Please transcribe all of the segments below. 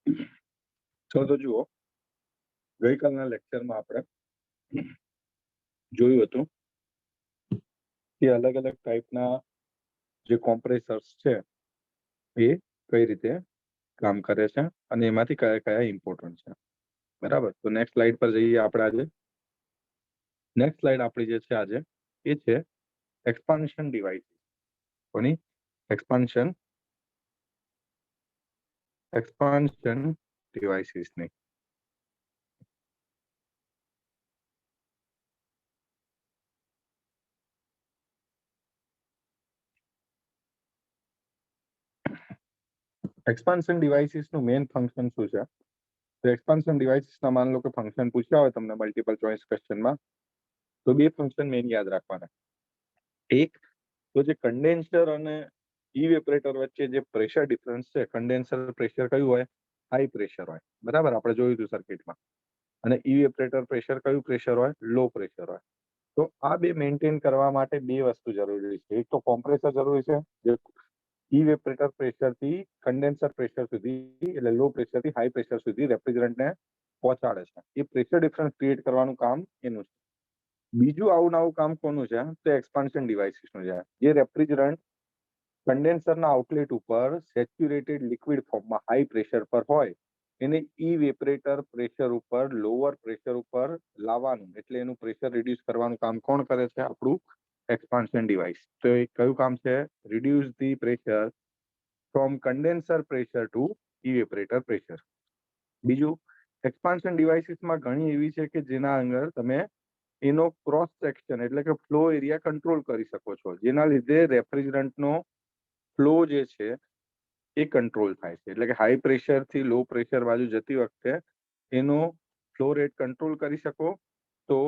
તો જુઓ, ગઈકાલના લેક્ચરમાં આપણે જોયું હતું કે અલગ અલગ ટાઈપના જે કોમ્પ્રેસર્સ છે એ કઈ રીતે કામ કરે છે અને એમાંથી કયા કયા ઇમ્પોર્ટન્ટ છે. બરાબર. તો નેક્સ્ટ સ્લાઇડ પર જઈએ આપણે. આજે નેક્સ્ટ સ્લાઇડ આપણી જે છે આજે એ છે એક્સપાન્શન ડિવાઇસીસ. કોની? એક્સપાન્શન ડિવાઇસીસની. એક્સપાન્શન ડિવાઇસીસનું મેઇન ફંક્શન શું છે? તો એક્સપાન્શન ડિવાઇસીસના માન લો કે ફંક્શન પૂછ્યા હોય તમને મલ્ટિપલ ચોઇસ ક્વેશ્ચનમાં, તો બે ફંક્શન મેઇન યાદ રાખવાના. એક તો જે કન્ડેન્સર અને ઇવેપરેટર વચ્ચે જે પ્રેશર ડિફરન્સ છે, કન્ડેન્સર પ્રેશર કયું હોય? હાઈ પ્રેશર હોય. બરાબર, આપણે જોયું હતું સર્કિટમાં. અને ઇવેપરેટર પ્રેશર કયું પ્રેશર હોય? લો પ્રેશર હોય. તો આ બે મેન્ટેન કરવા માટે બે વસ્તુ જરૂરી છે. એક તો કોમ્પ્રેસર જરૂરી છે, જે ઇવેપરેટર પ્રેશરથી કન્ડેન્સર પ્રેશર સુધી, એટલે લો પ્રેશરથી હાઈ પ્રેશર સુધી રેફ્રિજરન્ટને પહોંચાડે છે. એ પ્રેશર ડિફરન્સ ક્રિએટ કરવાનું કામ એનું છે. બીજું આવું નવું કામ કોનું છે? તો એક્સપાન્શન ડિવાઇસીસનું છે. જે રેફ્રિજરન્ટ કન્ડેન્સરના આઉટલેટ ઉપર સેચ્યુરેટેડ લિક્વિડ ફોર્મમાં હાઈ પ્રેશર પર હોય, એને ઇવેપરેટર પ્રેશર ઉપર લોઅર પ્રેશર ઉપર લાવવાનું, એટલે એનું પ્રેશર રિડ્યુસ કરવાનું કામ કોણ કરે છે? આપણું એક્સપાન્શન ડિવાઇસ. તો એ કયું કામ છે? Reduce the pressure from condenser pressure to evaporator pressure. બીજું, એક્સપાન્શન ડિવાઇસીસમાં ઘણી એવી છે કે જેના અંદર તમે એનો ક્રોસ સેક્શન એટલે કે ફ્લો એરિયા કંટ્રોલ કરી શકો છો, જેના લીધે રેફ્રિજરન્ટનો ફ્લો જે છે એ કંટ્રોલ થાય છે. એટલે કે હાઈ પ્રેશરથી લો પ્રેશર બાજુ જતી વખતે એનો ફ્લો રેટ કંટ્રોલ કરી શકો, તો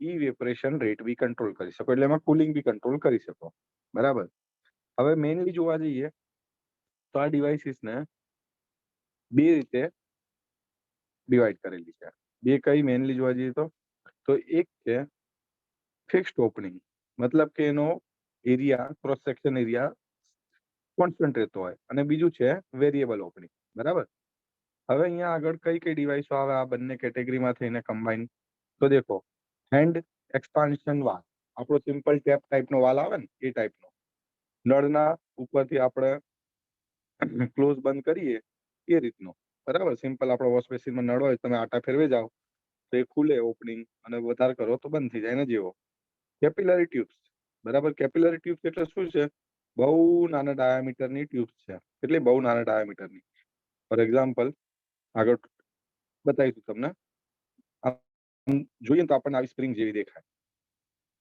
ઇવેપરેશન રેટ બી કંટ્રોલ કરી શકો, એટલે એમાં કુલિંગ બી કંટ્રોલ કરી શકો. બરાબર. હવે મેઇનલી જોવા જઈએ તો આ ડિવાઇસીસને બે રીતે ડિવાઈડ કરેલી છે. બે કઈ મેઇનલી જોવા જઈએ તો એક છે ફિક્સ્ડ ઓપનિંગ, મતલબ કે એનો area, cross section area constant રહેતો હોય, અને બીજું છે વેરિયેબલ ઓપનિંગ. બરાબર. હવે અહીંયા આગળ કઈ કઈ ડિવાઇસો આવે આ બંને કેટેગરીમાં થઈને કમ્બાઈન? તો દેખો, હેન્ડ એક્સપાન્શન વાલ્વ, આપણો સિમ્પલ ટેપ ટાઈપનો વાલ્વ આવે ને એ ટાઈપનો. નળના ઉપરથી આપણે ક્લોઝ બંધ કરીએ એ રીતનો. બરાબર. સિમ્પલ આપણો વોશ બેસિનમાં નળ હોય, તમે આટા ફેરવે જાઓ તો એ ખુલે ઓપનિંગ, અને વધારે કરો તો બંધ થઈ જાય, એને જેવો. Capillary tubes. બરાબર. કેપિલરી ટ્યુબ્સ એટલે શું છે? બહુ નાના ડાયામીટરની ટ્યુબ્સ છે. એટલે બહુ નાના ડાયામીટરની. ફોર એક્ઝામ્પલ આગળ બતાવીશું તમને. જોઈએ તો આપણને આવી સ્પ્રિંગ જેવી દેખાય.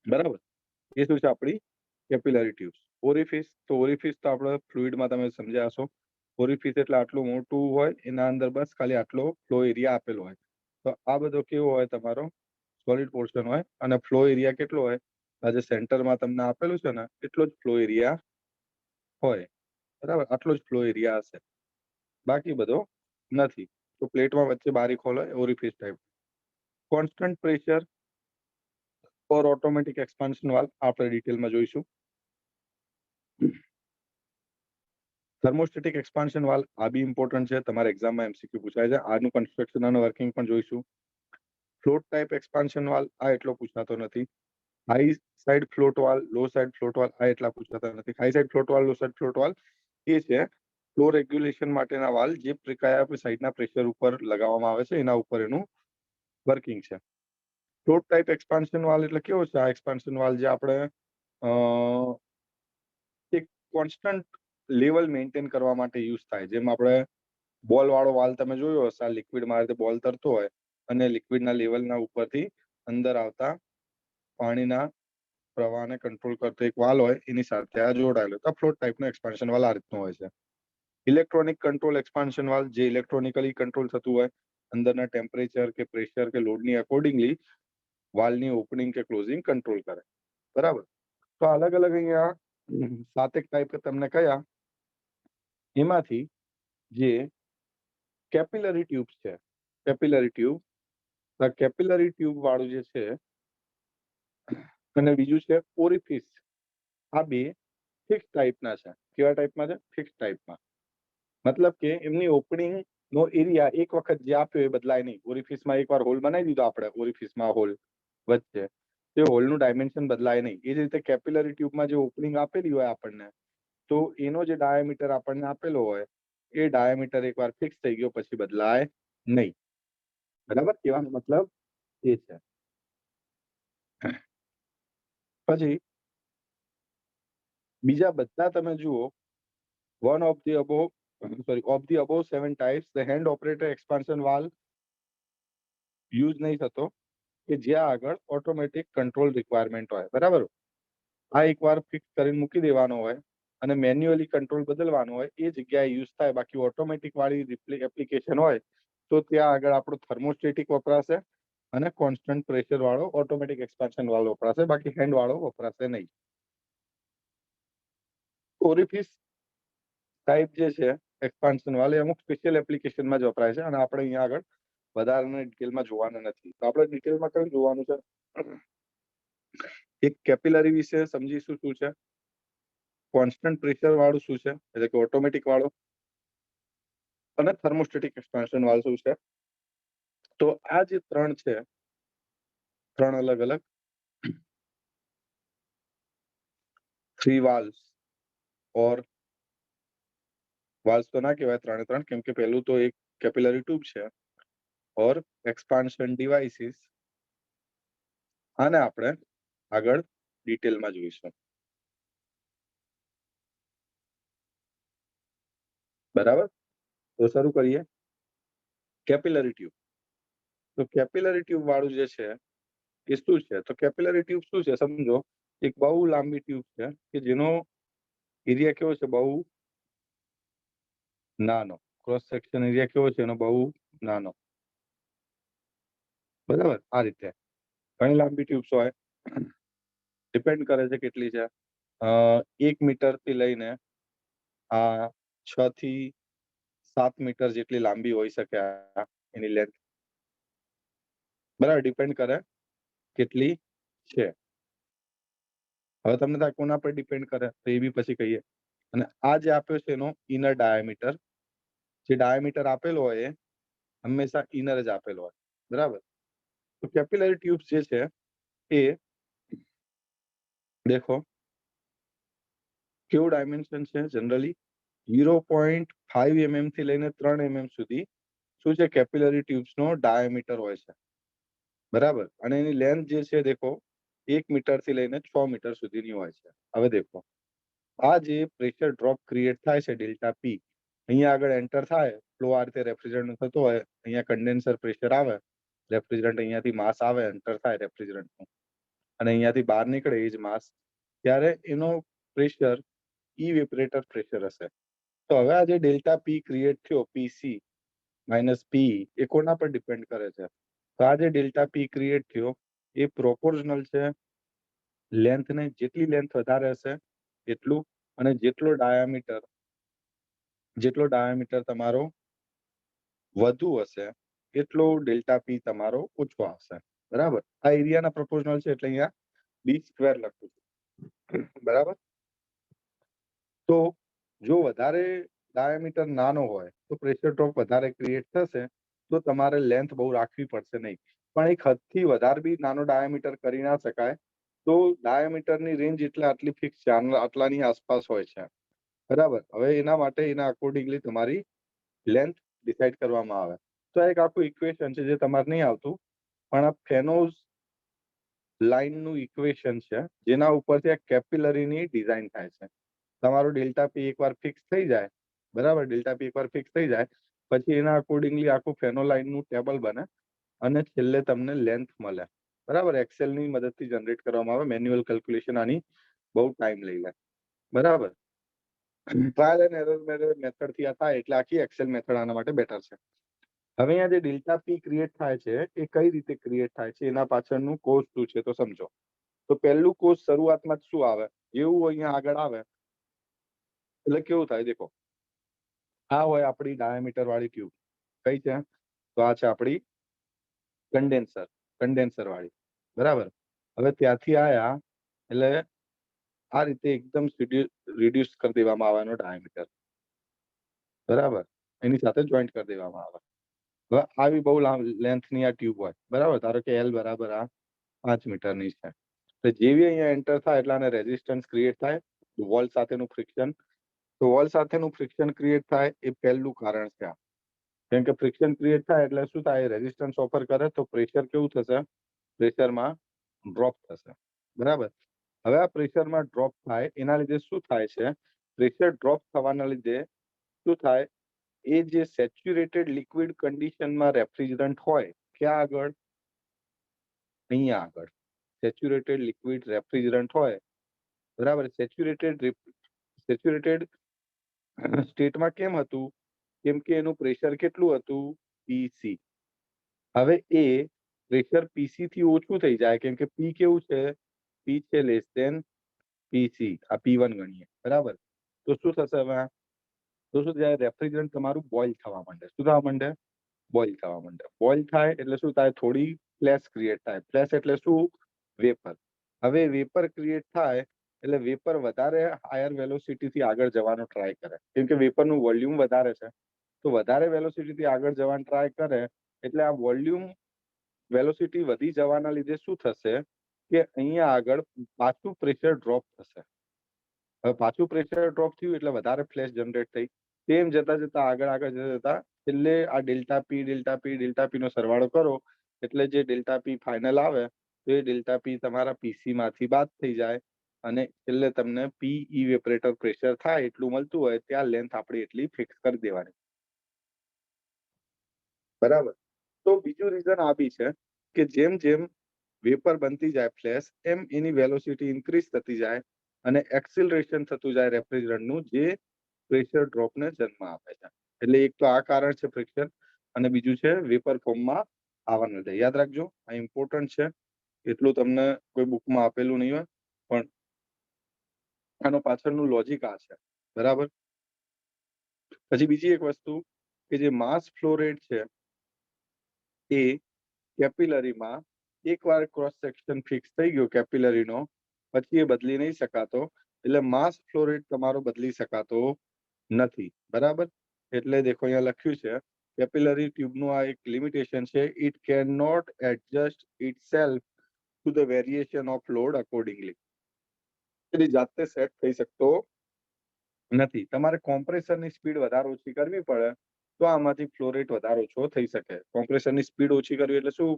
બરાબર. એ શું છે? આપણી કેપિલરી ટ્યુબ્સ. ઓરિફિસ. તો ઓરિફિસ તો આપણે ફ્લુઇડમાં તમે સમજ્યા હશો. ઓરિફિસ એટલે આટલું મોટું હોય, એના અંદર બસ ખાલી આટલો ફ્લો એરિયા આપેલો હોય. તો આ બધો કેવો હોય? તમારો સોલિડ પોર્શન હોય, અને ફ્લો એરિયા કેટલો હોય? આ જે સેન્ટરમાં તમને આપેલું છે ને, એટલો જ ફ્લો એરિયા હોય. બરાબર. આટલો જ ફ્લો એરિયા હશે, બાકી બધો નથી. તો પ્લેટમાં વચ્ચે બારી ખોલો, orifice type. Constant pressure for automatic expansion valve આપણે ડિટેલમાં જોઈશું. થર્મોસ્ટેટિક એક્સપાન્શન વાલ્વ, આ બી ઇમ્પોર્ટન્ટ છે, તમારા એક્ઝામમાં એમસીક્યુ પૂછાય છે. આનું કન્સ્ટ્રક્શન અને વર્કિંગ પણ જોઈશું. ફ્લોટ ટાઈપ એક્સપાન્શન વાલ્વ, આ એટલો પૂછાતો નથી. High side float valve, low side float valve, આ એટલા પૂછાતા નથી. High side float valve, low side float valve એ છે ફ્લો રેગ્યુલેશન માટેના વાલ્વ, જે કયા સાઈડના પ્રેશર ઉપર લગાવવામાં આવે છે એના ઉપર એનું વર્કિંગ છે. ફ્લોટ ટાઈપ એક્સપાન્શન વાલ્વ એટલે કેવો છે? આ એક્સપાન્શન વાલ્વ જે આપણે એક કોન્સ્ટન્ટ લેવલ મેન્ટેન કરવા માટે યુઝ થાય. જેમ આપણે બોલ વાળો વાલ્વ તમે જોયો હશે, આ લિક્વિડમાં રીતે બોલ તરતો હોય, અને લિક્વિડના લેવલના ઉપરથી અંદર આવતા પાણીના પ્રવાહને કંટ્રોલ કરતો એક વાલ્વ હોય, એની સાથે આ જોડાયેલો. તો ફ્લોટ ટાઈપનો એક્સપાન્શન વાલ્વ આ રીતનો હોય છે. ઇલેક્ટ્રોનિક કંટ્રોલ એક્સપાન્શન વાલ્વ, જે ઇલેક્ટ્રોનિકલી કંટ્રોલ થતું હોય, અંદરના ટેમ્પરેચર કે પ્રેશર કે લોડની અકોર્ડિંગલી વાલ્વની ઓપનિંગ કે ક્લોઝિંગ કંટ્રોલ કરે. બરાબર. તો અલગ અલગ અહીંયા 7 ટાઈપ તમને કયા? એમાંથી જે કેપિલરી ટ્યુબ્સ છે, કેપિલરી ટ્યુબ, કેપિલરી ટ્યુબ વાળું જે છે, અને બીજું છે ઓરિફિસ. આ બે ફિક્સ ટાઈપના છે. કેવા ટાઈપમાં છે? ફિક્સ ટાઈપમાં. મતલબ કે એમની ઓપનિંગ નો એરિયા એક વખત જે આપ્યો એ બદલાય નહીં. ઓરિફિસમાં એકવાર હોલ બનાવી દીધો આપણે, ઓરિફિસમાં હોલ વચ્ચે, તે હોલનું ડાયમેન્શન બદલાય નહીં. એ જ રીતે કેપિલરી ટ્યુબમાં જે ઓપનિંગ આપેલી હોય આપણને, તો એનો જે ડાયામીટર આપણને આપેલો હોય એ ડાયામીટર એકવાર ફિક્સ થઈ ગયો પછી બદલાય નહીં. બરાબર, કહેવાનો મતલબ એ છે. પછી બીજા બધા તમે જુઓ, one of the above 7 types the hand operator expansion valve use નહીં થતો કે જ્યાં આગળ ઓટોમેટિક કંટ્રોલ રિક્વાયરમેન્ટ હોય. બરાબર, આ એકવાર ફિક્સ કરીને મૂકી દેવાનો હોય અને મેન્યુઅલી કંટ્રોલ બદલવાનો હોય એ જગ્યાએ યુઝ થાય. બાકી ઓટોમેટિક વાળી એપ્લિકેશન હોય તો ત્યાં આગળ આપણું થર્મોસ્ટેટિક વપરાશે અને કોન્સ્ટન્ટ પ્રેશર વાળો ઓટોમેટિક એક્સપાન્શન વાળો વપરાશે, બાકી હેન્ડ વાળો વપરાશે નહીં. ઓરિફિસ ટાઈપ જે છે એક્સપાન્શન વાળો અમુક સ્પેશિયલ એપ્લિકેશનમાં જ વપરાય છે અને આપણે અહીંયા આગળ વધારે ડિટેલમાં જોવાના નથી. તો આપણે ડિટેલમાં કયું જોવાનું છે? એક કેપિલરી વિશે સમજીશું શું છે, કોન્સ્ટન્ટ પ્રેશર વાળું શું છે એટલે કે ઓટોમેટિક વાળો, અને થર્મોસ્ટેટિક એક્સપાન્શન વાળું શું છે. તો આ જે ત્રણ છે, ત્રણ અલગ અલગ થ્રી વાલ્વ્સ ઓર વાલ્વ્સ તો ના કહેવાય ત્રણે ત્રણ, કેમ કે પહેલું તો એક કેપિલરી ટ્યુબ છે ઓર એક્સપાન્શન ડિવાઇસીસ, આને આપણે આગળ ડિટેલમાં જોઈશું. બરાબર, તો શરૂ કરીએ. Capillary tube. તો કેપિલરી ટ્યુબ વાળું જે છે એ શું છે? તો કેપિલરી ટ્યુબ શું છે સમજો, એક બહુ લાંબી ટ્યુબ છે કે જેનો એરિયા કેવો છે, બહુ નાનો. ક્રોસ સેક્શન એરિયા કેવો છે એનો, બહુ નાનો. બરાબર, આ રીતે ઘણી લાંબી ટ્યુબ્સ હોય, ડિપેન્ડ કરે છે કેટલી છે. 1 મીટર થી લઈને 6 થી 7 મીટર જેટલી લાંબી હોઈ શકે એની લેન્થ. બરાબર, ડિપેન્ડ કરે કેટલી છે. હવે તમને કોના પર ડિપેન્ડ કરે તો એ બી પછી કહીએ. અને આ જે આપ્યો છે એનો ઇનર ડાયામીટર, જે ડાયામીટર આપેલો હોય એ હંમેશા ઇનર જ આપેલો હોય. બરાબર, તો કેપિલરી ટ્યુબ્સ જે છે એ દેખો કેવું ડાયમેન્શન છે. જનરલી 0.5 mm થી લઈને 3 mm સુધી શું છે કેપિલરી ટ્યુબ્સ નો ડાયામીટર હોય છે. બરાબર, અને એની લેન્થ જે છે દેખો 1 મીટર થી લઈને 6 મીટર સુધીની હોય છે. હવે દેખો આ જે પ્રેશર ડ્રોપ ક્રિએટ થાય છે ડેલ્ટા પી, અહીંયા આગળ એન્ટર થાય, ફ્લો આ રીતે રેફ્રિજરન્ટ થતો હોય, અહીંયા કન્ડેન્સર પ્રેશર આવે, રેફ્રિજરન્ટ અહીંયાથી માસ આવે, એન્ટર થાય રેફ્રિજરન્ટનું, અને અહીંયાથી બહાર નીકળે એ જ માસ, ત્યારે એનો પ્રેશર ઇવેપરેટર પ્રેશર હશે. તો હવે આ જે ડેલ્ટા પી ક્રિએટ થયો, પીસી માઇનસ પી, એ કોના પર ડિપેન્ડ કરે છે? તો આ જે ડેલ્ટા પી ક્રિએટ થયો એ પ્રોપોર્શનલ છે લેન્થને. જેટલી લેન્થ વધારે હશે એટલું, અને જેટલો ડાયામીટર તમારો વધુ હશે એટલો ડેલ્ટા પી તમારો ઓછો આવશે. બરાબર, આ એરિયાના પ્રોપોર્શનલ છે એટલે અહીંયા d² લખું છું. બરાબર, તો જો વધારે ડાયામીટર નાનો હોય તો પ્રેશર ડ્રોપ વધારે ક્રિએટ થશે, તો તમારે લેન્થ બહુ રાખવી પડશે નહીં. પણ એક હદથી વધારે બી નાનો ડાયામીટર કરી ના શકાય. તો ડાયામીટરની રેન્જ એટલે આટલી ફિક્સ છે, આટલાની આસપાસ હોય છે. બરાબર, હવે એના માટે એના અકોર્ડિંગલી તમારી લેન્થ ડિસાઇડ કરવામાં આવે. તો એક આખું ઇક્વેશન છે જે તમારે નહીં આવતું, પણ આ ફેનોઝ લાઇનનું ઇક્વેશન છે જેના ઉપરથી આ કેપિલરીની ડિઝાઇન થાય છે. તમારું ડેલ્ટા પી એકવાર ફિક્સ થઈ જાય, બરાબર, ડેલ્ટા પી એકવાર ફિક્સ થઈ જાય પછી એના અકોર્ડિંગલી આખું ફેનો લાઇનનું ટેબલ બને અને છેલ્લે તમને લેન્થ મળે. બરાબર, એક્સેલની મદદથી જનરેટ કરવામાં આવે. મેન્યુઅલ કેલ્ક્યુલેશન આની બહુ ટાઈમ લઈ લે. બરાબર, ટ્રાયલ એન્ડ એરર મેથડથી આ થાય એટલે આખી એક્સેલ મેથડ આના માટે બેટર છે. હવે અહીંયા જે ડેલ્ટા પી ક્રિએટ થાય છે એ કઈ રીતે ક્રિએટ થાય છે, એના પાછળનું કોઝ શું છે તો સમજો. તો પહેલું કોઝ શરૂઆતમાં જ શું આવે, જેવું અહીંયા આગળ આવે એટલે કેવું થાય, દેખો આ હોય આપણી ડાયામીટર વાળી ટ્યુબ. કઈ છે? તો આ છે આપણી કન્ડેન્સર વાળી. બરાબર, હવે ત્યાંથી આયા એટલે આ રીતે એકદમ રિડ્યુસ કરી દેવામાં આવે એનો ડાયામીટર. બરાબર, એની સાથે જોઈન્ટ કરી દેવામાં આવે. હવે આવી બહુ લેન્થની આ ટ્યુબ હોય, બરાબર, ધારો કે L બરાબર આ 5 મીટરની છે. તો જેવી અહીંયા એન્ટર થાય એટલે આને રેઝિસ્ટન્સ ક્રિએટ થાય, વોલ સાથેનું ફ્રિક્શન. તો વોલ સાથેનું ફ્રિક્શન ક્રિએટ થાય એ પહેલું કારણ છે આ. કેમ કે ફ્રિક્શન ક્રિએટ થાય એટલે શું થાય, રેઝિસ્ટન્સ ઓફર કરે તો પ્રેશર કેવું થશે, પ્રેશરમાં ડ્રોપ થશે, બરાબર. હવે આ પ્રેશરમાં ડ્રોપ થાય એના લીધે શું થાય છે, પ્રેશર ડ્રોપ થવાના લીધે શું થાય, એ જે સેચ્યુરેટેડ લિક્વિડ કન્ડિશનમાં રેફ્રિજરન્ટ હોય, ક્યાં આગળ, અહીંયા આગળ સેચ્યુરેટેડ લિક્વિડ રેફ્રિજરન્ટ હોય, બરાબર. સેચ્યુરેટેડ સ્ટેટમાં કેમ હતું, કેમ કે એનું પ્રેશર કેટલું હતું, પીસી. હવે એ પ્રેશર પીસી થી ઓછું થઈ જાય, કેમ કે પી કેવું છે, પી છે લેસ ધેન પીસી, આ P1 ગણીએ, બરાબર. તો શું થશે હવે, તો શું થાય, રેફ્રિજરન્ટ તમારું બોઇલ થવા માંડે. શું થવા માંડે, બોઇલ થવા માંડે. બોઇલ થાય એટલે શું થાય, થોડી ફ્લેશ ક્રિએટ થાય. ફ્લેશ એટલે શું, વેપર. હવે વેપર ક્રિએટ થાય એટલે વેપર વધારે હાયર વેલોસિટીથી આગળ જવાનો ટ્રાય કરે, કેમ કે વેપરનું વોલ્યુમ વધારે છે. તો વધારે વેલોસિટીથી આગળ જવાનો ટ્રાય કરે એટલે આ વોલ્યુમ વેલોસિટી વધી જવાના લીધે શું થશે કે અહીંયા આગળ પાછું પ્રેશર ડ્રોપ થશે. હવે પાછું પ્રેશર ડ્રોપ થયું એટલે વધારે ફ્લેશ જનરેટ થઈ. તેમ જતા જતા આગળ જતા છેલ્લે આ ડેલ્ટા પી નો સરવાળો કરો એટલે જે ડેલ્ટા પી ફાઇનલ આવે તો એ ડેલ્ટા પી તમારા પીસી માંથી બાદ થઈ જાય અને છેલ્લે તમને પી ઇવેપરેટર પ્રેશર થાય એટલું મળતું હોય ત્યાં લેન્થ આપણે એટલી ફિક્સ કરી દેવાની, બરાબર. તો બીજું રીઝન આ બી છે કે જેમ જેમ વેપર બનતી જાય ફ્લેશ, એમ એની વેલોસિટી ઇન્ક્રીઝ થતી જાય અને એક્સિલરેશન થતું જાય રેફ્રિજરન્ટનું, જે પ્રેશર ડ્રોપને જન્મ આપે છે. એટલે એક તો આ કારણ છે ફ્રિક્શન, અને બીજું છે વેપર ફોર્મમાં આવવાનું લીધે. યાદ રાખજો, આ ઇમ્પોર્ટન્ટ છે. એટલું તમને કોઈ બુકમાં આપેલું નહીં હોય, પણ આનો પાછળનું લોજિક આ છે, બરાબર. પછી બીજી એક વસ્તુ કે જે માસ ફ્લો રેટ છે એ કેપિલરીમાં એકવાર ક્રોસ સેક્શન ફિક્સ થઈ ગયો કેપિલરીનો, પછી એ બદલી નહીં શકાતો. એટલે માસ ફ્લો રેટ તમારો બદલી શકાતો નથી, બરાબર. એટલે દેખો અહીંયા લખ્યું છે, કેપિલરી ટ્યુબનું આ એક લિમિટેશન છે, it can not adjust itself to the variation of load accordingly. એની જાતે સેટ થઈ શકતો નથી. તમારે કોમ્પ્રેસરની સ્પીડ વધારે ઓછી કરવી પડે તો આમાંથી ફ્લો રેટ વધારે ઓછો થઈ શકે. કોમ્પ્રેસરની સ્પીડ ઓછી કરવી એટલે શું,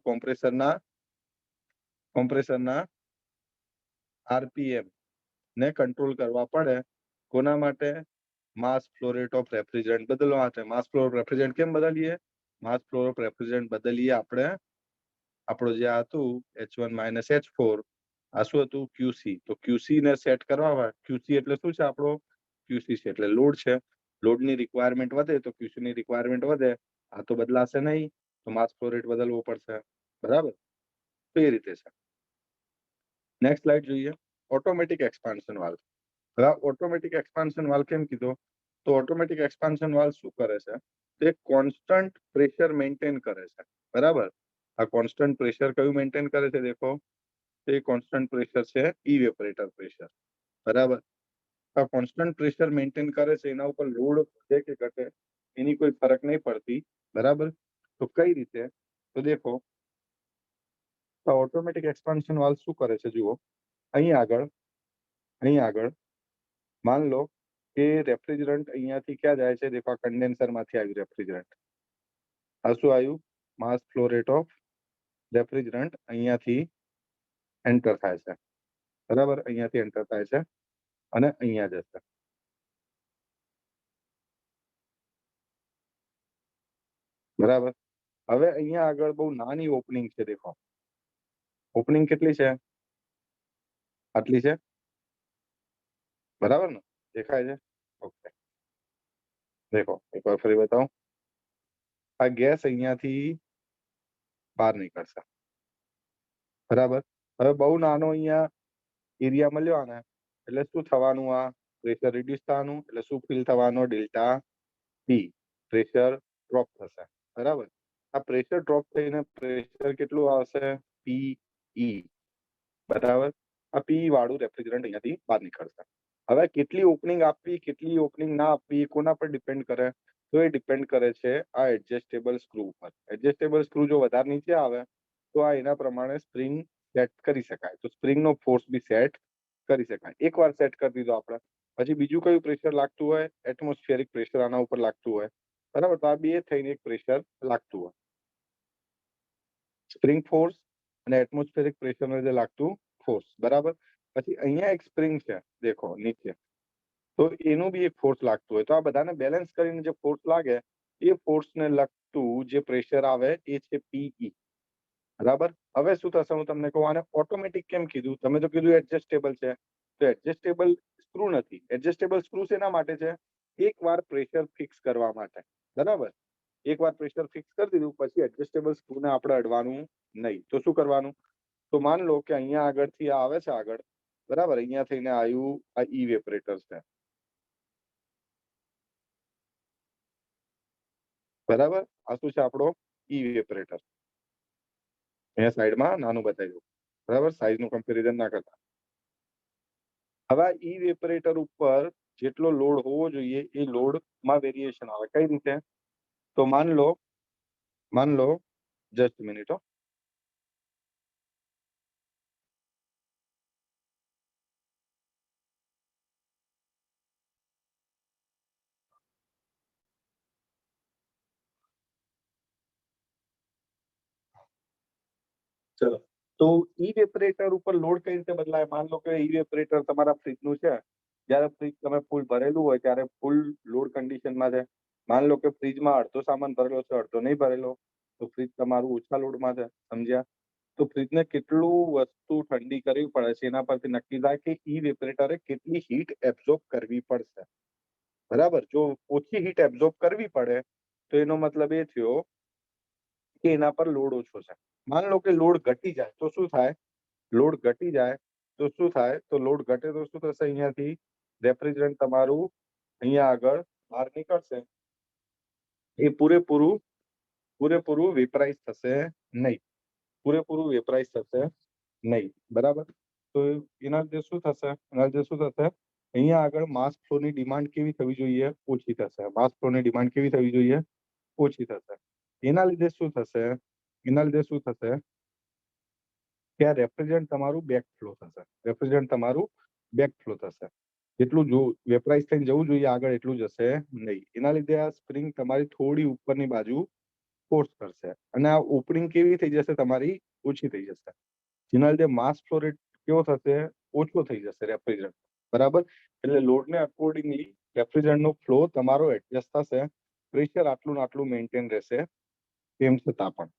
કોમ્પ્રેસરના આરપીએમ ને કંટ્રોલ કરવા પડે. કોના માટે, mass flow rate of refrigerant બદલવા માટે. માસ ફ્લો ઓફ રેફ્રિજરન્ટ કેમ બદલીએ, માસ ફ્લો ઓફ રેફ્રિજરન્ટ બદલીએ આપણે, આપણો જે હતું H1 - H4, આ શું હતું, ક્યુસી. તો ક્યુસી ને સેટ કરવા, ક્યુસી એટલે શું છે આપણો, ક્યુસી છે એટલે લોડ છે. લોડની રિક્વાયરમેન્ટ વધે તો ક્યુસીની રિક્વાયરમેન્ટ વધે. આ તો બદલાશે નહીં, તો માસ ફ્લો રેટ બદલવો પડશે, બરાબર. તો એ રીતે છે. નેક્સ્ટ સ્લાઇડ જોઈએ, ઓટોમેટિક એક્સપાન્શન વાલ્વ. હવે ઓટોમેટિક એક્સપાન્શન વાલ્વ કેમ કીધો, તો ઓટોમેટિક એક્સપાન્શન વાલ્વ શું કરે છે, તે કોન્સ્ટન્ટ પ્રેશર મેન્ટેન કરે છે, બરાબર. આ કોન્સ્ટન્ટ પ્રેશર કયું મેન્ટેન કરે છે, દેખો તે કોન્સ્ટન્ટ પ્રેશર છે ઇવેપરેટર પ્રેશર, બરાબર. આ કોન્સ્ટન્ટ પ્રેશર મેન્ટેન કરે છે, એના ઉપર લોડ વધે કે ઘટે એની કોઈ ફરક નહીં પડતી, બરાબર. તો કઈ રીતે, તો દેખો ઓટોમેટિક એક્સપાન્શન વાલ્વ શું કરે છે, જુઓ અહીં આગળ માન લો કે રેફ્રિજરન્ટ અહીંયાથી ક્યાં જાય છે, દેખો કન્ડેન્સર માંથી આવ્યું રેફ્રિજરન્ટ. આ શું આવ્યું, mass flow rate of refrigerant અહીંયાથી એન્ટર થાય છે, બરાબર. અહીંયાથી એન્ટર થાય છે અને અહીંયા જશે, બરાબર. હવે અહીંયા આગળ બહુ નાની ઓપનિંગ છે, દેખો ઓપનિંગ કેટલી છે, આટલી છે, બરાબર ને, દેખાય છે, ઓકે. દેખો એકવાર ફરી બતાવું, આ ગેસ અહીંયાથી બહાર નીકળશે, બરાબર. હવે બહુ નાનો અહીંયા એરિયા મળ્યો આને એટલે શું થવાનું, આ પ્રેશર રિડ્યુસ થવાનું એટલે શું ફીલ થવાનો, ડેલ્ટા પી, પ્રેશર ડ્રોપ થશે, બરાબર. આ પ્રેશર ડ્રોપ થઈને પ્રેશર કેટલું આવશે, પીઈ, બરાબર. આ પી વાળું રેફ્રિજરન્ટ અહીંયાથી બહાર નીકળશે. હવે કેટલી ઓપનિંગ આપવી કેટલી ઓપનિંગ ના આપવી એ કોના પર ડિપેન્ડ કરે? તો એ ડિપેન્ડ કરે છે આ એડજસ્ટેબલ સ્ક્રૂ પર. એડજસ્ટેબલ સ્ક્રૂ જો વધારે નીચે આવે તો આ એના પ્રમાણે સ્પ્રિંગ સેટ કરી શકાય, તો સ્પ્રિંગનો ફોર્સ બી સેટ કરી શકાય. એકવાર સેટ કરી દીધો આપણે, પછી બીજું કયું પ્રેશર લાગતું હોય? એટમોસ્ફિયરિક પ્રેશર આના ઉપર લાગતું હોય, બરાબર? તો આ બે થઈને એક પ્રેશર લાગતું હોય, સ્પ્રિંગ ફોર્સ અને એટમોસ્ફિયરિક પ્રેશરને જે લાગતું ફોર્સ, બરાબર? પછી અહીંયા એક સ્પ્રિંગ છે દેખો નીચે, તો એનું બી એક ફોર્સ લાગતું હોય. તો આ બધાને બેલેન્સ કરીને જે ફોર્સ લાગે એ ફોર્સને લગતું જે પ્રેશર આવે એ છે પીઈ, બરાબર? હવે શું થશે હું તમને કહું, આને ઓટોમેટિક કેમ કીધું? તમે તો કીધું એડજસ્ટેબલ છે, તો એડજસ્ટેબલ સ્ક્રૂ નથી. એડજસ્ટેબલ સ્ક્રૂ શેના માટે છે? એકવાર પ્રેશર ફિક્સ કરવા માટે, બરાબર? એકવાર પ્રેશર ફિક્સ કરી દીધું પછી એડજસ્ટેબલ સ્ક્રૂને આપણે અડવાનું નહીં. તો શું કરવાનું? તો માન લો કે અહીંયા આગળથી આ આવે છે આગળ, બરાબર? અહીંયા થઈને આવ્યું આ ઇવેપરેટર છે, બરાબર? આ શું છે આપણો ઇવેપરેટર. અહીંયા સાઈડમાં નાનું બતાવી દઉં, બરાબર? સાઈઝનું કમ્પેરિઝન ના કરતા. હવે આ ઇવેપરેટર ઉપર જેટલો લોડ હોવો જોઈએ એ લોડમાં વેરિએશન આવે. કઈ રીતે? તો માન લો જસ્ટ મિનિટ હો. ચલો, તો ઇવેપરેટર ઉપર લોડ કઈ રીતે બદલાય? માન લો કે ઇવેપરેટર તમારા ફ્રીજનું છે, જ્યારે ફ્રીજ તમે ફૂલ ભરેલું હોય ત્યારે ફૂલ લોડ કન્ડિશનમાં છે. માન લો કે ફ્રીજમાં અડધો સામાન ભરેલો છે અડધો નહીં ભરેલો, તો ફ્રીજ તમારું ઓછા લોડમાં છે, સમજ્યા? તો ફ્રીજને કેટલું વસ્તુ ઠંડી કરવી પડે છે એના પરથી નક્કી થાય કે ઇવેપરેટરે કેટલી હીટ એબ્ઝોર્બ કરવી પડશે, બરાબર? જો ઓછી હીટ એબ્ઝોર્બ કરવી પડે તો એનો મતલબ એ થયો કે એના પર લોડ ઓછો છે. માન લો કે લોડ ઘટી જાય તો શું થાય? લોડ ઘટી જાય તો શું થાય? તો લોડ ઘટે તો શું થશે? અહીંયાથી રેફ્રિજરન્ટ તમારું અહીંયા આગળ બહાર નીકળશે, એ પૂરેપૂરું વેપરાઇઝ થશે નહીં, પૂરેપૂરું વેપરાઇઝ થશે નહીં, બરાબર? તો એના લીધે શું થશે? અહીંયા આગળ માસ ફ્લોની ડિમાન્ડ કેવી થવી જોઈએ? ઓછી થશે. માસ ફ્લોની ડિમાન્ડ કેવી થવી જોઈએ? ઓછી થશે. એના લીધે શું થશે કે આ રેફ્રિજરન્ટ તમારું બેક ફ્લો થશે. જેટલું જો વેપરાઇઝ થઈને જવું જોઈએ આગળ એટલું જશે નહીં. એના લીધે આ સ્પ્રિંગ તમારી થોડી ઉપરની બાજુ ફોર્સ કરશે અને આ ઓપનિંગ કેવી થઈ જશે? તમારી ઓછી થઈ જશે, જેના લીધે માસ ફ્લો રેટ કેવો થશે? ઓછો થઈ જશે રેફ્રિજરન્ટ, બરાબર? એટલે લોડને અકોર્ડિંગલી રેફ્રિજરન્ટનો ફ્લો તમારો એડજસ્ટ થશે. પ્રેશર આટલું ને આટલું મેન્ટેન રહેશે તેમ છતાં પણ,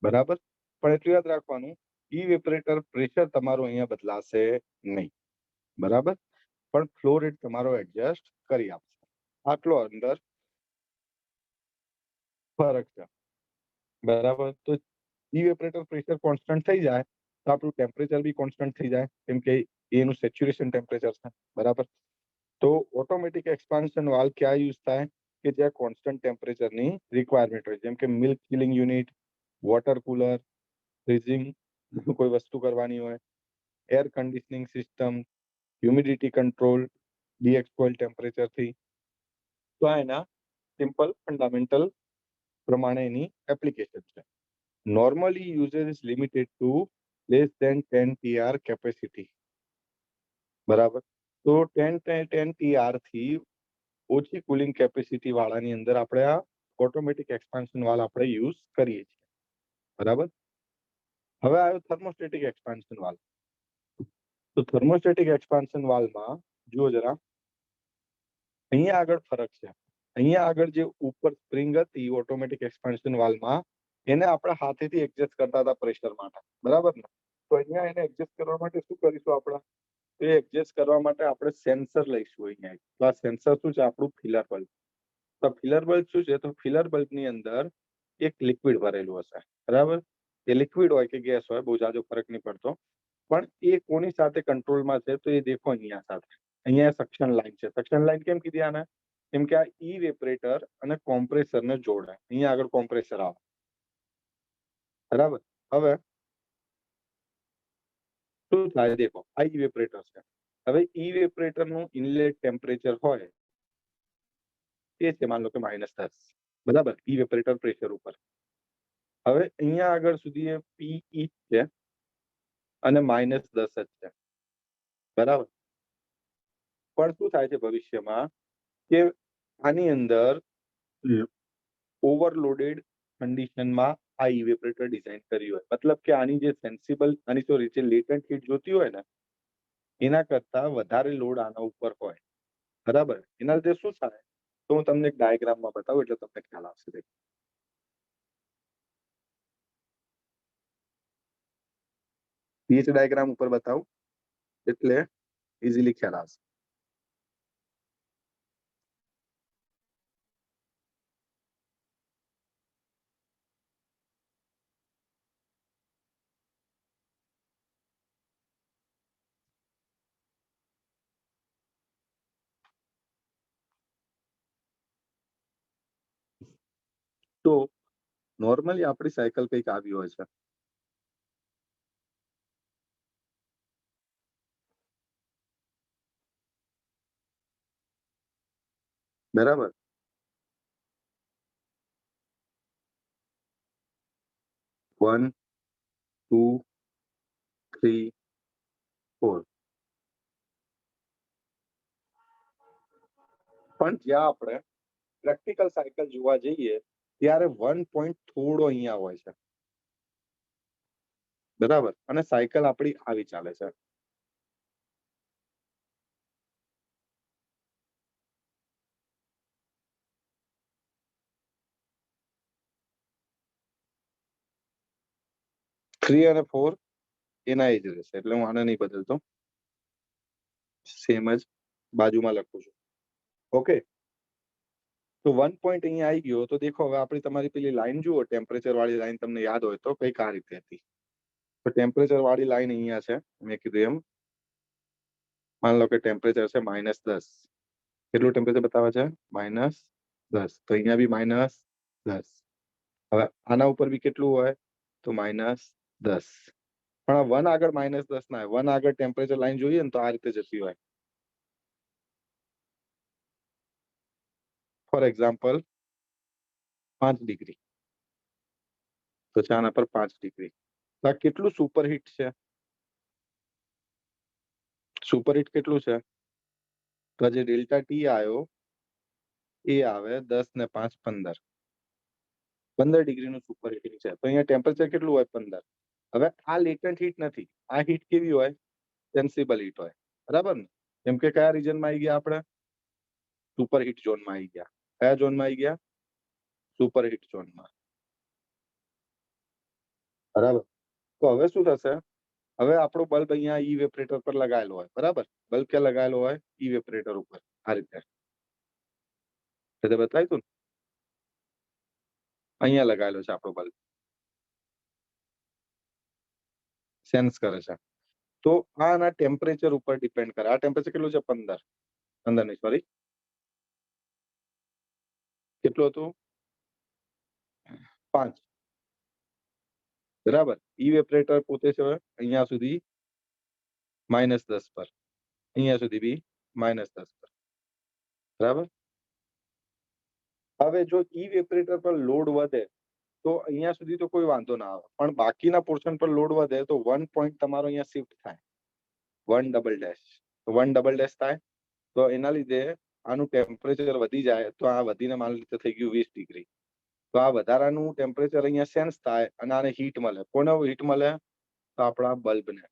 બરાબર? પણ એટલું યાદ રાખવાનું, ઇવેપરેટર પ્રેશર તમારું અહીંયા બદલાશે નહીં, બરાબર? પણ ફ્લો રેટ તમારો એડજસ્ટ કરી આપશે. આટલો અંદર ફરક છે, બરાબર? તો ઇવેપરેટર પ્રેશર કોન્સ્ટન્ટ થઈ જાય તો આપણું ટેમ્પરેચર બી કોન્સ્ટન્ટ થઈ જાય, કેમ કે એનું સેચ્યુરેશન ટેમ્પરેચર છે, બરાબર? તો ઓટોમેટિક એક્સપાન્શન વાલ્વ ક્યાં યુઝ થાય? કે જ્યાં કોન્સ્ટન્ટ ટેમ્પરેચરની રિક્વાયરમેન્ટ હોય, જેમ કે milk chilling unit, water cooler, freezing કોઈ વસ્તુ કરવાની હોય, air conditioning system, humidity control, ડીએક્સપોઇલ ટેમ્પરેચરથી. તો આ એના સિમ્પલ ફંડામેન્ટલ પ્રમાણે એની એપ્લિકેશન છે. Normally usage is limited to less than 10 TR capacity, બરાબર? તો 10 TR થી ઓછી કુલિંગ કેપેસિટી વાળાની અંદર આપણે આ ઓટોમેટિક એક્સપાન્શન વાલ્વ આપણે યુઝ કરીએ છીએ, બરાબર? હવે આવ્યો થર્મોસ્ટેટિક એક્સપાન્શન વાલ્વ. તો થર્મોસ્ટેટિક એક્સપાન્શન વાલ્વમાં જુઓ જરા, અહીંયા આગળ ફરક છે. અહીંયા આગળ જે ઉપર સ્પ્રિંગ હતી ઓટોમેટિક એક્સપાન્શન વાલ્વમાં, એને આપણે હાથેથી એડજસ્ટ કરતા હતા પ્રેશર માટે, બરાબર ને? તો અહીંયા એને એડજસ્ટ કરવા માટે શું કરીશું આપણે? તો એ એડજસ્ટ કરવા માટે આપણે સેન્સર લઈશું અહીંયા. તો આ સેન્સર શું છે? આપણું ફિલર બલ્બ. તો ફિલર બલ્બ શું છે? તો ફિલર બલ્બની અંદર એક લિક્વિડ ભરેલું હશે, બરાબર? એ લિક્વિડ હોય કે ગેસ હોય બહુ જાજો ફરક નહીં પડતો, પણ એ કોની સાથે કંટ્રોલમાં છે? તો એ દેખો અહીંયા સાથે, અહીંયા સક્શન લાઈન છે. સક્શન લાઈન કેમ કીધી આને? કેમ કે આ ઇવેપરેટર અને કોમ્પ્રેસરને જોડે. અહીંયા આગળ કોમ્પ્રેસર આવે, બરાબર? હવે શું થાય? દેખો આ ઇવેપરેટર છે, હવે ઇવેપરેટરનું ઇનલેટ ટેમ્પરેચર હોય તે છે માન લો કે -10, બરાબર, ઇવેપરેટર પ્રેશર ઉપર. હવે અહીંયા આગળ સુધી પીઈ છે અને -10 જ છે, બરાબર. પણ શું થાય છે ભવિષ્યમાં કે આની અંદર ઓવરલોડેડ કન્ડિશનમાં આ ઇવેપરેટર ડિઝાઇન કર્યું હોય, મતલબ કે આની જે સેન્સિબલ આની સોરી જે લેટન્ટ હીટ જોતી હોય ને એના કરતા વધારે લોડ આના ઉપર હોય, બરાબર. એના લીધે શું થાય તો હું તમને એક ડાયાગ્રામમાં બતાવું એટલે તમને ખ્યાલ આવશે. પીએચ ડાયાગ્રામ ઉપર બતાવું એટલે ઇઝીલી ખ્યાલ આવશે. તો નોર્મલી આપણી સાયકલ કંઈક આવી હોય છે, બરાબર. 1, 2, 3, 4. પણ જ્યાં આપણે પ્રેક્ટિકલ સાયકલ જોવા જઈએ ત્યારે 1 પોઈન્ટ થોડો અહીંયા હોય છે, બરાબર. અને સાયકલ આપણી આવી ચાલે છે. થ્રી અને 4 એના જ રહેશે, એટલે હું આને નહીં બદલતો, સેમ જ બાજુમાં લખું છું. ઓકે, તો 1 પોઈન્ટ અહીંયા આવી ગયો. તો દેખો હવે આપણી તમારી પેલી લાઈન જુઓ, ટેમ્પરેચર વાળી લાઈન, તમને યાદ હોય તો કંઈક આ રીતે હતી. તો ટેમ્પરેચર વાળી લાઈન અહીંયા છે, મેં કીધું એમ. માન લો કે ટેમ્પરેચર છે -10. કેટલું ટેમ્પરેચર બતાવે છે? -10. તો અહીંયા બી -10. હવે આના ઉપર બી કેટલું હોય તો -10. પણ 1 આગળ -10 ના હોય. 1 આગળ ટેમ્પરેચર લાઈન જોઈએ ને તો આ રીતે જતી હોય. ફોર એક્ઝામ્પલ 5 ડિગ્રી, તો છે આના પર 5 ડિગ્રી. તો આ કેટલું સુપરહીટ છે? સુપરહીટ કેટલું છે? તો જે ડેલ્ટા ટી આવ્યો એ આવે 10 ને 5 15. 15 ડિગ્રીનું સુપરહીટિંગ છે. તો અહીંયા ટેમ્પરેચર કેટલું હોય? 15. હવે આ લેટન્ટ હીટ નથી, આ હીટ કેવી હોય? સેન્સિબલ હીટ હોય, બરાબર ને? કેમ કે કયા રીજનમાં આવી ગયા આપણે? સુપરહીટ ઝોનમાં આવી ગયા. કયા ઝોનમાં આવી ગયા? સુપરહીટ ઝોનમાં, બરાબર. તો હવે શું થશે? હવે આપણો બલ્બ અહીંયા ઇવેપરેટર પર લગાવેલો હોય, બરાબર. બલ્બ ક્યાં લગાવેલો હોય? ઇવેપરેટર ઉપર, આ રીતે. બતાવ્યું હતું ને, અહીંયા લગાવેલો છે આપણો બલ્બ, સેન્સ કરે છે. તો આના ટેમ્પરેચર ઉપર ડિપેન્ડ કરે. આ ટેમ્પરેચર કેટલું છે? 15. 15 નહીં, સોરી, કેટલું હતું? 5, બરાબર. ઇવેપરેટર પોતે છે અહીંયા સુધી -10 પર, અહીંયા સુધી બી -10 પર, બરાબર. હવે જો ઇવેપરેટર પર લોડ વધે તો અહીંયા સુધી તો કોઈ વાંધો ના આવે, પણ બાકીના પોર્શન પર લોડ વધે તો 1 પોઈન્ટ તમારો અહીંયા શિફ્ટ થાય, 1 ડબલ ડેશ. તો 1 ડબલ ડેશ થાય તો એના લીધે આનું ટેમ્પરેચર વધી જાય. તો આ વધીને માની લીધે થઈ ગયું 20 ડિગ્રી. તો આ વધારાનું ટેમ્પરેચર અહીંયા સેન્સ થાય અને આને હીટ મળે. કોને હીટ મળે? તો આપણા બલ્બને.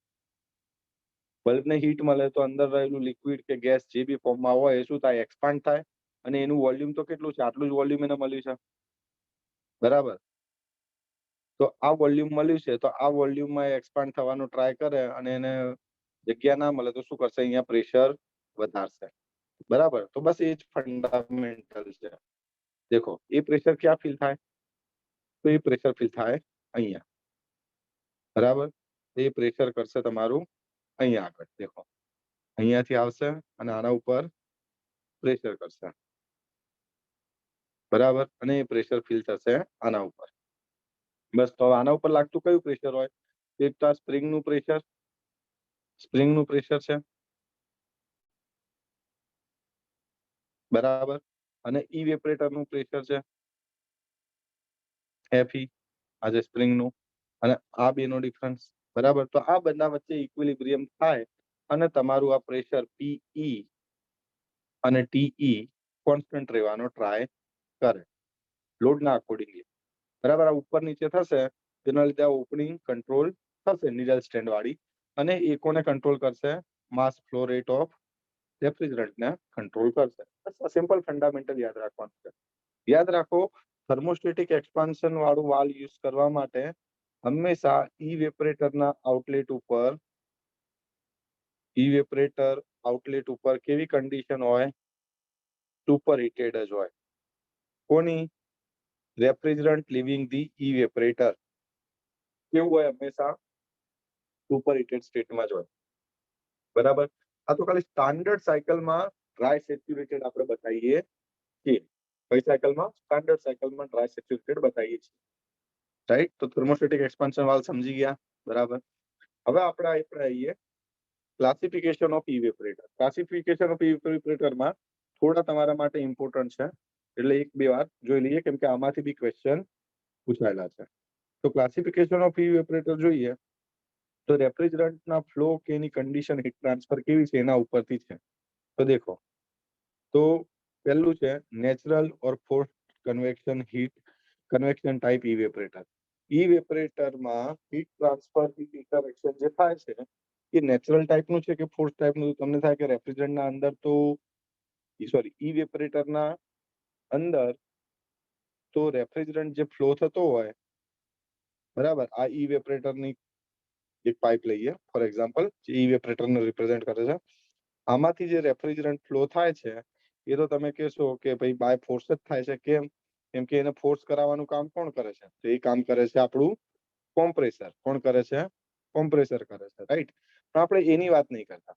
બલ્બને હીટ મળે તો અંદર રહેલું લિક્વિડ કે ગેસ જે બી ફોર્મમાં હોય એ શું થાય? એક્સપાન્ડ થાય. અને એનું વોલ્યુમ તો કેટલું છે? આટલું જ વોલ્યુમ એને મળ્યું છે, બરાબર. તો આ વોલ્યુમ મળ્યું છે, તો આ વોલ્યુમમાં એક્સપાન્ડ થવાનો ટ્રાય કરે અને એને જગ્યા ના મળે તો શું કરશે? અહીંયા પ્રેશર વધારશે, બરાબર. તો બસ એ જ ફંડામેન્ટલ છે. દેખો એ પ્રેશર ક્યાં ફીલ થાય? તો એ પ્રેશર ફીલ થાય અહીંયા, બરાબર. એ પ્રેશર કરશે તમારું અહીંયા આગળ. દેખો અહીંયાથી આવશે અને આના ઉપર પ્રેશર કરશે, બરાબર. અને એ પ્રેશર ફીલ થશે આના ઉપર. બસ. તો આના ઉપર લાગતું કયું પ્રેશર હોય? એક તો આ સ્પ્રિંગનું પ્રેશર, સ્પ્રિંગનું પ્રેશર છે, બરાબર, અને ઇવેપરેટર નું પ્રેશર છે Fe, આ જે સ્પ્રિંગ નું, અને આ બે નો ડિફરન્સ, બરાબર. તો આ બધા વચ્ચે ઇક્વિલિબ્રિયમ થાય અને તમારું આ પ્રેશર Pe અને Te કોન્સ્ટન્ટ રહેવાનો ટ્રાય કરે લોડના અકોર્ડિંગલી, બરાબર. આ ઉપર નીચે થશે તેના લીધે આ ઓપનિંગ કંટ્રોલ થશે નીડલ સ્ટેન્ડ વાળી, અને એ કોને કંટ્રોલ કરશે? Mass flow rate of refrigerant ને કંટ્રોલ કરશે. સિમ્પલ ફંડામેન્ટલ યાદ રાખવાનું છે. યાદ રાખો, થર્મોસ્ટેટિક એક્સપાન્શન વાળું વાલ્વ યુઝ કરવા માટે હંમેશા ઇવેપરેટરના આઉટલેટ ઉપર કેવી કન્ડિશન હોય? સુપર હીટેડ જ હોય. કોની? રેફ્રિજરન્ટ લિવિંગ ધી ઇવેપરેટર કેવું હોય? હંમેશા સુપર હીટેડ સ્ટેટમાં જ હોય, બરાબર. આ તો ખાલી સ્ટાન્ડર્ડ સાયકલમાં ડ્રાય સેચ્યુરેટેડ આપણે બતાવીએ છીએ. કઈ સાયકલમાં? સ્ટાન્ડર્ડ સાયકલમાં ડ્રાય સેચ્યુરેટેડ બતાવીએ છીએ, રાઈટ. તો થર્મોસ્ટેટિક એક્સપાન્શન વાલ્વ સમજી ગયા, બરાબર. હવે આપણે આવીએ ક્લાસિફિકેશન ઓફ ઇવેપરેટર. ક્લાસિફિકેશન ઓફ ઇવેપરેટરમાં થોડા તમારા માટે ઇમ્પોર્ટન્ટ છે, એટલે એક બે વાર જોઈ લઈએ, કેમ કે આમાંથી બી ક્વેશ્ચન પૂછાયેલા છે. તો ક્લાસિફિકેશન ઓફ ઇવેપરેટર જોઈએ તો રેફ્રિજરન્ટના ફ્લો કે એની કન્ડિશન, હીટ ટ્રાન્સફર કેવી છે એના ઉપરથી છે. તો દેખો, તો પહેલું છે natural or forced convection type evaporator. ઇવેપરેટરમાં હીટ ટ્રાન્સફર, હીટ ઇન્ટરેક્શન જે થાય છે એ નેચરલ ટાઈપનું છે કે ફોર્સ ટાઈપનું? તમને થાય કે રેફ્રિજરન્ટના અંદર તો ઇવેપરેટરના અંદર તો રેફ્રિજરન્ટ જે ફ્લો થતો હોય, બરાબર. આ ઇવેપરેટરની એક પાઇપ લઈએ ફોર એક્ઝામ્પલ, જે ઇવેપરેટરને રિપ્રેઝેન્ટ કરે છે. આમાંથી જે રેફ્રિજરન્ટ ફ્લો થાય છે એ તો તમે કહેશો કે ભાઈ બાય ફોર્સ જ થાય છે. કેમ કે એને ફોર્સ કરાવવાનું કામ કોણ કરે છે? તો એ કામ કરે છે આપણું કોમ્પ્રેસર. કોણ કરે છે? કોમ્પ્રેસર કરે છે, રાઈટ. પણ આપણે એની વાત નહીં કરતા.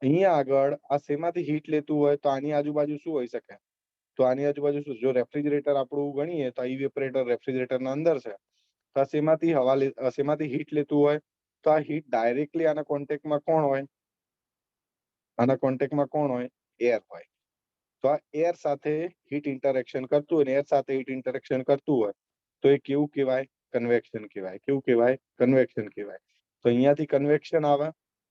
અહીંયા આગળ આ શેમાંથી હીટ લેતું હોય? તો આની આજુબાજુ શું હોઈ શકે? તો આની આજુબાજુ શું? જો રેફ્રિજરેટર આપણું ગણીએ તો ઇવેપરેટર રેફ્રિજરેટરના અંદર છે, તો આ શેમાંથી હીટ લેતું હોય? તો આ હીટ ડાયરેક્ટલી આના કોન્ટેક્ટમાં કોણ હોય? એર હોય. તો આ એર સાથે હીટ ઇન્ટરેક્શન કરતું હોય, એર સાથે હીટ ઇન્ટરેક્શન કરતું હોય તો એ કેવું કહેવાય? કન્વેક્શન કહેવાય. કેવું કહેવાય? કન્વેક્શન કહેવાય. તો અહીંયાથી કન્વેક્શન આવે,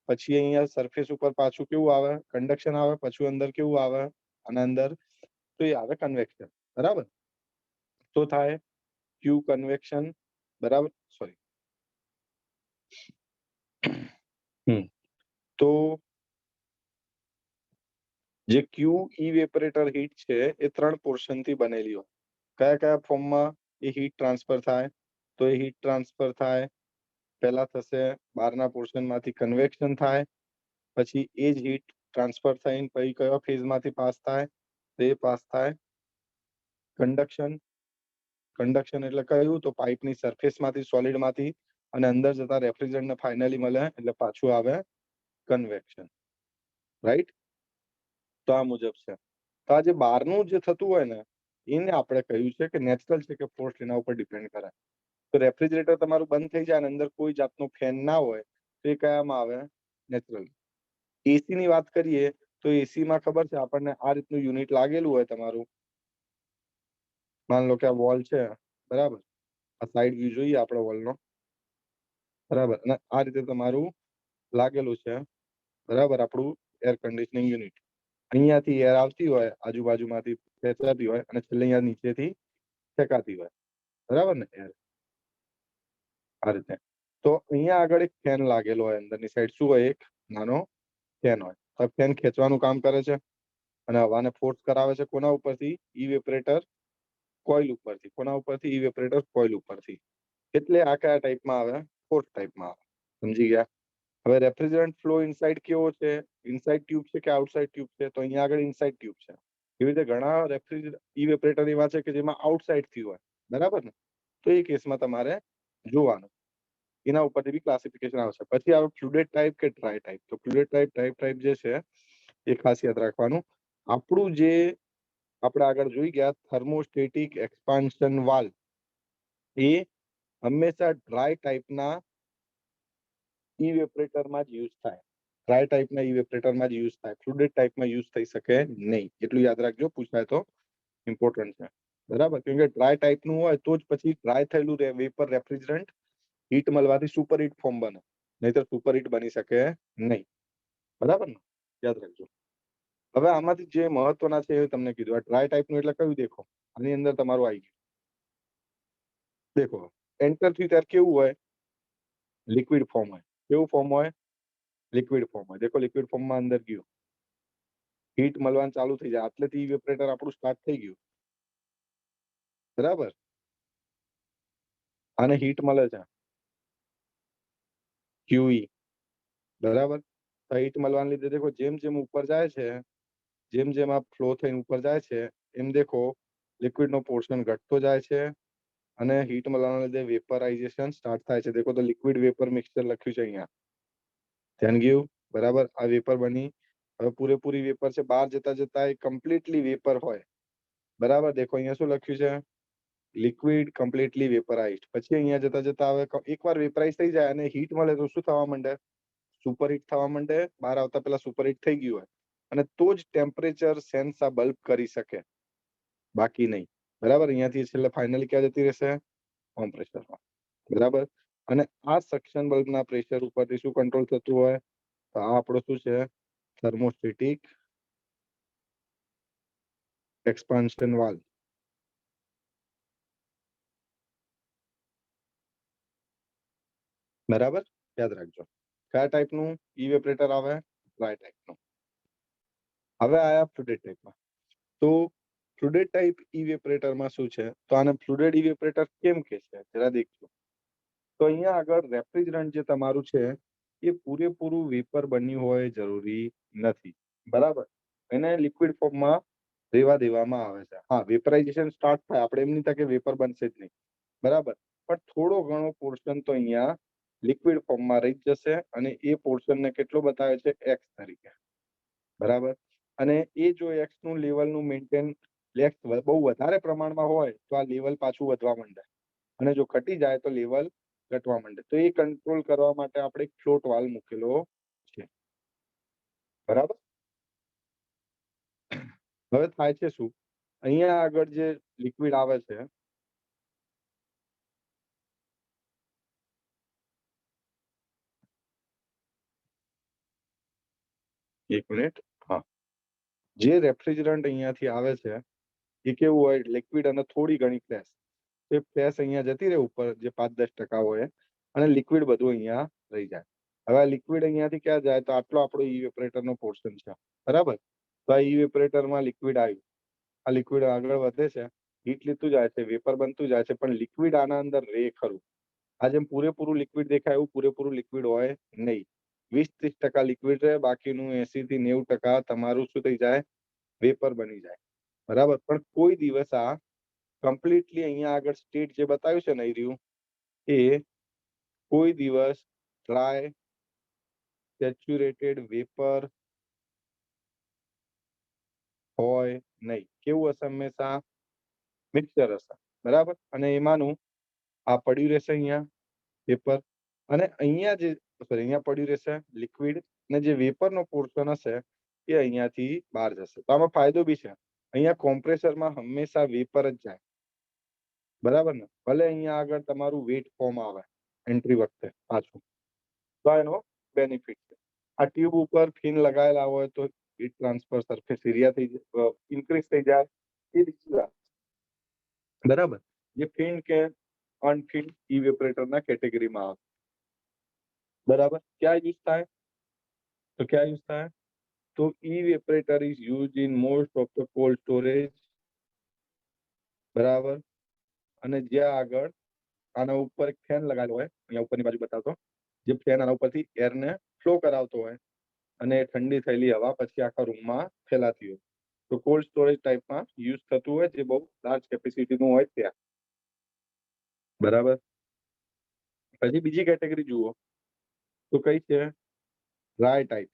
પછી અહીંયા સરફેસ ઉપર પાછું કેવું આવે? કન્ડક્શન આવે, પછી અંદર કેવું આવે? આના અંદર તો એ આવે કન્વેક્શન, બરાબર. તો થાય ક્યુ કન્વેક્શન, બરાબર. સોરી, તો જે ક્યુ ઇવેપરેટર હીટ છે એ 3 પોર્શનથી બનેલી હોય. કયા કયા ફોર્મમાં એ હીટ ટ્રાન્સફર થાય? તો એ હીટ ટ્રાન્સફર થાય, પહેલા થશે બહારના પોર્શનમાંથી કન્વેક્શન થાય, પછી એ જ હીટ ટ્રાન્સફર થઈને પછી કયો ફેઝમાંથી પાસ થાય? તો એ પાસ થાય કન્ડક્શન એટલે કયું? તો પાઇપની સરફેસમાંથી, સોલિડમાંથી અને અંદર જતા રેફ્રિજરન્ટને ફાઇનલી મળે એટલે પાછું આવે કન્વેક્શન, રાઈટ. તો આ મુજબ છે. તો આ જે બહારનું જે થતું હોય ને એને આપણે કહ્યું છે કે નેચરલ છે કે ફોર્સ્ડ, એના ઉપર ડિપેન્ડ કરે. તો રેફ્રિજરેટર તમારું બંધ થઈ જાય અને અંદર કોઈ જાતનો ફેન ના હોય તો એ કયામાં આવે? નેચરલ. એસી ની વાત કરીએ તો એસી માં ખબર છે આપણને આ રીતનું યુનિટ લાગેલું હોય તમારું, માન લો કે આ વોલ છે, બરાબર. આ સાઈડ વ્યૂ જોઈએ આપણે વોલનો, બરાબર. અને આ રીતે તમારું લાગેલું છે, બરાબર, આપણું એર કન્ડિશનિંગ યુનિટ. અહીંયાથી એર આવતી હોય, આજુબાજુમાંથી ખેંચાતી હોય અને છેલ્લે અહીંયા નીચેથી ફેંકાતી હોય, બરાબર ને, એર આ રીતે. તો અહીંયા આગળ એક ફેન લાગેલો હોય, અંદરની સાઈડ શું હોય? એક નાનો ફેન હોય. તો ફેન ખેંચવાનું કામ કરે છે અને હવાને ફોર્સ કરાવે છે કોના ઉપરથી? ઇવેપરેટર કોઇલ ઉપરથી. કોના ઉપરથી? ઇવેપરેટર કોઇલ ઉપરથી. એટલે આ કયા ટાઈપમાં આવે? ફોર્સ ટાઈપમાં આવે. સમજી ગયા? હવે રેફ્રિજરન્ટ ફ્લો ઇનસાઇડ કેવો છે? ઇનસાઇડ ટ્યુબ છે કે આઉટસાઇડ ટ્યુબ છે? તો અહીંયા આગળ ઇનસાઇડ ટ્યુબ છે. એવી રીતે ઘણા ઇવેપરેટર એવા છે કે જેમાં આઉટસાઇડ થી હોય, બરાબર ને. તો એ કેસમાં તમારે જોવાનું, એના ઉપરથી બી ક્લાસિફિકેશન આવશે. પછી આવે ફ્લુઇડ ટાઈપ કે ડ્રાય ટાઈપ. તો ફ્લુઇડ ટાઈપ જે છે એ ખાસ યાદ રાખવાનું. આપણું જે આપણે આગળ જોઈ ગયા થર્મોસ્ટેટિક એક્સપાન્શન વાલ્વ એ હંમેશા ડ્રાય ટાઈપના ઇવેપરેટરમાં જ યુઝ થાય. ડ્રાય ટાઈપના ઇવેપરેટરમાં જ યુઝ થાય, ફ્લુઇડ ટાઈપમાં યુઝ થઈ શકે નહીં. એટલું યાદ રાખજો, પૂછાય તો ઇમ્પોર્ટન્ટ છે. બરાબર, કેમ કે ડ્રાય ટાઈપનું હોય તો જ પછી ડ્રાય થયેલું વેપર રેફ્રિજરન્ટ હીટ મળવાથી સુપર હીટ ફોર્મ બને, નહીતર સુપર હીટ બની શકે નહીં. બરાબર ને, યાદ રાખજો. હવે આમાંથી જે મહત્વના છે એ તમને કીધું. આ ડ્રાય ટાઈપનું એટલે કયું? દેખો, આની અંદર તમારું આવી ગયું. દેખો, એન્ટર થયું ત્યારે કેવું હોય? લિક્વિડ ફોર્મ હોય. કેવું ફોર્મ હોય? લિક્વિડ ફોર્મ હોય. દેખો, લિક્વિડ ફોર્મમાં અંદર ગયું, હીટ મળવાનું ચાલુ થઈ જાય, આટલેથી ઇવેપરેટર આપણું સ્ટાર્ટ થઈ ગયું. બરાબર, આને હીટ મળે છે QE. બરાબર, હીટ મળવાને લીધે દેખો જેમ જેમ ઉપર જાય છે, જેમ જેમ આ ફ્લો થઈને ઉપર જાય છે, એમ દેખો લિક્વિડનો પોર્શન ઘટતો જાય છે અને હીટ મળવાના લીધે વેપરાઇઝેશન સ્ટાર્ટ થાય છે. દેખો તો લિક્વિડ વેપર મિક્સચર લખ્યું છે અહીંયા, ધ્યાન ગયું? બરાબર, આ વેપર બની. હવે પૂરેપૂરી વેપર છે, બહાર જતા જતા એ કમ્પ્લીટલી વેપર હોય. બરાબર, દેખો અહીંયા શું લખ્યું છે? Liquid completely vaporized. પછી અહીંયા જતા જતા હવે એકવાર વેપરાઇઝ થઈ જાય અને હીટ મળે તો શું થવા માંડે? સુપર હીટ થવા માંડે. બહાર આવતા પહેલા સુપર હીટ થઈ ગયું હોય, અને તો જ ટેમ્પરેચર સેન્સ આ બલ્બ કરી શકે, બાકી નહીં. બરાબર, અહીંયાથી છેલ્લે ફાઇનલી ક્યાં જતી રહેશે? કોમ્પ્રેસરમાં. બરાબર, અને આ સક્શન બલ્બના પ્રેશર ઉપરથી શું કંટ્રોલ થતું હોય? તો આ આપણો શું છે? Thermostatic expansion valve. બરાબર, યાદ રાખજો. કયા ટાઈપનું ઇવેપરેટર આવે? ડ્રાય ટાઈપનું. હવે આયા ફ્લુઇડ ટાઈપમાં. તો ફ્લુઇડ ટાઈપ ઇવેપરેટરમાં શું છે? તો આને ફ્લુઇડ ઇવેપરેટર કેમ કહે છે? જરા દેખજો. તો અહીંયા આગળ રેફ્રિજરન્ટ જે તમારું છે એ પૂરેપૂરું વેપર બન્યું હોય જરૂરી નથી. બરાબર, એને લિક્વિડ ફોર્મમાં રહેવા દેવામાં આવે છે. હા, વેપરાઇઝેશન સ્ટાર્ટ થાય, આપણે એમ નહીં થાય કે વેપર બનશે જ નહીં. બરાબર, પણ થોડો ઘણો પોર્શન તો અહીંયા લિક્વિડ ફોર્મમાં રહી જશે, અને એ પોર્શનને કેટલો બતાવે છે? એક્સ તરીકે. બરાબર, અને એ જો એક્સ નું લેવલનું મેન્ટેન એક્સ બહુ વધારે પ્રમાણમાં હોય તો આ લેવલ પાછું વધવા માંડે, અને જો ઘટી જાય તો લેવલ ઘટવા માંડે. તો એ કંટ્રોલ કરવા માટે આપણે એક ફ્લોટ વાલ્વ મૂકેલો છે. બરાબર, હવે થાય છે શું? અહીંયા આગળ જે લિક્વિડ આવે છે, એક મિનિટ, હા, જે રેફ્રિજરન્ટ અહીંયાથી આવે છે એ કેવું હોય? લિક્વિડ અને થોડી ઘણી ફ્લેશ. એ ફ્લેશ અહીંયા જતી રહે ઉપર, જે 5-10% હોય, અને લિક્વિડ બધું અહીંયા રહી જાય. હવે આ લિક્વિડ અહીંયાથી ક્યાં જાય? તો આટલો આપણો ઇવેપરેટરનો પોર્શન છે. બરાબર, તો આ ઇવેપરેટરમાં લિક્વિડ આવ્યું, આ લિક્વિડ આગળ વધે છે, હીટ લીધું જાય છે, વેપર બનતું જાય છે, પણ લિક્વિડ આના અંદર રે ખરું? આ જેમ પૂરેપૂરું લિક્વિડ દેખાય એવું પૂરેપૂરું લિક્વિડ હોય નહીં. 20-30% લિક્વિડ રહે, બાકીનું 80 થી 90% તમારું શું થઈ જાય? વેપર બની જાય. બરાબર, પણ કોઈ દિવસ આ કમ્પ્લીટલી અહીંયા આગળ સ્ટેટ જે બતાવ્યું છે ને એ રહ્યું, એ કોઈ દિવસ ડ્રાય સેચ્યુરેટેડ વેપર હોય નહીં. કેવું હશે? હંમેશા મિક્સચર હશે. બરાબર, અને એમાંનું આ પડ્યું રહેશે અહીંયા વેપર, અને અહીંયા જે અહીંયા પડ્યું રહેશે લિક્વિડ, અને જે વેપરનો પોર્શન હશે એ અહીંયાથી બહાર જશે. તો આમાં ફાયદો બી છે, અહીંયા કોમ્પ્રેસરમાં હંમેશા વેપર જ જાય. બરાબર ને, ભલે અહીંયા આગળ તમારું વેટ ફોર્મ આવે એન્ટ્રી વખતે પાછું, તો એનો બેનિફિટ છે. આ ટ્યુબ ઉપર ફિન લગાવેલા હોય તો હીટ ટ્રાન્સફર સરફેસ એરિયા થઈ ઇન્ક્રીઝ થઈ જાય, એ બીજી વાત. બરાબર, જે ફિન કે અનફિન ઇવેપરેટરના કેટેગરીમાં આવે. બરાબર, ક્યાં યુઝ થાય? તો ક્યાં યુઝ થાય? તો evaporator is use in most of the cold storage. બરાબર, અને જ્યાં આગળ આના ઉપર એક ફેન લગાવેલો હોય, અહીંયા ઉપરની બાજુ બતાવતો, જે ફેન આના ઉપરથી એરને ફ્લો કરાવતો હોય, અને ઠંડી થયેલી હવા પછી આખા રૂમમાં ફેલાતી હોય. તો કોલ્ડ સ્ટોરેજ ટાઈપમાં યુઝ થતું હોય, જે બહુ લાર્જ કેપેસિટીનું હોય ત્યાં. બરાબર, પછી બીજી કેટેગરી જુઓ તો કઈ છે? Dry type.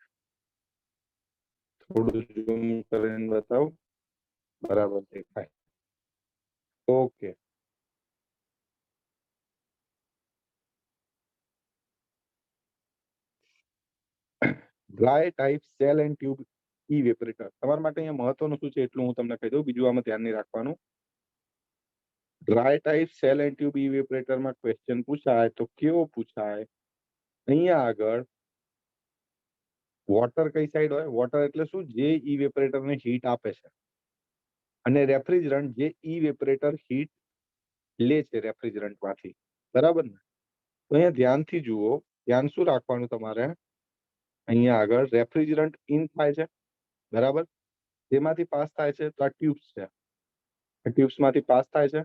થોડું ઝૂમ કરીને બતાવું, બરાબર દેખાય? Okay, dry type shell and tube evaporator તમારા માટે અહીંયા મહત્વનું શું છે એટલું હું તમને કહી દઉં, બીજું આમાં ધ્યાન નહીં રાખવાનું. Dry type shell and tube ઇવેપોરેટરમાં ક્વેશ્ચન પૂછાય તો કેવો પૂછાય? અહીંયા આગળ વોટર કઈ સાઈડ હોય? વોટર એટલે શું? જે ઇવેપોરેટરને હીટ આપે છે, અને રેફ્રિજરન્ટ જે ઇવેપોરેટર હીટ લે છે રેફ્રિજરન્ટમાંથી, બરાબર ને? તો અહીંયા ધ્યાનથી જુઓ, ધ્યાન શું રાખવાનું તમારે? અહીંયા આગળ રેફ્રિજરન્ટ ઇન થાય છે, બરાબર? જેમાંથી પાસ થાય છે તો આ ટ્યુબ્સ છે, આ ટ્યુબ્સમાંથી પાસ થાય છે,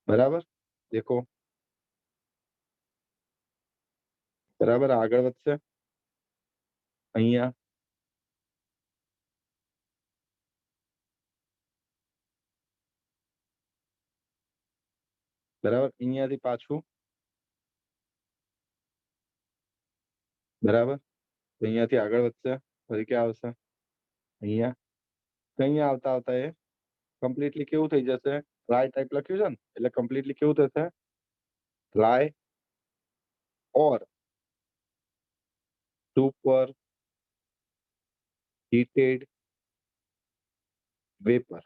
બરાબર? દેખો, બરાબર, આગળ વધશે અહીંયા, બરાબર, અહીંયાથી પાછું, બરાબર, અહીંયાથી આગળ વધશે, ફરી ક્યાં આવશે? અહીંયા, અહીંયા આવતા આવતા એ કમ્પ્લીટલી કેવું થઈ જશે? ડ્રાય ટાઈપ લખ્યું છે ને, એટલે કમ્પ્લીટલી કેવું થશે? ડ્રાય ઓર સુપર હીટેડ વેપર,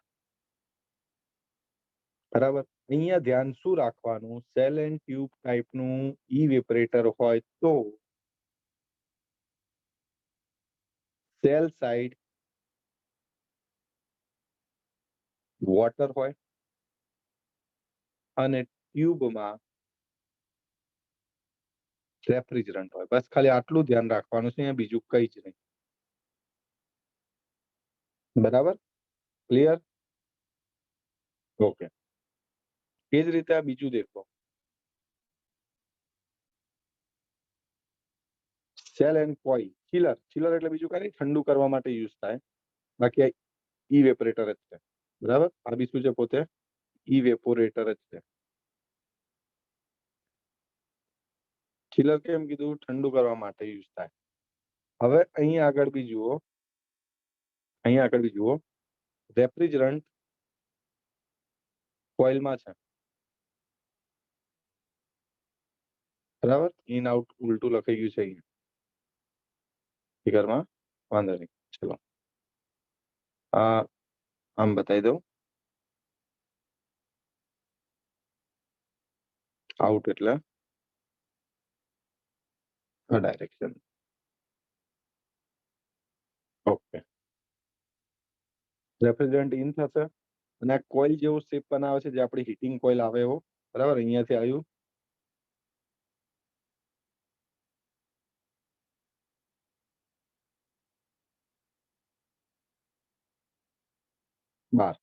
બરાબર? અહીંયા ધ્યાન શું રાખવાનું? સેલ એન્ડ ટ્યુબ ટાઈપનું ઇવેપોરેટર હોય તો સેલ સાઈડ વોટર હોય અને ટ્યુબમાં રેફ્રિજરન્ટ હોય. બસ ખાલી આટલું ધ્યાન રાખવાનું છે, અહીંયા બીજું કઈ જ નહીં. બરાબર, ક્લિયર? ઓકે. એ જ રીતે આ બીજું દેખો, cell and coil chiller. Chiller એટલે બીજું કઈ નહીં, ઠંડુ કરવા માટે યુઝ થાય, બાકી આ ઇવેપોરેટર જ છે, બરાબર? આ બી શું છે? પોતે ઇવેપોરેટર જ છે. ચિલર કેમ કીધું? ઠંડુ કરવા માટે યુઝ થાય. હવે અહીં આગળ બી જુઓ, અહીં આગળ બી જુઓ, રેફ્રિજરન્ટ કોઇલમાં છે, બરાબર? ઇન આઉટ ઉલટું લખાઈ ગયું છે અહીંયા ફિગરમાં, વાંધો નહીં, ચલો આ આમ બતાવી દઉં. આઉટ એટલે આ ડાયરેક્શન. ઓકે, રેફ્રિજરન્ટ ઇન થશે અને આ કોઇલ જેવો શેપ બનાવે છે, જે આપણી હીટિંગ કોઇલ આવે એવો, બરાબર? અહીંયાથી આવ્યું બાર,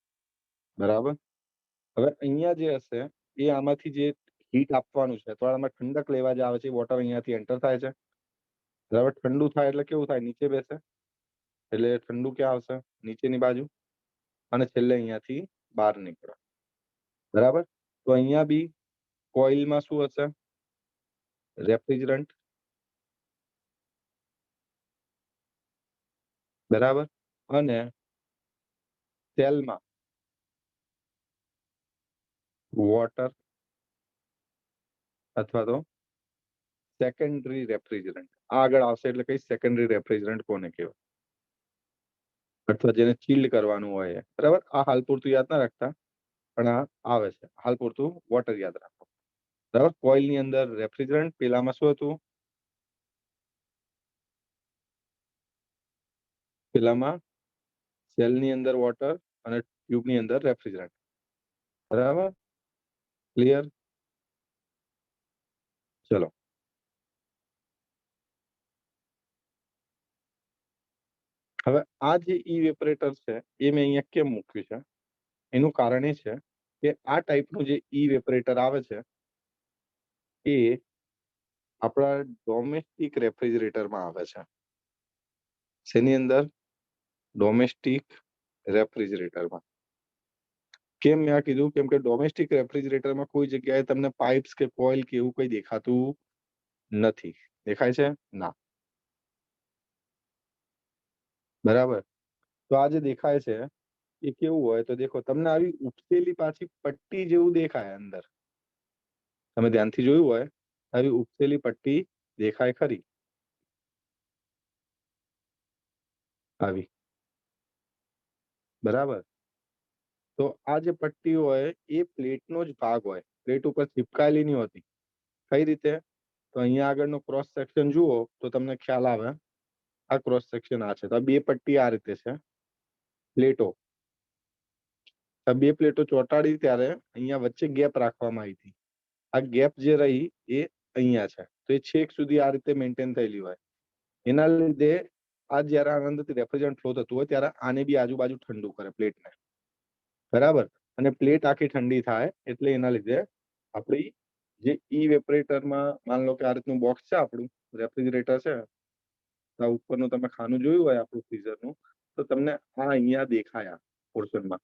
બરાબર? હવે અહીંયા જે હશે એ આમાંથી જે હીટ આપવાનું છે, તો આમાં ઠંડક લેવા જે આવે છે, વોટર અહીંયાથી એન્ટર થાય છે, બરાબર? ઠંડુ થાય એટલે કેવું થાય? નીચે બેસે, એટલે ઠંડુ ક્યાં આવશે? નીચેની બાજુ, અને છેલ્લે અહીંયાથી બહાર નીકળે, બરાબર? તો અહીંયા બી કોઇલમાં શું હશે? રેફ્રિજરન્ટ, બરાબર? અને સેલમાં વોટર અથવા તો સેકન્ડરી રેફ્રિજરન્ટ. આગળ આવશે એટલે કઈ સેકન્ડરી રેફ્રિજરન્ટ કોને કહેવાય, અથવા જેને ચિલ્ડ કરવાનું હોય, બરાબર? આ હાલ પૂરતું યાદ ના રાખતા, પણ આ આવે છે, હાલ પૂરતું વોટર યાદ રાખો, બરાબર? કોઇલની અંદર રેફ્રિજરન્ટ, પેલામાં શું હતું? પેલામાં સેલની અંદર વોટર અને ટ્યુબની અંદર રેફ્રિજરન્ટ, બરાબર? ક્લિયર? ચલો, હવે આ જે ઇવેપોરેટર છે એ મેં અહીંયા કેમ મૂક્યું છે? એનું કારણ એ છે કે આ ટાઈપનું જે ઇવેપોરેટર આવે છે એ આપણા ડોમેસ્ટિક રેફ્રિજરેટરમાં આવે છે. શેની અંદર? ડોમેસ્ટિક રેફ્રિજરેટરમાં. કેમ મેં આ કીધું? કેમ કે ડોમેસ્ટિક રેફ્રિજરેટરમાં કોઈ જગ્યાએ તમને પાઇપ્સ કે કોઇલ કે એવું કંઈ દેખાતું નથી. દેખાય છે? ના, બરાબર? તો આ જે દેખાય છે એ કેવું હોય? તો દેખો, તમને આવી ઉપસેલી પાછી પટ્ટી જેવું દેખાય અંદર. તમે ધ્યાનથી જોયું હોય, આવી ઉપસેલી પટ્ટી દેખાય ખરી, આવી, બરાબર. તો આ જે પટ્ટી હોય એ પ્લેટનો જ ભાગ હોય, પ્લેટ ઉપર ચિપકાયેલી નહીં હોતી. કઈ રીતે? તો અહીંયા આગળનો ક્રોસ સેક્શન જુઓ તો તમને ખ્યાલ આવે. આ ક્રોસ સેક્શન આ છે, તો આ બે પટ્ટી આ રીતે છે, પ્લેટો. આ બે પ્લેટો ચોંટાડી ત્યારે અહીંયા વચ્ચે ગેપ રાખવામાં આવી હતી. આ ગેપ જે રહી એ અહીંયા છે, તો એ છેક સુધી આ રીતે મેન્ટેન થયેલી હોય. એના લીધે આ જ્યારે આનંદથી રેફ્રિજરન્ટ ફ્લો થતું હોય ત્યારે આને બી આજુબાજુ ઠંડુ કરે પ્લેટને, બરાબર. અને પ્લેટ આખી ઠંડી થાય એટલે એના લીધે આપણી જે ઇવેપરેટરમાં માન લો કે આ રીતનું બોક્સ છે, આપણું રેફ્રિજરેટર છે, આ ઉપરનું તમે ખાનું જોયું હોય આપણું ફ્રીઝરનું, તો તમને આ અહીંયા દેખાય આ પોર્શનમાં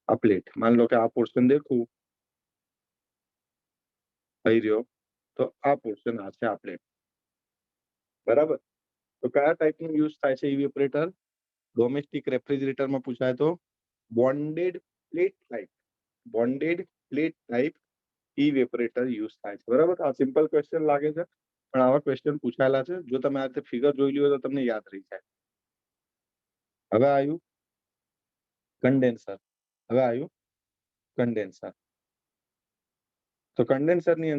આ પ્લેટ. માન લો કે આ પોર્શન દેખું થઈ રહ્યો, તો આ પોર્શન આ છે આ પ્લેટ, બરાબર. તો કયા ટાઈપનું યુઝ થાય છે ઇવેપરેટર? ડોમેસ્ટિક રેફ્રિજરેટરમાં પૂછાય તો bonded plate type, bonded plate type evaporator use થાય છે, બરાબર. આ સિમ્પલ ક્વેશ્ચન લાગે છે પણ આવા ક્વેશ્ચન પૂછાયેલા છે. જો તમે આ રીતે ફિગર જોઈ લ્યો તો તમને યાદ રહી જાય. હવે આવ્યું કન્ડેન્સર. હવે આવ્યું કન્ડેન્સર. તો કન્ડેન્સરની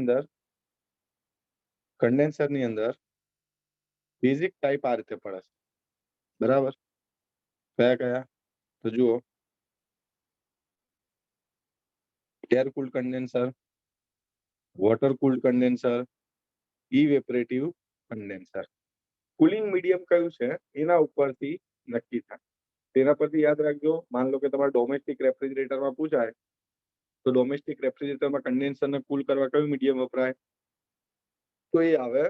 અંદર બેઝિક ટાઈપ આ રીતે પડે છે, બરાબર. કયા કયા? તો જુઓ, air cooled condenser, water cooled condenser, evaporative condenser. Cooling medium કયું છે એના ઉપરથી નક્કી થાય. તેના પરથી યાદ રાખજો. માન લો કે તમારા ડોમેસ્ટિક રેફ્રિજરેટરમાં પૂછાય તો ડોમેસ્ટિક રેફ્રિજરેટરમાં કન્ડેન્સરને કુલ કરવા કયું મીડિયમ વપરાય? તો એ આવે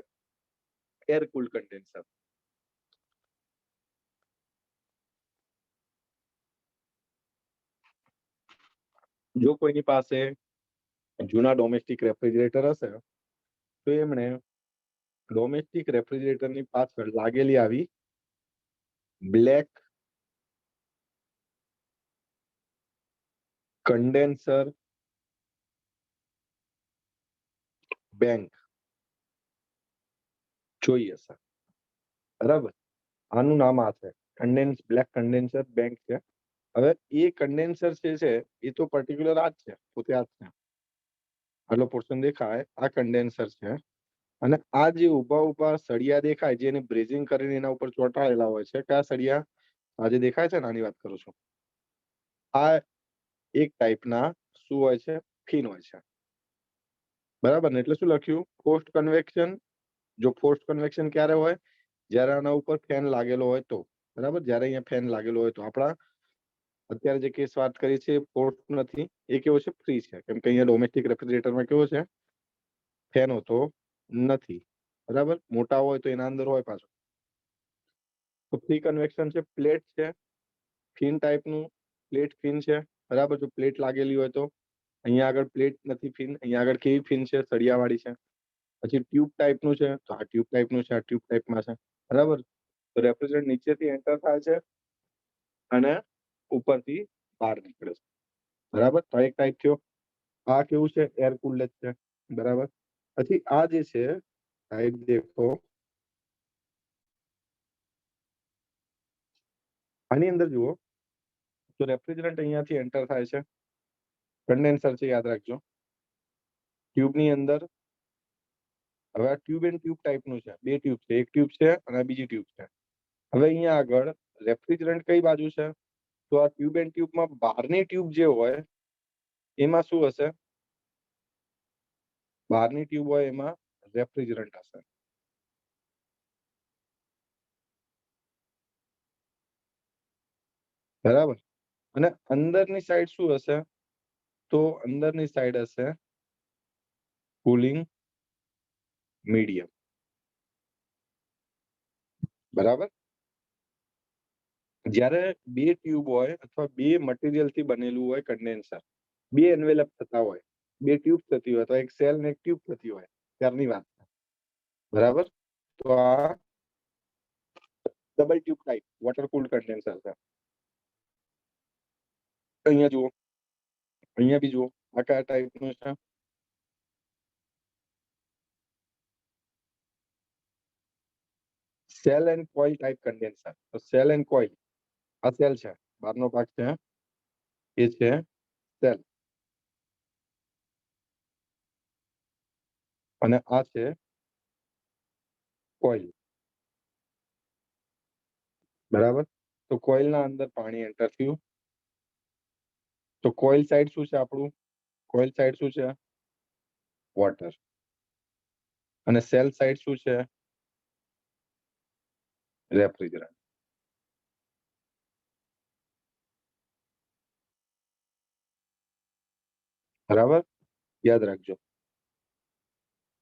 એર કુલ્ડ કન્ડેન્સર. જો કોઈની પાસે જૂના ડોમેસ્ટિક રેફ્રિજરેટર હશે તો એમણે ડોમેસ્ટિક રેફ્રિજરેટરની પાછળ લાગેલી આવી બ્લેક કન્ડેન્સર બેંક જોઈ હશે, બરાબર. આનું નામ આ છે, બ્લેક કન્ડેન્સર બેંક છે. હવે એ કન્ડેન્સર જે છે એ તો પર્ટિક્યુલર આ જ છે, પોતે આ જ છે. આટલો પોર્શન દેખાય આ કન્ડેન્સર છે. અને આ જે ઉભા સળિયા દેખાય જેને બ્રેઝિંગ કરીને એના ઉપર ચોંટાડેલા હોય છે, કયા સળિયા? આ જે દેખાય છે ને આની વાત કરું છું. આ એક ટાઈપના શું હોય છે? ફિન હોય છે, બરાબર ને. એટલે શું લખ્યું? Forced convection. જો ફોર્સ્ડ કન્વેક્શન ક્યારે હોય? જ્યારે આના ઉપર ફેન લાગેલો હોય તો, બરાબર. જ્યારે અહીંયા ફેન લાગેલો હોય તો. આપણા અત્યારે જે કેસ વાત કરી છે ફોર્સ્ડ નથી, એ કેવો છે? ફ્રી છે. કેમ કે અહીંયા ડોમેસ્ટિક રેફ્રિજરેટરમાં કેવો છે? ફેન હોતો નથી, બરાબર. મોટા હોય તો એના અંદર હોય પાછો. તો ફ્રી કન્વેક્શન છે, પ્લેટ છે, ફિન ટાઈપનું પ્લેટ ફિન છે, બરાબર. જો પ્લેટ લાગેલી હોય તો. અહીંયા આગળ પ્લેટ નથી ફિન, અહીંયા આગળ કેવી ફિન છે? સળિયાવાળી છે. પછી ટ્યુબ ટાઈપનું છે, તો આ ટ્યુબ ટાઈપનું છે, આ ટ્યુબ ટાઈપમાં છે, બરાબર. તો રેફ્રિજરેટર નીચેથી એન્ટર થાય છે અને ઉપરથી બહાર નીકળે છે, બરાબર. તો એક ટાઈપ થયો. આ કેવું છે? એર કુલ્ડ છે, બરાબર. પછી આ જે છે ટાઈપ દેખો, આની અંદર જુઓ તો રેફ્રિજરન્ટ અહીંયાથી એન્ટર થાય છે, કન્ડેન્સર છે, યાદ રાખજો. ટ્યુબની અંદર. હવે આ ટ્યુબ એન્ડ ટ્યુબ ટાઈપનું છે, બે ટ્યુબ છે, એક ટ્યુબ છે અને બીજી ટ્યુબ છે. હવે અહીંયા આગળ રેફ્રિજરન્ટ કઈ બાજુ છે? તો આ ટ્યુબ એન્ડ ટ્યુબમાં બહારની ટ્યુબ જે હોય એમાં શું હશે? બહારની ટ્યુબ હોય એમાં રેફ્રિજરન્ટ હશે, બરાબર. અને અંદરની સાઈડ શું હશે? તો અંદરની સાઈડ હશે કુલિંગ મીડિયમ, બરાબર. જ્યારે બે ટ્યુબ હોય અથવા બે મટીરિયલથી બનેલું હોય કન્ડેન્સર, બે એન્વેલપ થતા હોય, બે ટ્યુબ થતી હોય, તો એક સેલ ને એક ટ્યુબ થતી હોય ત્યારની વાત, બરાબર. તો આ double tube type water cooled condenser છે. અહીંયા જુઓ, અહીંયા બી જુઓ, આ કયા ટાઈપનું છે? Cell and coil type condenser. તો સેલ એન્ડ કોઇલ, આ સેલ છે, બહારનો ભાગ છે એ છે સેલ, અને આ છે કોઇલ. બરાબર. તો કોઇલના અંદર પાણી એન્ટર થયું. તો કોઇલ સાઈડ શું છે આપણું? કોઇલ સાઈડ શું છે? વોટર. અને સેલ સાઈડ શું છે? રેફ્રિજરન્ટ. બરાબર, યાદ રાખજો.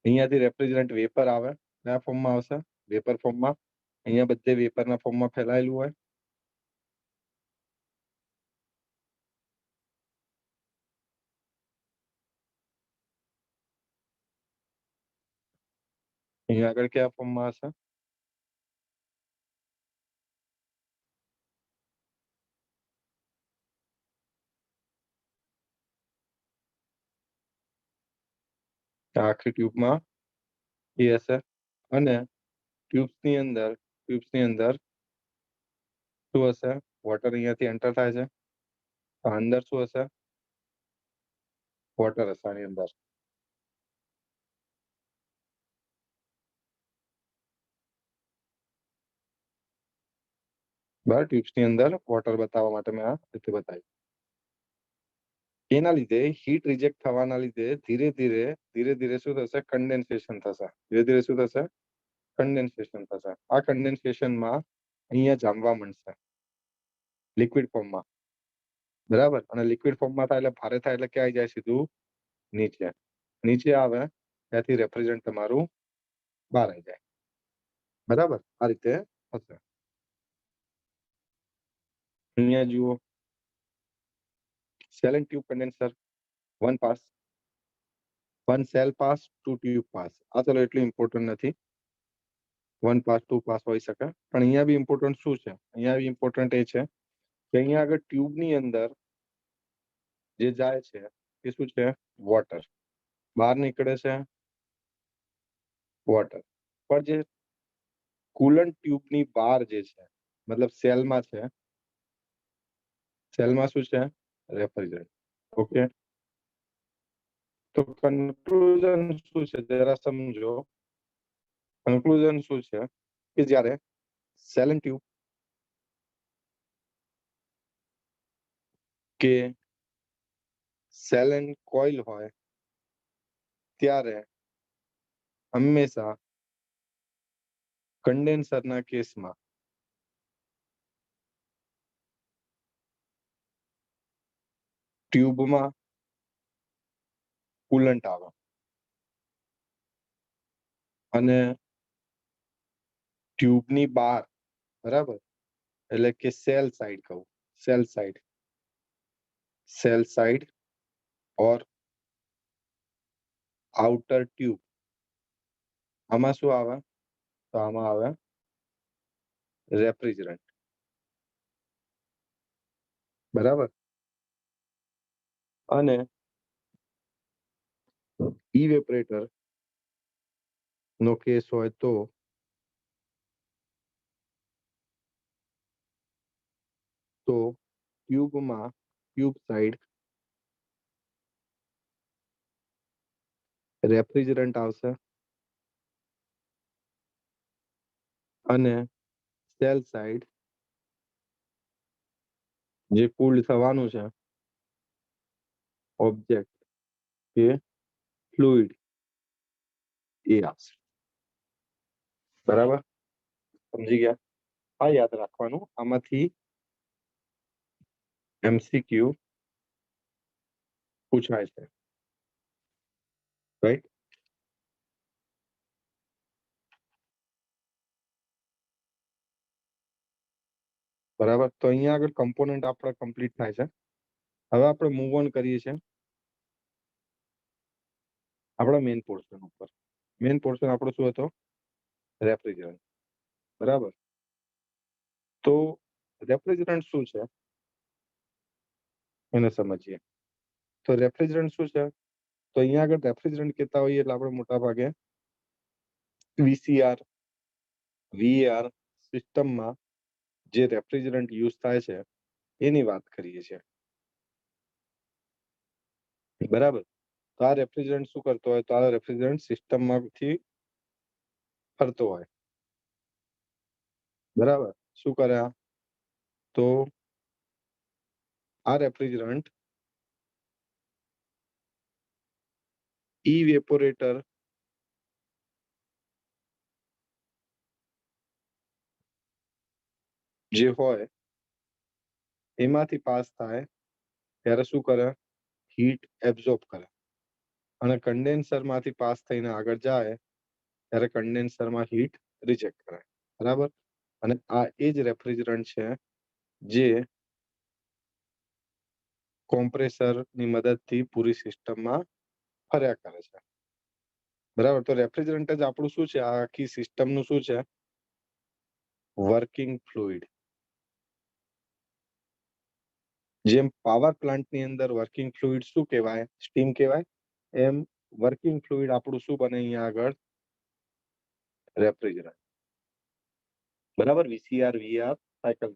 અહીંયાથી રેફ્રિજરન્ટ વેપર આવે, કયા ફોર્મમાં આવશે? વેપર ફોર્મમાં. અહીંયા બધે વેપરના ફોર્મમાં ફેલાયેલું હોય. અહીંયા આગળ કયા ફોર્મમાં હશે? આખી ટ્યુબમાં એ હશે. અને ટ્યુબ્સની અંદર શું હશે? વોટર અહીંયાથી એન્ટર થાય છે, તો અંદર શું હશે? વોટર હશે આની અંદર. બરાબર, ટ્યુબ્સની અંદર વોટર બતાવવા માટે મેં આ રીતે બતાવ્યું. એના લીધે હીટ રિજેક્ટ થવાના લીધે ધીરે ધીરે શું થશે? કન્ડેન્સેશન થશે. ધીરે ધીરે શું થશે? કન્ડેન્સેશન થશે. આ કન્ડેન્સેશનમાં અહીંયા જામવા માંડશે લિક્વિડ ફોર્મમાં. બરાબર. અને લિક્વિડ ફોર્મમાં થાય એટલે ભારે થાય એટલે ક્યાં આવી જાય? સીધું નીચે. નીચે આવે ત્યાંથી રેફ્રિજરન્ટ તમારું બહાર આવી જાય. બરાબર, આ રીતે થશે. અહીંયા જુઓ, cell and tube condenser, one pass, one cell pass, two tube pass. આ ચલો એટલું ઇમ્પોર્ટન્ટ નથી. વન પાસ, ટુ પાસ હોઈ શકે, પણ અહીંયા બી ઇમ્પોર્ટન્ટ શું છે? અહીંયા બી ઇમ્પોર્ટન્ટ એ છે કે અહીંયા આગળ ટ્યુબની અંદર જે જાય છે એ શું છે? વોટર. બહાર નીકળે છે વોટર. પણ જે કુલન્ટ ટ્યુબની બહાર જે છે, મતલબ સેલમાં છે, સેલમાં શું છે? રેફ્રિજરન્ટ. ઓકે. તો કન્ક્લુઝન શું છે? જરા સમજો. કન્ક્લુઝન શું છે? કે જ્યારે સેલ એન્ડ ટ્યુબ કે સેલ એન્ડ કોઇલ હોય ત્યારે હંમેશા કન્ડેન્સરના કેસમાં ટ્યુબમાં કુલન્ટ આવે અને ટ્યુબની બહાર, બરાબર, એટલે કે સેલ સાઈડ કહું, સેલ સાઈડ ઓર આઉટર ટ્યુબ, આમાં શું આવે? તો આમાં આવે રેફ્રિજરન્ટ. બરાબર. અને ઇવેપરેટર નો કેસ હોય તો ટ્યુબમાં, ટ્યુબ સાઈડ રેફ્રિજરન્ટ આવશે અને સેલ સાઈડ જે કુલ્ડ થવાનું છે ઓબ્જેક્ટ કે ફ્લુઇડ એ આવશે. બરાબર, સમજી ગયા? આ યાદ રાખવાનું. આમાંથી MCQ પૂછાય છે, રાઈટ? બરાબર. તો અહીંયા આગળ કમ્પોનન્ટ આપણે કમ્પ્લીટ થાય છે. હવે આપણે મૂવ ઓન કરીએ છીએ આપણા મેઇન પોર્શન ઉપર. મેઇન પોર્શન આપણો શું હતો? રેફ્રિજરન્ટ. બરાબર. તો રેફ્રિજરન્ટ શું છે એને સમજીએ. તો રેફ્રિજરન્ટ શું છે? તો અહીંયા આગળ રેફ્રિજરન્ટ કહેતા હોઈએ એટલે આપણે મોટા ભાગે VCR, VAR સિસ્ટમમાં જે રેફ્રિજરન્ટ યુઝ થાય છે એની વાત કરીએ છીએ, બરાબર. તો આ રેફ્રિજરન્ટ શું કરતો હોય, તો આ રેફ્રિજરન્ટ સિસ્ટમમાંથી ફરતો હોય, બરાબર. શું કરે તો આ રેફ્રિજરન્ટ ઇવેપોરેટર જે હોય એમાંથી પાસ થાય ત્યારે શું કરે, હીટ એબ્ઝોર્બ કરે, અને કન્ડેન્સરમાંથી પાસ થઈને આગળ જાય ત્યારે કન્ડેન્સરમાં હીટ રિજેક્ટ કરે, બરાબર. અને આ એ જ રેફ્રિજરન્ટ છે જે કોમ્પ્રેસરની મદદથી પૂરી સિસ્ટમમાં ફર્યા કરે છે, બરાબર. તો રેફ્રિજરન્ટ જ આપણું શું છે, આ આખી સિસ્ટમનું શું છે, વર્કિંગ ફ્લુઇડ. જેમ પાવર પ્લાન્ટની અંદર વર્કિંગ ફ્લુઇડ શું કહેવાય, સ્ટીમ કહેવાય, એમ વર્કિંગ ફ્લુઇડ આપણું શું બને અહીંયા આગળ, રેફ્રિજરન્ટ, બરાબર. VCR VAR cycle.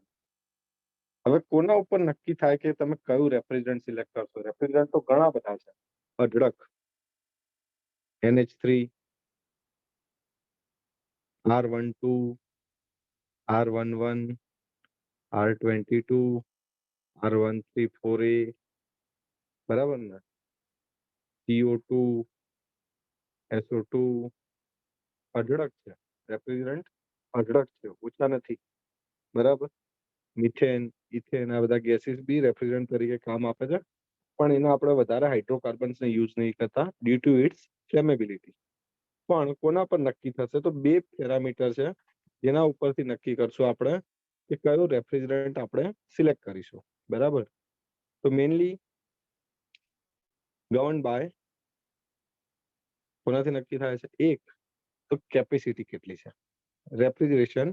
હવે કોના ઉપર નક્કી થાય કે તમે કયું રેફ્રિજરન્ટ સિલેક્ટ કરશો? રેફ્રિજરન્ટ તો ઘણા બધા છે, અઢળક. NH3, R12, R11, R22, R134A, બરાબર ને, CO2, SO2, અઢળક છે રેફ્રિજરન્ટ, અઢળક છે, ઓછા નથી, બરાબર. મિથેન, ઇથેન, આ બધા ગેસીસ બી રેફ્રિજરન્ટ તરીકે કામ આપે છે, પણ એના આપણે વધારે હાઇડ્રોકાર્બન્સને યુઝ નહીં કરતા ડ્યુ ટુ ઇટ્સ ફ્લેમેબિલિટી. પણ કોના પર નક્કી થશે, તો બે પેરામીટર છે જેના ઉપરથી નક્કી કરશું આપણે કે કયું રેફ્રિજરન્ટ આપણે સિલેક્ટ કરીશું, બરાબર. તો મેઇનલી ગવર્ન બાય કોનાથી નક્કી થાય છે, એક તો કેપેસિટી કેટલી છે, રેફ્રિજરેશન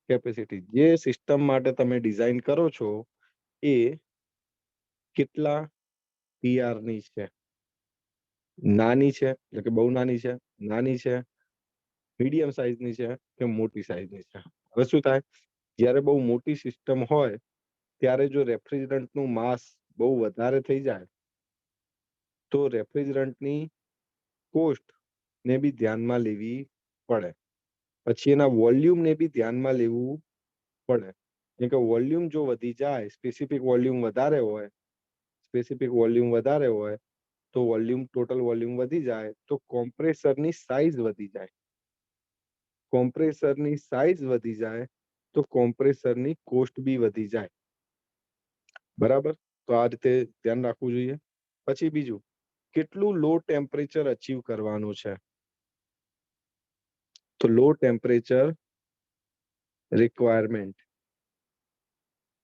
કેપેસિટી જે સિસ્ટમ માટે તમે ડિઝાઇન કરો છો એ કેટલા PR ની છે, નાની છે એટલે કે બહુ નાની છે, નાની છે, મીડિયમ સાઇઝની છે કે મોટી સાઇઝની છે. હવે શું થાય, જ્યારે બહુ મોટી સિસ્ટમ હોય ત્યારે જો રેફ્રિજરન્ટનું માસ બહુ વધારે થઈ જાય તો રેફ્રિજરન્ટની કોસ્ટ ને બી ધ્યાનમાં લેવી પડે, પછી એના વોલ્યુમને બી ધ્યાનમાં લેવું પડે. કેમ કે વોલ્યુમ જો વધી જાય, સ્પેસિફિક વોલ્યુમ વધારે હોય, તો વોલ્યુમ, ટોટલ વોલ્યુમ વધી જાય તો કોમ્પ્રેસરની સાઇઝ વધી જાય, કોમ્પ્રેસરની સાઇઝ વધી જાય તો કોમ્પ્રેસરની કોસ્ટ બી વધી જાય, બરાબર. તો આ રીતે ધ્યાન રાખવું જોઈએ. પછી બીજું, કેટલું લો ટેમ્પરેચર અચીવ કરવાનું છે, તો લો ટેમ્પરેચર રિક્વાયરમેન્ટ,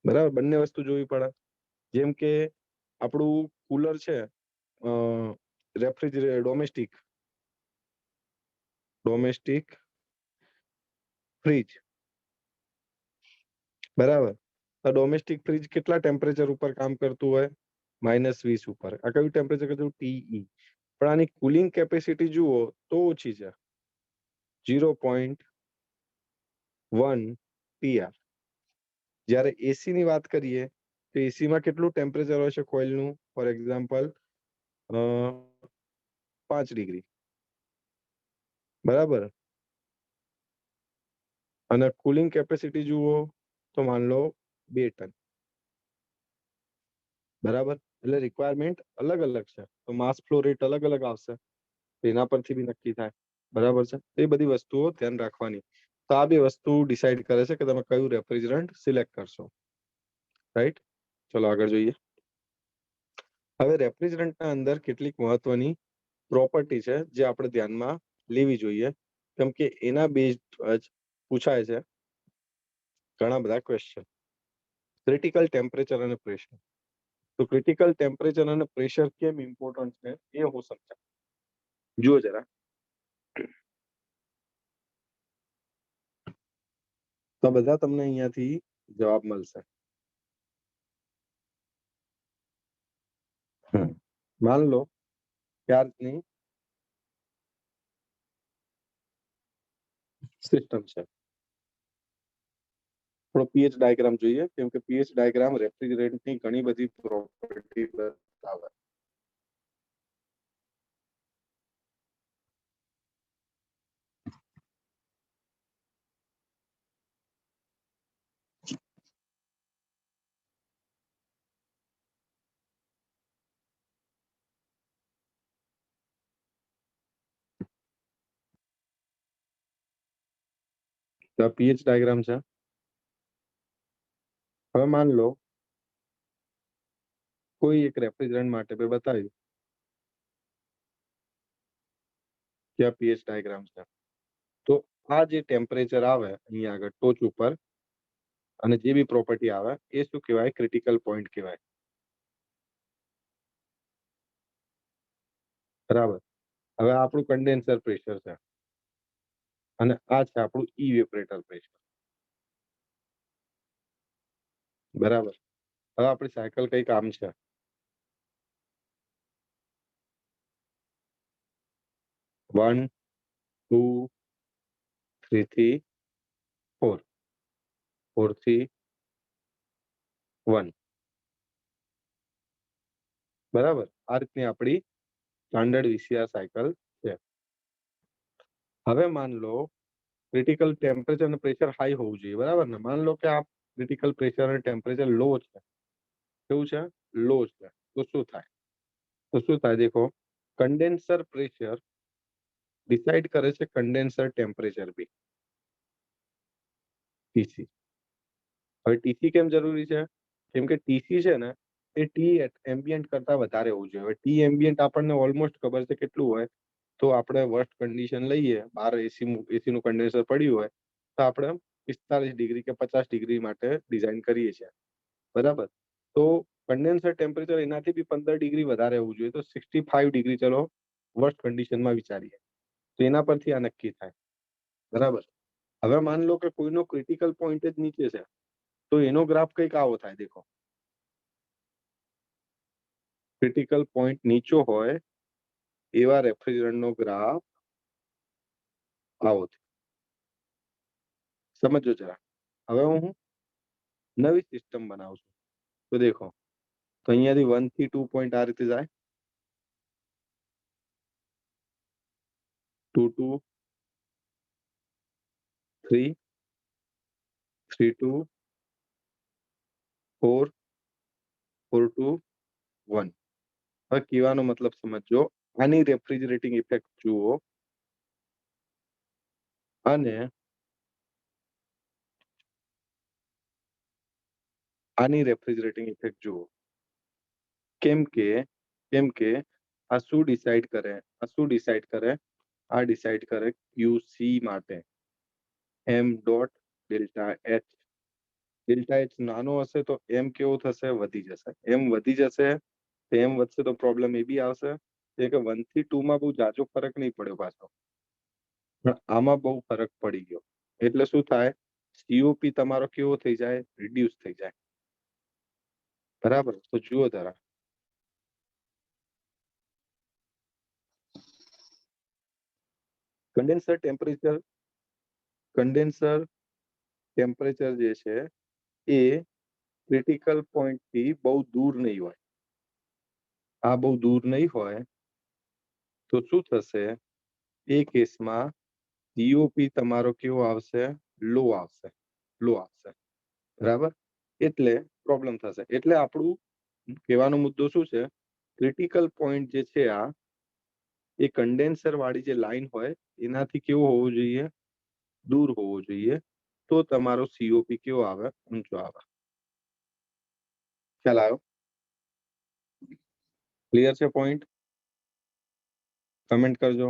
બરાબર. બંને વસ્તુ જોવી પડે. જેમ કે આપણું કુલર છે, ડોમેસ્ટિક ફ્રીજ, બરાબર. આ ડોમેસ્ટિક ફ્રીજ કેટલા ટેમ્પરેચર ઉપર કામ કરતું હોય, -20 ઉપર. આ કયું ટેમ્પરેચર કીધું, TE. પણ આની કુલિંગ કેપેસિટી જુઓ તો ઓછી છે, 0.1 PR. જ્યારે એસી ની વાત કરીએ તો એસી માં કેટલું ટેમ્પરેચર હોય છે કોઇલનું, ફોર એક્ઝામ્પલ 5 ડિગ્રી, બરાબર. અને કુલિંગ કેપેસિટી જુઓ તો માન લો 2 ટન, બરાબર. એટલે રિક્વાયરમેન્ટ અલગ અલગ છે, તો માસ ફ્લો રેટ અલગ અલગ આવશે, એના પરથી બી નક્કી થાય, બરાબર છે. એ બધી વસ્તુઓ ધ્યાન રાખવાની. તો આ બે વસ્તુ ડિસાઈડ કરે છે કે તમે કયું રેફ્રિજરન્ટ સિલેક્ટ કરશો, રાઈટ. ચલો આગળ જોઈએ. હવે રેફ્રિજરન્ટના અંદર કેટલીક મહત્વની પ્રોપર્ટી છે જે આપણે ધ્યાનમાં લેવી જોઈએ, કેમ કે એના બેઝ જ પૂછાય છે ઘણા બધા ક્વેશ્ચન. ક્રિટિકલ ટેમ્પરેચર અને પ્રેશર. તો ક્રિટિકલ ટેમ્પરેચર અને પ્રેશર કેમ ઇમ્પોર્ટન્ટ છે એ હું સમજાવું. જુઓ જરા, તો બધા તમને અહીંયાથી જવાબ મળશે. માન લો કે આ રીતની સિસ્ટમ છે, થોડો પીએચ ડાયાગ્રામ જોઈએ, કેમ કે પીએચ ડાયાગ્રામ રેફ્રિજરેન્ટની ઘણી બધી પ્રોપર્ટી બતાવે. તો પીએચ ડાયાગ્રામ છે. હવે માન લો કોઈ એક રેફ્રિજરન્ટ માટે મેં બતાવ્યું કે આ પીએચ ડાયાગ્રામ છે. તો આ જે ટેમ્પરેચર આવે અહીંયા આગળ ટોચ ઉપર અને જે બી પ્રોપર્ટી આવે એ શું કહેવાય? ક્રિટિકલ પોઈન્ટ કહેવાય. બરાબર. હવે આપણું કન્ડેન્સર પ્રેશર છે અને આ છે આપણું ઇવેપોરેટર પ્રેશર. બરાબર. હવે આપણી સાયકલ કઈ કામ છે? વન 2 3 થી 4 4 થી 1. બરાબર. આ રીતની આપણી સ્ટાન્ડર્ડ વીસીઆર સાયકલ છે. હવે માન લો ક્રિટિકલ ટેમ્પરેચર અને પ્રેશર હાઈ હોવું જોઈએ. બરાબર ને? માન લો કે આ ક્રિટિકલ પ્રેશર અને ટેમ્પરેચર લો છે. કેવું છે? લો છે. તો શું થાય? દેખો, કન્ડેન્સર પ્રેશર ડિસાઇડ કરે છે કન્ડેન્સર ટેમ્પરેચર બી, ટીસી. હવે ટીસી કેમ જરૂરી છે? કેમ કે ટીસી છે ને એ ટી એમ્બિયન્ટ કરતા વધારે હોવું જોઈએ. હવે ટી એમ્બિયન્ટ આપણને ઓલમોસ્ટ ખબર છે કેટલું હોય. તો આપણે વર્સ્ટ કન્ડિશન લઈએ, બહાર એસી નું કન્ડેન્સર પડ્યું હોય તો આપણે 45 ડિગ્રી કે 50 ડિગ્રી માટે ડિઝાઇન કરીએ છીએ. બરાબર. તો કન્ડેન્સર ટેમ્પરેચર એનાથી બી 15 ડિગ્રી વધારે હોવું જોઈએ. તો 65 ડિગ્રી ચલો વર્સ્ટ કન્ડિશનમાં વિચારીએ તો એના પરથી આ નક્કી થાય. બરાબર. હવે માન લો કે કોઈનો ક્રિટિકલ પોઈન્ટ જ નીચે છે તો એનો ગ્રાફ કંઈક આવો થાય. દેખો, ક્રિટિકલ પોઈન્ટ નીચો હોય એવા રેફ્રિજરન્ટનો ગ્રાફ આવો થાય. સમજો જરા. હવે હું નવી સિસ્ટમ બનાવું છું. તો દેખો, તો અહીંયાથી 1 થી 2 પોઈન્ટ આ રીતે જાય, 2 2 3 3 2 4 4 2 1. હવે કહેવાનો મતલબ સમજો, આની રેફ્રિજરેટિંગ ઇફેક્ટ જુઓ અને આની રેફ્રિજરેટિંગ ઇફેક્ટ જુઓ. કેમ કે આ શું ડિસાઇડ કરે? આ ડિસાઇડ કરે QC માટે m dot delta H. Delta H નાનો હશે તો m કેવો થશે? વધી જશે. m વધી જશે તો m વધશે તો પ્રોબ્લેમ એ બી આવશે કે 1 થી 2 માં બહુ જાજો ફરક નહીં પડ્યો પાછો, પણ આમાં બહુ ફરક પડી ગયો. એટલે શું થાય? સીઓપી તમારો કેવો થઈ જાય? રિડ્યુસ થઈ જાય. બરાબર. તો જુઓ જરા, કન્ડેન્સર ટેમ્પરેચર જે છે એ ક્રિટિકલ પોઈન્ટ થી બહુ દૂર નહીં હોય. આ બહુ દૂર નહીં હોય તો શું થશે? એ કેસમાં સીઓપી તમારો કેવો આવશે? લો આવશે. બરાબર. એટલે પ્રોબ્લેમ થશે. એટલે આપણું કહેવાનો મુદ્દો શું છે? ક્રિટિકલ પોઈન્ટ જે છે આ એ કન્ડેન્સર વાળી જે લાઈન હોય એનાથી કેવો હોવો જોઈએ? દૂર હોવો જોઈએ. તો તમારો સીઓપી કેવો આવે? ઊંચો આવે. ખ્યાલ આવ્યો? ક્લિયર છે પોઈન્ટ? કમેન્ટ કરજો.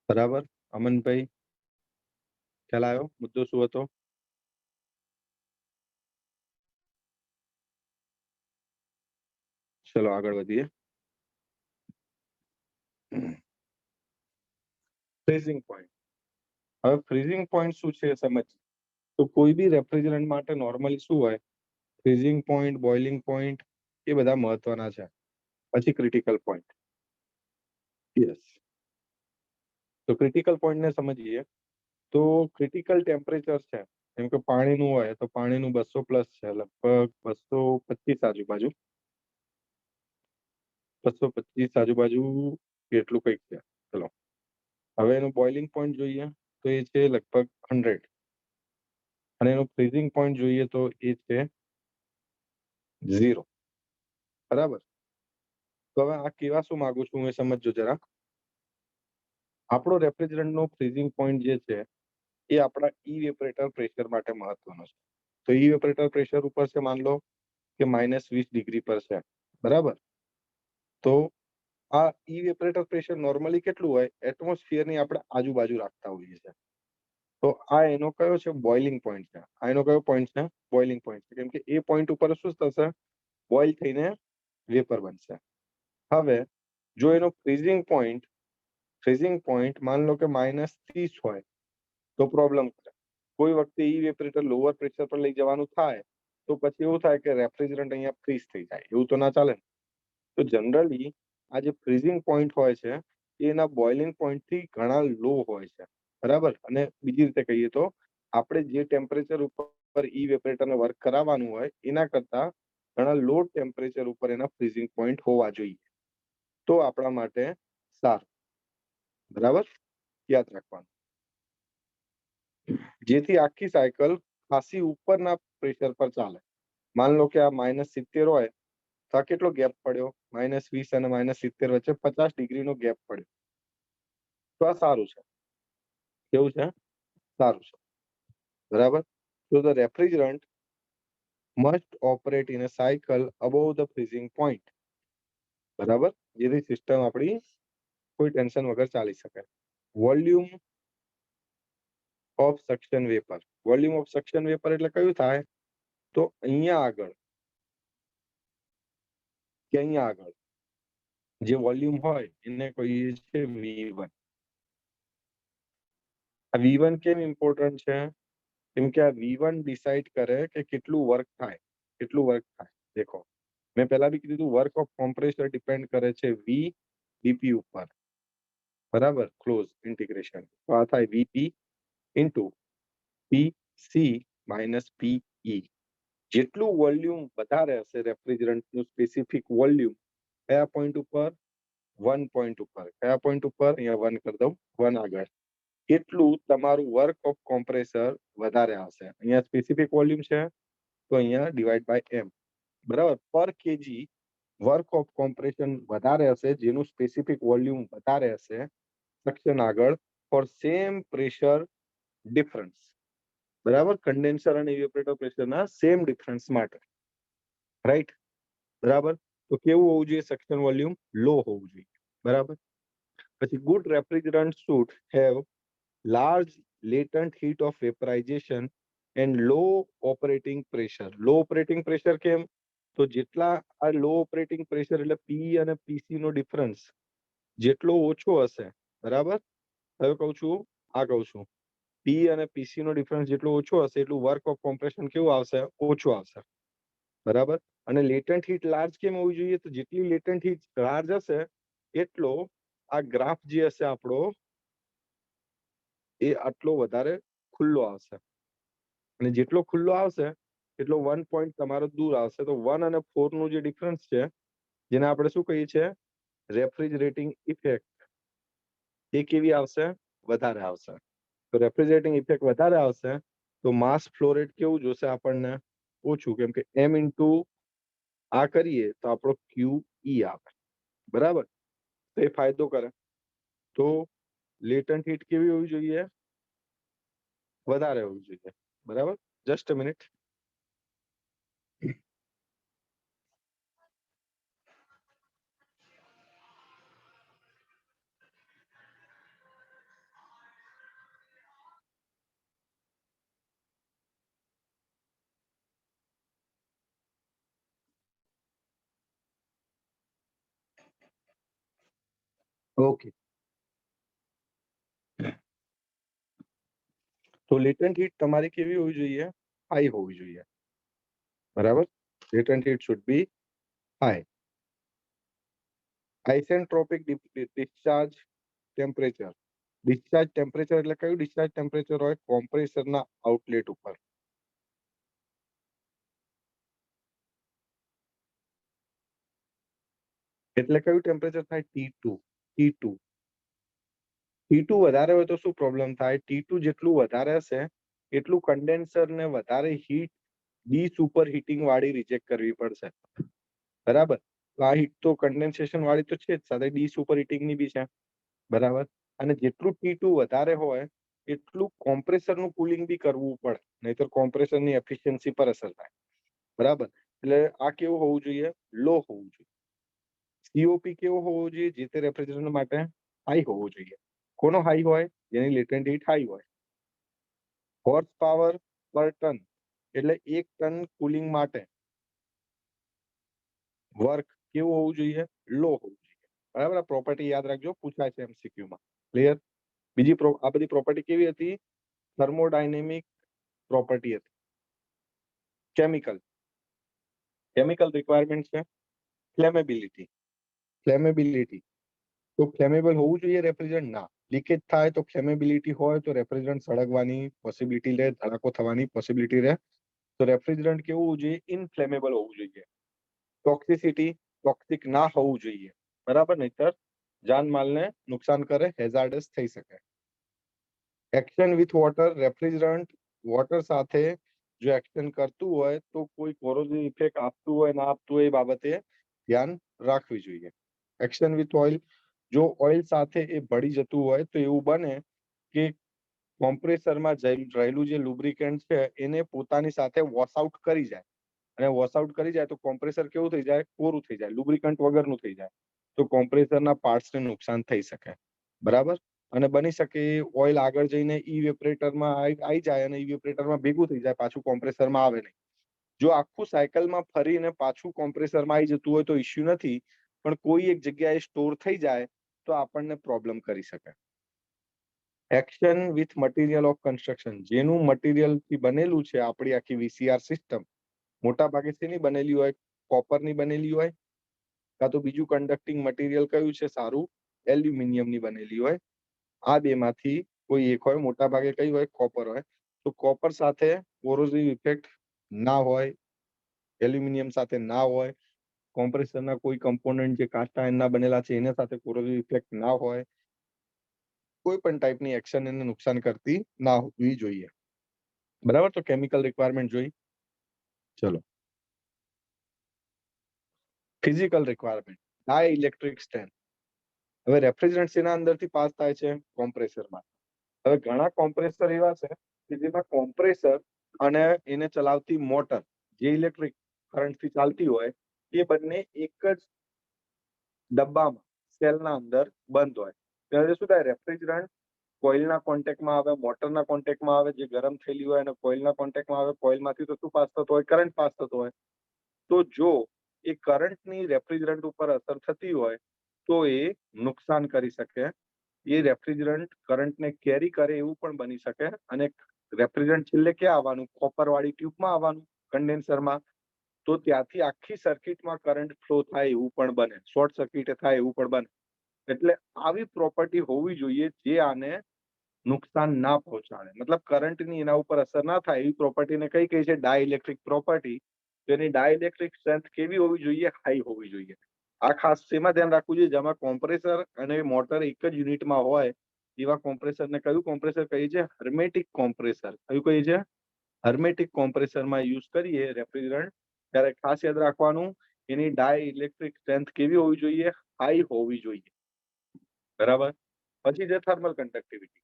બરાબર. અમનભાઈ, ખ્યાલ આવ્યો? મુદ્દો શું હતો? ચલો આગળ વધીએ. Freezing point. હવે ફ્રીઝિંગ પોઈન્ટ શું છે સમજ. તો કોઈ બી રેફ્રિજરન્ટ માટે નોર્મલી શું હોય? ફ્રીઝિંગ પોઈન્ટ, બોઇલિંગ પોઈન્ટ એ બધા મહત્વના છે. પછી ક્રિટિકલ પોઈન્ટ. યસ, તો ક્રિટિકલ પોઈન્ટ ને સમજીએ તો ક્રિટિકલ ટેમ્પરેચર છે, જેમ કે પાણીનું હોય તો પાણીનું 200 પ્લસ છે, લગભગ 225 આજુબાજુ, 225 આજુબાજુ એટલું કંઈક છે. ચલો, હવે એનું બોઇલિંગ પોઈન્ટ જોઈએ તો એ છે લગભગ 100, અને એનું ફ્રીઝિંગ પોઈન્ટ જોઈએ તો એ છે 0. બરાબર. તો હવે આ કેવા શું માંગુ છું એ સમજજો જરા. આપણો રેફ્રિજરન્ટનો ફ્રીઝિંગ પોઈન્ટ જે છે એ આપણા ઇવેપરેટર પ્રેશર માટે મહત્વનો છે. તો ઇવેપરેટર પ્રેશર ઉપર છે, માન લો કે -20 ડિગ્રી પર છે. બરાબર. તો આ ઇવેપરેટર પ્રેશર નોર્મલી કેટલું હોય, એટમોસ્ફિયરની આપણે આજુબાજુ રાખતા હોઈએ છીએ. તો આ એનો કયો છે, બોઇલિંગ પોઈન્ટ છે. આ એનો કયો પોઈન્ટ છે, બોઇલિંગ પોઈન્ટ છે. કેમ કે એ પોઈન્ટ ઉપર શું થશે, બોઇલ થઈને વેપર બનશે. હવે જો એનો ફ્રીઝિંગ પોઈન્ટ માન લો કે -30 હોય તો પ્રોબ્લેમ થાય. કોઈ વખતે ઇવેપરેટર લોઅર પ્રેશર પર લઈ જવાનું થાય તો પછી એવું થાય કે રેફ્રિજરન્ટ અહીંયા ફ્રીઝ થઈ જાય. એવું તો ના ચાલે. તો જનરલી આ જે ફ્રીઝિંગ પોઈન્ટ હોય છે એના બોઇલિંગ પોઈન્ટથી ઘણા લો હોય છે. બરાબર. અને બીજી રીતે કહીએ તો આપણે જે ટેમ્પરેચર ઉપર ઇવેપરેટરને વર્ક કરાવવાનું હોય એના કરતા ઘણા લો ટેમ્પરેચર ઉપર એના ફ્રીઝિંગ પોઈન્ટ હોવા જોઈએ, તો આપણા માટે સારું. બરાબર, યાદ રાખવાનું. જેથી આખી સાયકલ ખાસી ઉપરના પ્રેશર પર ચાલે. માન લો કે આ -70 હોય તો આ કેટલો ગેપ પડ્યો, -20 અને -70 વચ્ચે 50 ડિગ્રીનો ગેપ પડ્યો. તો આ સારું છે. કેવું છે, સારું છે. બરાબર. તો the refrigerant must operate in a cycle above the freezing point. બરાબર. જેથી સિસ્ટમ આપણી કોઈ ટેન્શન વગર ચાલી શકે. Volume of suction vapour. Volume of suction vapour એટલે કયું થાય, તો અહીંયા આગળ કે અહીંયા આગળ જે વોલ્યુમ હોય એને કહીએ છીએ V1. આ V1 કેમ ઇમ્પોર્ટન્ટ છે, કેમ કે આ V1 ડિસાઇડ કરે કે કેટલું વર્ક થાય. દેખો, મેં પહેલા બી કીધું વર્ક ઓફ કોમ્પ્રેસર ડિપેન્ડ કરે છે VP ઉપર. બરાબર, ક્લોઝ ઇન્ટિગ્રેશન. તો આ થાય VP into PC minus PE. જેટલું વોલ્યુમ વધારે હશે રેફ્રિજરન્ટનું સ્પેસિફિક વોલ્યુમ, કયા પોઈન્ટ ઉપર, 1 પોઈન્ટ ઉપર. કયા પોઈન્ટ ઉપર, અહીંયા 1 કરી દઉં, 1 આગળ, એટલું તમારું વર્ક ઓફ કોમ્પ્રેસર વધારે આવશે. અહીંયા સ્પેસિફિક વોલ્યુમ છે તો અહીંયા ડિવાઈડ બાય m. બરાબર. પર કેજી વર્ક ઓફ કોમ્પ્રેશન વધારે હશે, જેનું સ્પેસિફિક વોલ્યુમ વધારે હશે સક્શન આગળ, ફોર સેમ પ્રેશર ડિફરન્સ. બરાબર. કન્ડેન્સર અને ઇવેપરેટર પ્રેશરના સેમ ડિફરન્સ માટે. રાઈટ. બરાબર. તો કેવું હોવું જોઈએ, સક્શન વોલ્યુમ લો હોવું જોઈએ. બરાબર. પછી good refrigerant should have large latent heat of vaporization and low operating pressure. Low operating pressure કેમ, તો જેટલા આ લો ઓપરેટિંગ પ્રેશર એટલે પી અને પીસી નો ડિફરન્સ જેટલો ઓછો હશે. બરાબર. હવે કહું છું, પી અને પીસી નો ડિફરન્સ જેટલો ઓછો હશે એટલું વર્ક ઓફ કોમ્પ્રેશન કેવું આવશે, ઓછું આવશે. બરાબર. અને લેટન્ટ હીટ લાર્જ કેમ હોવી જોઈએ, તો જેટલી લેટન્ટ હીટ લાર્જ હશે એટલો આ ગ્રાફ જે હશે આપણો એ આટલો વધારે ખુલ્લો આવશે. અને જેટલો ખુલ્લો આવશે એટલો 1 પોઈન્ટ તમારો દૂર આવશે. તો 1 અને 4 નું જે ડિફરન્સ છે, જેને આપણે શું કહીએ છીએ, રેફ્રિજરેટિંગ ઇફેક્ટ, એ કેવી આવશે, વધારે આવશે. તો રેફ્રિજરેટિંગ ઇફેક્ટ વધારે આવશે તો માસ ફ્લો રેટ કેવું જોશે આપણને, ઓછું. કેમ કે m ઇન્ટુ આ કરીએ તો આપણો QE આવે. બરાબર. તો એ ફાયદો કરે. તો લેટન્ટ હીટ કેવી હોવી જોઈએ, વધારે હોવી જોઈએ. બરાબર. Just a minute. ઓકે. તો લેટન્ટ હીટ તમારી કેવી હોવી જોઈએ, હાઈ હોવી જોઈએ. બરાબર. Latent heat should be high. Isentropic discharge temperature. Discharge temperature એટલે કયું ડિસ્ચાર્જ ટેમ્પરેચર હોય? કોમ્પ્રેસરના આઉટલેટ ઉપર. એટલે કયું ટેમ્પરેચર થાય? T2. T2 વધારે હોય તો શું પ્રોબ્લેમ થાય? T2 જેટલું વધારે હશે એટલું કન્ડેન્સર ને વધારે હીટ ડી સુપર હીટિંગ વાળી રિજેક્ટ કરવી પડશે. બરાબર? તો આ હીટ તો કન્ડેન્સેશન વાળી તો છે જ, સાથે ડી સુપર હીટિંગ ની બી છે. બરાબર? અને જેટલું T2 વધારે હોય એટલું કોમ્પ્રેસરનું કુલિંગ બી કરવું પડે, નહીતર કોમ્પ્રેસરની એફિશિયન્સી પર અસર થાય. બરાબર? એટલે આ કેવું હોવું જોઈએ? લો હોવું જોઈએ. સીઓપી કેવો હોવો જોઈએ? જે તે રેફ્રિજરેટર માટે હાઈ હોવો જોઈએ. કોનો હાઈ હોય? જેની લેટન્ટ હીટ હાઈ હોય. હોર્સ પાવર પર ટન એટલે 1 ટન કુલિંગ માટે વર્ક કેવું હોવું જોઈએ? લો હોવું જોઈએ. બરાબર? આ પ્રોપર્ટી યાદ રાખજો, પૂછાય છે MCQ માં. ક્લિયર? બીજી આ બધી પ્રોપર્ટી કેવી હતી? થર્મોડાયનેમિક પ્રોપર્ટી હતી. કેમિકલ રિક્વાયરમેન્ટ છે ફ્લેમેબિલિટી. તો ફ્લેમેબલ હોવું જોઈએ રેફ્રિજરન્ટ? ના. લીકેજ થાય તો ફ્લેમેબિલિટી હોય તો રેફ્રિજરન્ટ સળગવાની પોસિબિલિટી રહે, ધડાકો થવાની પોસિબિલિટી રહે. તો રેફ્રિજરન્ટ કેવું હોવું જોઈએ? ઇનફ્લેમેબલ હોવું જોઈએ. ટોક્સિસિટી, ટોક્સિક ના હોવું જોઈએ. બરાબર? નહીતર જાનમાલને નુકસાન કરે, હેઝાર્ડસ થઈ શકે. Action with water. Refrigerant water સાથે જો એક્શન કરતું હોય તો કોઈ કોરોઝિવ ઇફેક્ટ આપતું હોય ના આપતું હોય એ બાબતે ધ્યાન રાખવી જોઈએ. Action with oil. જો ઓઇલ સાથે એ ભળી જતું હોય તો એવું બને કે કોમ્પ્રેસરમાં રહેલું જે લુબ્રિકન્ટ છે એને પોતાની સાથે વોશ આઉટ કરી જાય, અને વોશ આઉટ કરી જાય તો કોમ્પ્રેસર કેવું થઈ જાય? કોરું થઈ જાય, લુબ્રિકન્ટ વગરનું થઈ જાય. તો કોમ્પ્રેસરના પાર્ટ્સને નુકસાન થઈ શકે. બરાબર? અને બની શકે ઓઇલ આગળ જઈને ઇવેપરેટરમાં આવી જાય અને ઇવેપરેટરમાં ભેગું થઈ જાય, પાછું કોમ્પ્રેસરમાં આવે નહીં. જો આખું સાયકલમાં ફરીને પાછું કોમ્પ્રેસરમાં આવી જતું હોય તો ઇશ્યુ નથી, પણ કોઈ એક જગ્યાએ સ્ટોર થઈ જાય તો આપણને પ્રોબ્લેમ કરી શકે. Action with material of construction. જેનું મટીરિયલથી બનેલું છે આપણી આખી વીસીઆર સિસ્ટમ, મોટા ભાગે શેની બનેલી હોય? કોપરની બનેલી હોય, કાં તો બીજું કન્ડક્ટિંગ મટીરિયલ કયું છે સારું? એલ્યુમિનિયમની બનેલી હોય. આ બેમાંથી કોઈ એક હોય. મોટા ભાગે કઈ હોય? કોપર હોય. તો કોપર સાથે કોરોઝિવ ઇફેક્ટ ના હોય, એલ્યુમિનિયમ સાથે ના હોય, કોમ્પ્રેસરના કોઈ કમ્પોનન્ટ જે કાસ્ટ આયર્નના બનેલા છે એના સાથે કોરોઝિવ ઇફેક્ટ ના હોય. કોઈ પણ ટાઈપની એક્શન એને નુકસાન કરતી ના હોવી જોઈએ. બરાબર? તો કેમિકલ રિક્વાયરમેન્ટ જોઈ. ચલો, ફિઝિકલ રિક્વાયરમેન્ટ. ડાય ઇલેક્ટ્રિક સ્ટ્રેન્થ. હવે રેફ્રિજરન્ટ એના અંદરથી પાસ થાય છે? કોમ્પ્રેસરમાં. હવે ઘણા કોમ્પ્રેસર એવા છે કે જેમાં કોમ્પ્રેસર અને એને ચલાવતી મોટર જે ઇલેક્ટ્રિક કરંટથી ચાલતી હોય એ બંને એક જ ડબ્બામાં, સેલના અંદર બંધ હોય. ત્યારે શું થાય? રેફ્રિજરન્ટ કોઇલના કોન્ટેક્ટમાં આવે, મોટરના કોન્ટેક્ટમાં આવે, જે ગરમ થયેલી હોય અને કોઇલના કોન્ટેક્ટમાં આવે. કોઇલમાંથી તો શું પાસ થતો હોય? કરંટ પાસ થતો હોય. તો જો એ કરંટની રેફ્રિજરન્ટ ઉપર અસર થતી હોય તો એ નુકસાન કરી શકે. એ રેફ્રિજરન્ટ કરંટને કેરી કરે એવું પણ બની શકે. અને રેફ્રિજરન્ટ છેલ્લે ક્યાં આવવાનું? કોપર વાળી ટ્યુબમાં આવવાનું, કન્ડેન્સરમાં. તો ત્યાંથી આખી સર્કિટમાં કરંટ ફ્લો થાય એવું પણ બને, શોર્ટ સર્કિટ થાય એવું પણ બને. એટલે આવી પ્રોપર્ટી હોવી જોઈએ જે આને નુકસાન ના પહોંચાડે, મતલબ કરંટની એના ઉપર અસર ના થાય એવી પ્રોપર્ટીને કઈ કહે છે? Dielectric property. તેની ડાઇલેક્ટ્રિક સ્ટ્રેન્થ કેવી હોવી જોઈએ? હાઈ હોવી જોઈએ. આ ખાસ શેમાં ધ્યાન રાખવું જોઈએ? જેમાં કોમ્પ્રેસર અને મોટર એક જ યુનિટમાં હોય એવા કોમ્પ્રેસરને કયું કોમ્પ્રેસર કહીએ છીએ? Hermetic compressor. કયું કહીએ છીએ? હર્મેટિક કોમ્પ્રેસરમાં યુઝ કરીએ રેફ્રિજરન્ટ ત્યારે ખાસ યાદ રાખવાનું, એની ડાઇલેક્ટ્રિક સ્ટ્રેન્થ કેવી હોવી જોઈએ? હાઈ હોવી જોઈએ. બરાબર? પછી છે થર્મલ કન્ડક્ટિવિટી.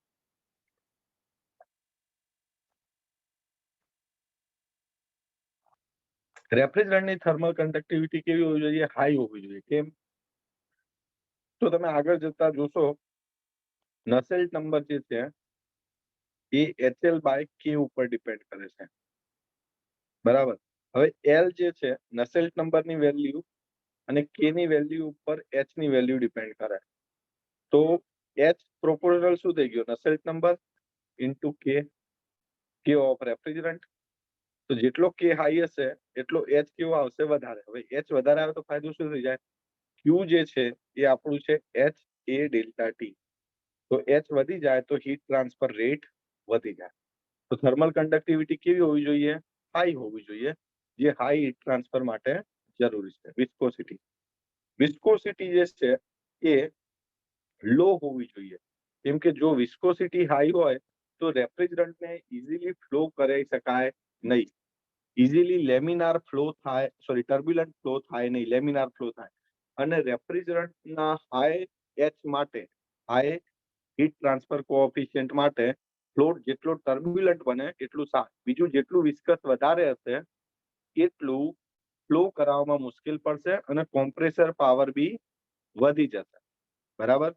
રેફ્રિજરન્ટની થર્મલ કન્ડક્ટિવિટી કેવી હોવી જોઈએ? હાઈ હોવી જોઈએ. કેમ? તો તમે આગળ જતા જોશો નસેલ્ટ નંબર જે છે એ HL/K ઉપર ડિપેન્ડ કરે છે. બરાબર? હવે L જે છે નસેલ્ટ નંબરની વેલ્યુ અને K ની વેલ્યુ ઉપર H ની વેલ્યુ ડિપેન્ડ કરે. તો H પ્રોપોર્શનલ શું થઈ ગયો? Nusselt number into K of refrigerant. તો જેટલો કે હાઈ હશે એટલો એચ કેવો આવશે વધારે. હવે એચ વધારે આવે તો ફાયદો શું થઈ જાય? ક્યુ જે છે એ આપણું છે એચ એ ડેલ્ટા ટી. તો એચ વધી જાય તો હીટ ટ્રાન્સફર રેટ વધી જાય. તો થર્મલ કંડક્ટિવિટી કેવી હોવી જોઈએ? હાઈ હોવી જોઈએ, જે હાઈ હીટ ટ્રાન્સફર માટે જરૂરી છે. વિસ્કોસિટી જે છે એ લો હોવી જોઈએ, કેમ કે જો વિસ્કોસિટી હાઈ હોય તો રેફ્રિજરન્ટને ઇઝીલી ફ્લો કરી શકાય નહીં. ઇઝીલી લેમિનાર ફ્લો થાય, ટર્બ્યુલન્ટ ફ્લો થાય નહીં, લેમિનાર ફ્લો થાય. અને રેફ્રિજરન્ટના હાઈ એચ માટે, હાઈ હીટ ટ્રાન્સફર કોએફિશિયન્ટ માટે ફ્લો જેટલો ટર્બ્યુલન્ટ બને એટલું સારું. બીજું, જેટલું વિસ્કસ વધારે હશે એટલું ફ્લો કરાવવામાં મુશ્કેલ પડશે અને કોમ્પ્રેસર પાવર બી વધી જશે. બરાબર.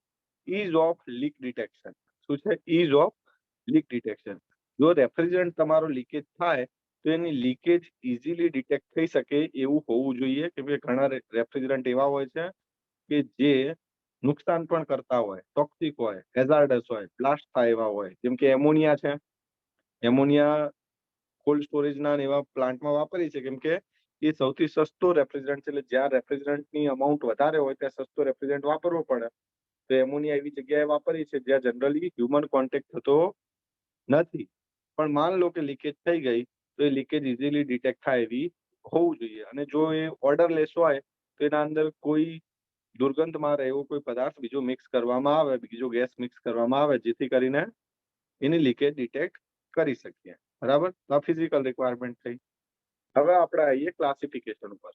Ease of leak detection. શું છે? Ease of leak detection. જો રેફ્રિજરન્ટ તમારો લીકેજ થાય તો એની લીકેજ ઇઝીલી ડિટેક્ટ થઈ શકે એવું હોવું જોઈએ, કેમ કે ઘણા રેફ્રિજરન્ટ એવા હોય છે કે જે નુકસાન પણ કરતા હોય, ટોક્સિક હોય, હેઝાર્ડસ હોય, બ્લાસ્ટ થાય એવા હોય. જેમ કે એમોનિયા છે. એમોનિયા કોલ્ડ સ્ટોરેજના એવા પ્લાન્ટમાં વાપરીએ છીએ, કેમ કે એ સૌથી સસ્તો રેફ્રિજરન્ટ છે. એટલે જ્યાં રેફ્રિજરન્ટની અમાઉન્ટ વધારે હોય ત્યાં સસ્તો રેફ્રિજરન્ટ વાપરવો પડે. તો એમોનિયા એવી જગ્યાએ વાપરીએ છીએ જ્યાં જનરલી હ્યુમન કોન્ટેક્ટ થતો નથી. પણ માન લો કે લીકેજ થઈ ગઈ તો એ લીકેજ ઇઝીલી ડિટેક્ટ થાય એવી હોવું જોઈએ. અને જો એ ઓર્ડરલેસ હોય તો એના અંદર કોઈ દુર્ગંધ મારે એવો કોઈ પદાર્થ બીજો મિક્સ કરવામાં આવે, બીજો ગેસ મિક્સ કરવામાં આવે, જેથી કરીને એની લીકેજ ડિટેક્ટ કરી શકીએ. બરાબર. તો આ ફિઝિકલ રિક્વાયરમેન્ટ થઈ. હવે આપણે આવીએ ક્લાસિફિકેશન ઉપર.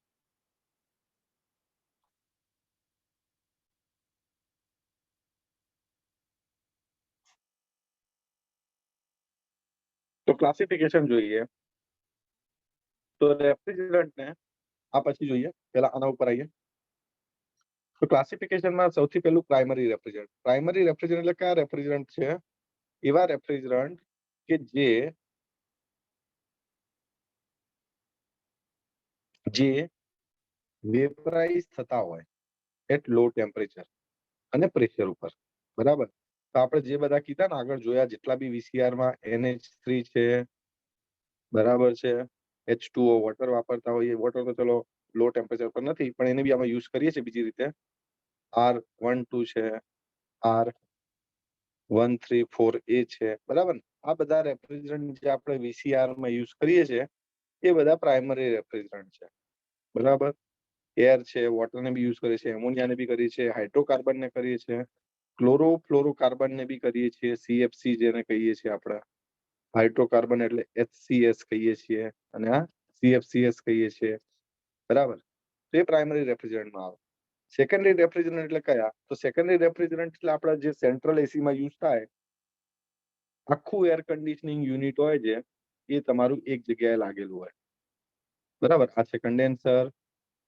તો ક્લાસિફિકેશન જોઈએ તો રેફ્રિજરન્ટને આ પછી જોઈએ, પહેલા આના ઉપર આવીએ. તો ક્લાસિફિકેશનમાં સૌથી પહેલું પ્રાઇમરી રેફ્રિજરન્ટ. પ્રાઇમરી રેફ્રિજરન્ટ એટલે કયા રેફ્રિજરન્ટ છે? એવા રેફ્રિજરન્ટ કે જે વેપરાઇઝ થતા હોય એટ લો ટેમ્પરેચર અને પ્રેશર ઉપર. બરાબર. તો આપણે જે બધા કીધા ને આગળ જોયા, જેટલા બી વીસીઆરમાં NH3 છે, બરાબર છે, H2O વોટર વાપરતા હોઈએ. વોટર તો ચલો લો ટેમ્પરેચર પર નથી, પણ એને બી અમે યુઝ કરીએ છીએ બીજી રીતે. R12 છે, R134A છે. બરાબર. આ બધા રેફ્રિજરન્ટ જે આપણે વીસીઆરમાં યુઝ કરીએ છીએ એ બધા પ્રાઇમરી રેફ્રિજરન્ટ છે. બરાબર. એર છે, વોટરને બી યુઝ કરીએ છીએ, એમોનિયાને બી કરીએ છીએ, હાઇડ્રોકાર્બનને કરીએ છીએ, ક્લોરોફ્લોરોકાર્બનને બી કરીએ છીએ, CFC જેને કહીએ છીએ આપણે. હાઇડ્રોકાર્બન એટલે HCS કહીએ છીએ અને આ CFCS કહીએ છીએ. બરાબર. તો એ પ્રાઇમરી રેફ્રિજરન્ટમાં આવે. સેકન્ડરી રેફ્રિજરન્ટ એટલે કયા? તો સેકન્ડરી રેફ્રિજરન્ટ એટલે આપણા જે સેન્ટ્રલ એસીમાં યુઝ થાય, આખું એર કન્ડિશનિંગ યુનિટ હોય છે એ તમારું એક જગ્યાએ લાગેલું હોય. બરાબર. આ છે કન્ડેન્સર,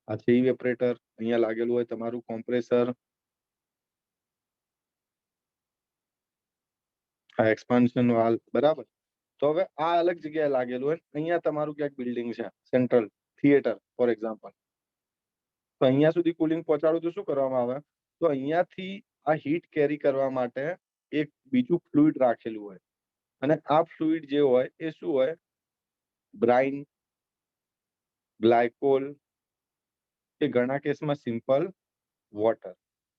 આ છે ઇવેપરેટર, અહીંયા લાગેલું હોય તમારું કોમ્પ્રેસર, આ એક્સપાન્શન વાલ્વ. બરાબર. તો હવે આ અલગ જગ્યાએ લાગેલું હોય. અહીંયા તમારું ક્યાંક બિલ્ડિંગ છે, સેન્ટ્રલ થિયેટર ફોર એક્ઝામ્પલ. તો અહીંયા સુધી કુલિંગ પહોંચાડવું તો શું કરવામાં આવે? તો અહીંયાથી આ હીટ કેરી કરવા માટે એક બીજું ફ્લુઇડ રાખેલું હોય. અને આ ફ્લુઇડ જે હોય એ શું હોય? બ્રાઇન, ગ્લાયકોલ કે ઘણા કેસમાં સિમ્પલ વોટર.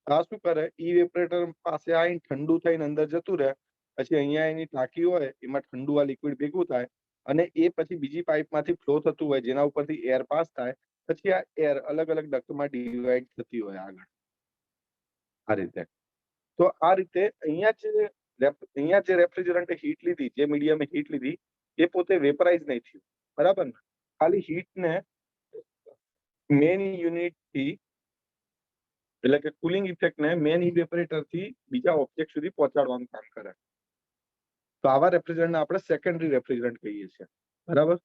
આ શું કરે? ઇવેપરેટર પાસે આવીને ઠંડુ થઈને અંદર જતું રહે. પછી અહીંયા એની ટાંકી હોય, એમાં ઠંડુ આ લિક્વિડ ભેગું થાય અને એ પછી બીજી પાઇપમાંથી ફ્લો થતું હોય, જેના ઉપરથી એર પાસ થાય. પછી આ એર અલગ અલગ ડક્ટમાં ડિવાઈડ થતી હોય આગળ, આ રીતે. તો આ રીતે અહીંયા જે રેફ્રિજરન્ટે હીટ લીધી, જે મીડિયમે હીટ લીધી, એ પોતે વેપરાઇઝ નહીં થયું. બરાબર ને? ખાલી હીટને મેઇન યુનિટથી, એટલે કે કુલિંગ ઇફેક્ટને મેઇન ઇવેપરેટરથી બીજા ઓબ્જેક્ટ સુધી પહોંચાડવાનું કામ કરે. તો આવા રેફ્રિજરન્ટને આપણે સેકન્ડરી રેફ્રિજરન્ટ કહીએ છીએ. બરાબર.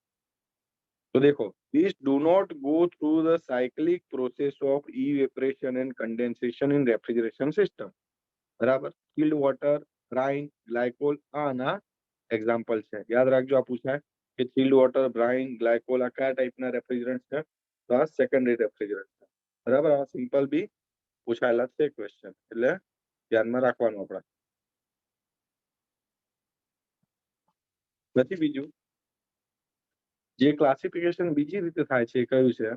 તો દેખો, these do not go through the cyclic process of evaporation and condensation in refrigeration system. બરાબર. chilled water, brine, glycol આના એક્ઝામ્પલ છે. યાદ રાખજો, આ પૂછાય કે chilled water, brine, glycol આ કયા ટાઈપના રેફ્રિજરન્ટ છે? તો આ સેકન્ડરી રેફ્રિજરન્ટ છે. બરાબર. આ સિમ્પલ બી પૂછાયેલા છે ક્વેશ્ચન, એટલે ધ્યાનમાં રાખવાનું આપણે. પછી બીજું જે ક્લાસિફિકેશન બીજી રીતે થાય છે એ કયું છે?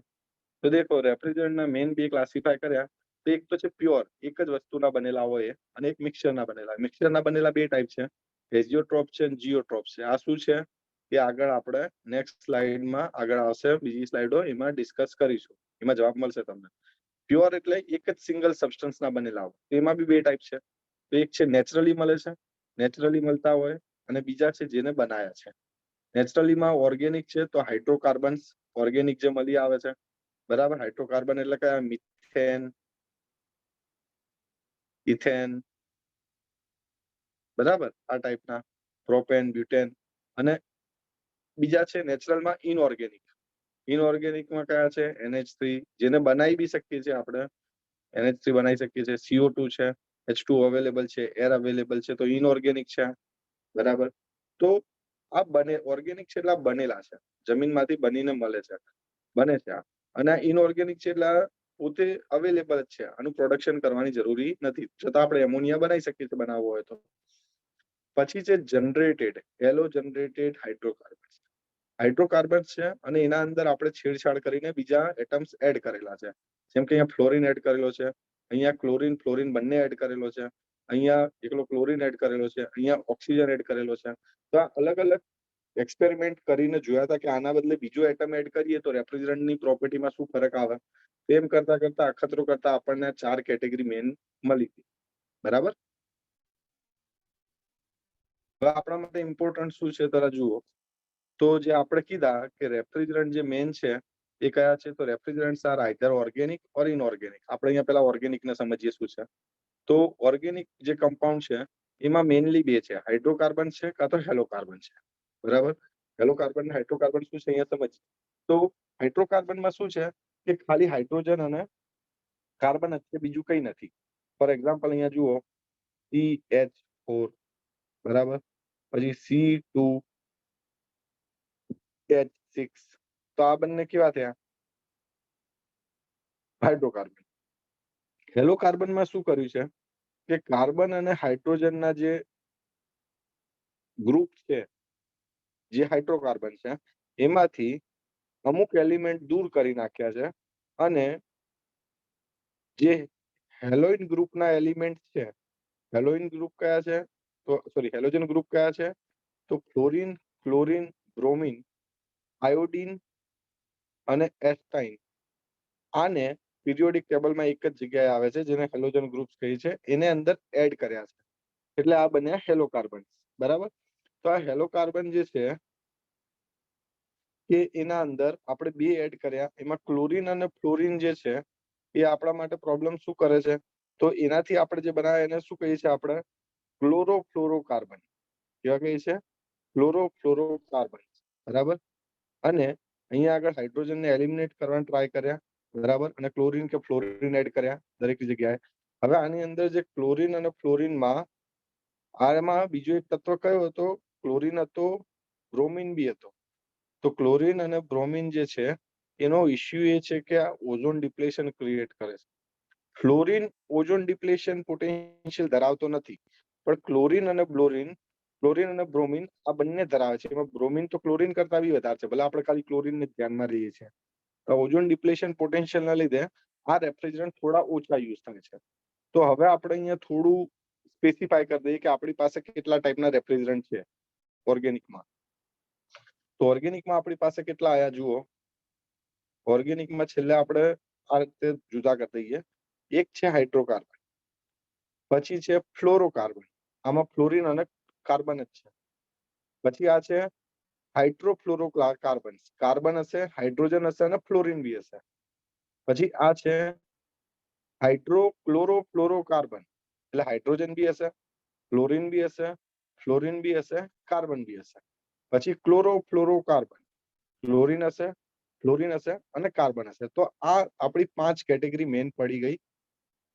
તો દેખો રેફ્રિજરન્ટના મેઇન બે ક્લાસિફાય કર્યા. તો એક તો છે પ્યોર, એક જ વસ્તુના બનેલા હોય એ, અને એક મિક્સચરના બનેલા. મિક્સચરના બનેલા બે ટાઈપ છે, હેઝિયોટ્રોપ છે અને જીઓટ્રોપ છે. આ શું છે કે આગળ આપણે નેક્સ્ટ સ્લાઇડમાં આગળ આવશે, બીજી સ્લાઇડો એમાં ડિસ્કસ કરીશું, એમાં જવાબ મળશે તમને. પ્યોર એટલે એક જ સિંગલ સબસ્ટન્સના બનેલા હોય. એમાં બી બે ટાઈપ છે. તો એક છે નેચરલી મળે છે, નેચરલી મળતા હોય, અને બીજા છે જેને બનાયા છે. નેચરલીમાં ઓર્ગેનિક છે તો હાઇડ્રોકાર્બન્સ ઓર્ગેનિક જે મળી આવે છે, બરાબર. હાઇડ્રોકાર્બન એટલે કયા? મિથેન, ઇથેન, બરાબર, આ ટાઈપના, પ્રોપેન, બ્યુટેન. અને બીજા છે નેચરલમાં ઇનઓર્ગેનિક. ઇનઓર્ગેનિકમાં કયા છે? NH3, જેને બનાવી બી શકીએ છીએ આપણે, NH3 બનાવી શકીએ છીએ. CO2 છે, H2 અવેલેબલ છે, એર અવેલેબલ છે, તો ઇનઓર્ગેનિક છે, બરાબર. તો આ ઓર્ગેનિક છે એટલે આ બનેલા છે, જમીનમાંથી બનીને મળે છે, બને છે. અને આ ઇનઓર્ગેનિક છે એટલે પોતે અવેલેબલ જ છે, આનું પ્રોડક્શન કરવાની જરૂરી નથી, છતાં આપણે એમોનિયા બનાવી શકીએ છીએ બનાવવો હોય તો. પછી છે generated, hello generated hydrocarbons. Hydrocarbons છે અને એના અંદર આપણે છેડછાડ કરીને બીજા એટમ્સ એડ કરેલા છે. જેમ કે અહીંયા ફ્લોરિન એડ કરેલો છે, અહીંયા ક્લોરિન ફ્લોરિન બંને એડ કરેલો છે, અહીંયા એકલો ક્લોરિન એડ કરેલો છે, અહીંયા ઓક્સિજન એડ કરેલો છે. તો આ અલગ અલગ એક્સપેરિમેન્ટ કરીને જોયા હતા કે આના બદલે બીજો એટમ એડ કરીએ તો રેફ્રિજરન્ટની પ્રોપર્ટીમાં શું ફરક આવે. તેમ કરતા કરતા અખતરો કરતા આપણને 4 કેટેગરી મેન મળી હતી, બરાબર. હવે આપણા માટે ઇમ્પોર્ટન્ટ શું છે તરા જુઓ. તો જે આપણે કીધા કે રેફ્રિજરન્ટ જે મેન છે એ કયા છે? તો રેફ્રિજરન્ટ્સ આર આઇધર ઓર્ગેનિક ઓર ઇનઓર્ગેનિક. આપણે અહીંયા પેલા ઓર્ગેનિકને સમજીએ શું છે. તો ઓર્ગેનિક જે કમ્પાઉન્ડ છે એમાં મેઇનલી બે છે, હાઇડ્રોકાર્બન છે કાં તો હેલોકાર્બન છે, બરાબર. હેલોકાર્બન ને હાઇડ્રોકાર્બન શું છે અહીંયા સમજીએ. તો હાઇડ્રોકાર્બનમાં શું છે કે ખાલી હાઇડ્રોજન અને કાર્બન જ છે, બીજું કંઈ નથી. ફોર એક્ઝામ્પલ અહીંયા જુઓ, CH4, બરાબર, પછી C2H6. તો આ બંને કેવા થયા? હાઇડ્રોકાર્બન. હેલોકાર્બનમાં શું કર્યું છે કે કાર્બન અને હાઇડ્રોજનના જે ગ્રુપ છે, જે હાઇડ્રોકાર્બન છે, એમાંથી અમુક એલિમેન્ટ દૂર કરી નાખ્યા છે, અને જે હેલોઇન ગ્રુપના એલિમેન્ટ છે, હેલોઇન ગ્રુપ કયા છે? તો સોરી, હેલોજન ગ્રુપ કયા છે? તો ફ્લોરિન, ક્લોરિન, બ્રોમિન, આયોડિન અને એસ્ટાઇન. આને પીરિયોડિક ટેબલમાં એક જ જગ્યાએ આવે છે, જેને હેલોજન ગ્રુપ્સ કહે છે, એને અંદર એડ કર્યા છે, એટલે આ બન્યા હેલોકાર્બન્સ, બરાબર. તો આ હેલોકાર્બન જે છે કે એના અંદર આપણે બે એડ કર્યા, એમાં ક્લોરિન અને ફ્લોરિન જે છે એ આપણા માટે પ્રોબ્લેમ શું કરે છે? તો એનાથી આપણે જે બનાવે એને શું કહીએ છીએ આપણે? ક્લોરોફ્લોરોકાર્બન. કેવા કહીએ છીએ? ક્લોરોફ્લોરોકાર્બન, બરાબર. અને અહીંયા આગળ હાઇડ્રોજનને એલિમિનેટ કરવાનો ટ્રાય કર્યા, બરાબર, અને ક્લોરિન કે ફ્લોરિન એડ કર્યા દરેક જગ્યાએ. હવે આની અંદર જે ક્લોરિન અને ફ્લોરિનમાં આમાં બીજો એક તત્વ કયો હતો? ક્લોરિન હતો, બ્રોમિન બી હતો. તો ક્લોરિન અને બ્રોમિન જે છે એનો ઇશ્યુ એ છે કે આ ઓઝોન ડિપ્લેશન ક્રિએટ કરે છે. ફ્લોરિન ઓઝોન ડિપ્લેશન પોટેન્શિયલ ધરાવતો નથી, પણ ક્લોરિન અને બ્રોમિન આ બંને ધરાવે છે. એમાં બ્રોમિન તો ક્લોરિન કરતા બી વધારે છે, ભલે આપણે ખાલી ક્લોરિનને ધ્યાનમાં લઈએ છીએ. ઓઝોન ડિપ્લેશન પોટેન્શિયલના લીધે આ રેફ્રિજરન્ટ થોડા ઓછા યુઝ થાય છે. તો હવે આપણે અહીંયા થોડું સ્પેસિફાય કરી દઈએ કે આપણી પાસે કેટલા ટાઈપના રેફ્રિજરન્ટ છે ઓર્ગેનિકમાં. તો ઓર્ગેનિકમાં આપણી પાસે કેટલા આયા જુઓ. ઓર્ગેનિકમાં છેલ્લે આપણે આ રીતે જુદા કરી દઈએ. એક છે હાઇડ્રોકાર્બન, પછી છે ફ્લોરોકાર્બન, આમાં ફ્લોરિન અને કાર્બન જ છે. પછી આ છે હાઇડ્રોફ્લોરોકાર્બન, કાર્બન હશે, હાઇડ્રોજન હશે અને ફ્લોરિન બી હશે. પછી આ છે હાઇડ્રોક્લોરોફ્લોરોકાર્બન, એટલે હાઇડ્રોજન બી હશે, ક્લોરિન બી હશે, ફ્લોરિન બી હશે, કાર્બન બી હશે. પછી ક્લોરોફ્લોરોકાર્બન, ક્લોરિન હશે, ફ્લોરિન હશે અને કાર્બન હશે. તો આ આપણી 5 કેટેગરી મેન પડી ગઈ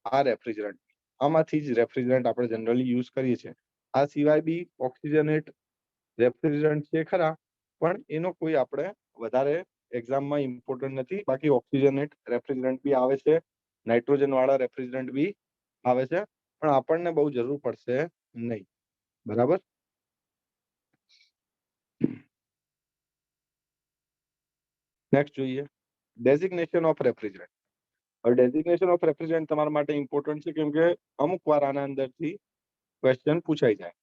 આ રેફ્રિજરન્ટ. આમાંથી જ રેફ્રિજરન્ટ આપણે જનરલી યુઝ કરીએ છીએ. આ સિવાય બી ઓક્સિજનેટ રેફ્રિજરન્ટ છે ખરા, પણ એનો કોઈ આપણે વધારે એક્ઝામમાં ઇમ્પોર્ટન્ટ નથી. બાકી ઓક્સિજનેટ રેફ્રિજરન્ટ બી આવે છે, નાઇટ્રોજન વાળા રેફ્રિજરન્ટ બી આવે છે, પણ આપણને બહુ જરૂર પડશે નહીં, બરાબર. નેક્સ્ટ જોઈએ ડેઝિગ્નેશન ઓફ રેફ્રિજરન્ટ. હવે ડેઝિગ્નેશન ઓફ રેફ્રિજરન્ટ તમારા માટે ઇમ્પોર્ટન્ટ છે કેમ કે અમુક વાર આના અંદરથી ક્વેશ્ચન પૂછાઈ જાય.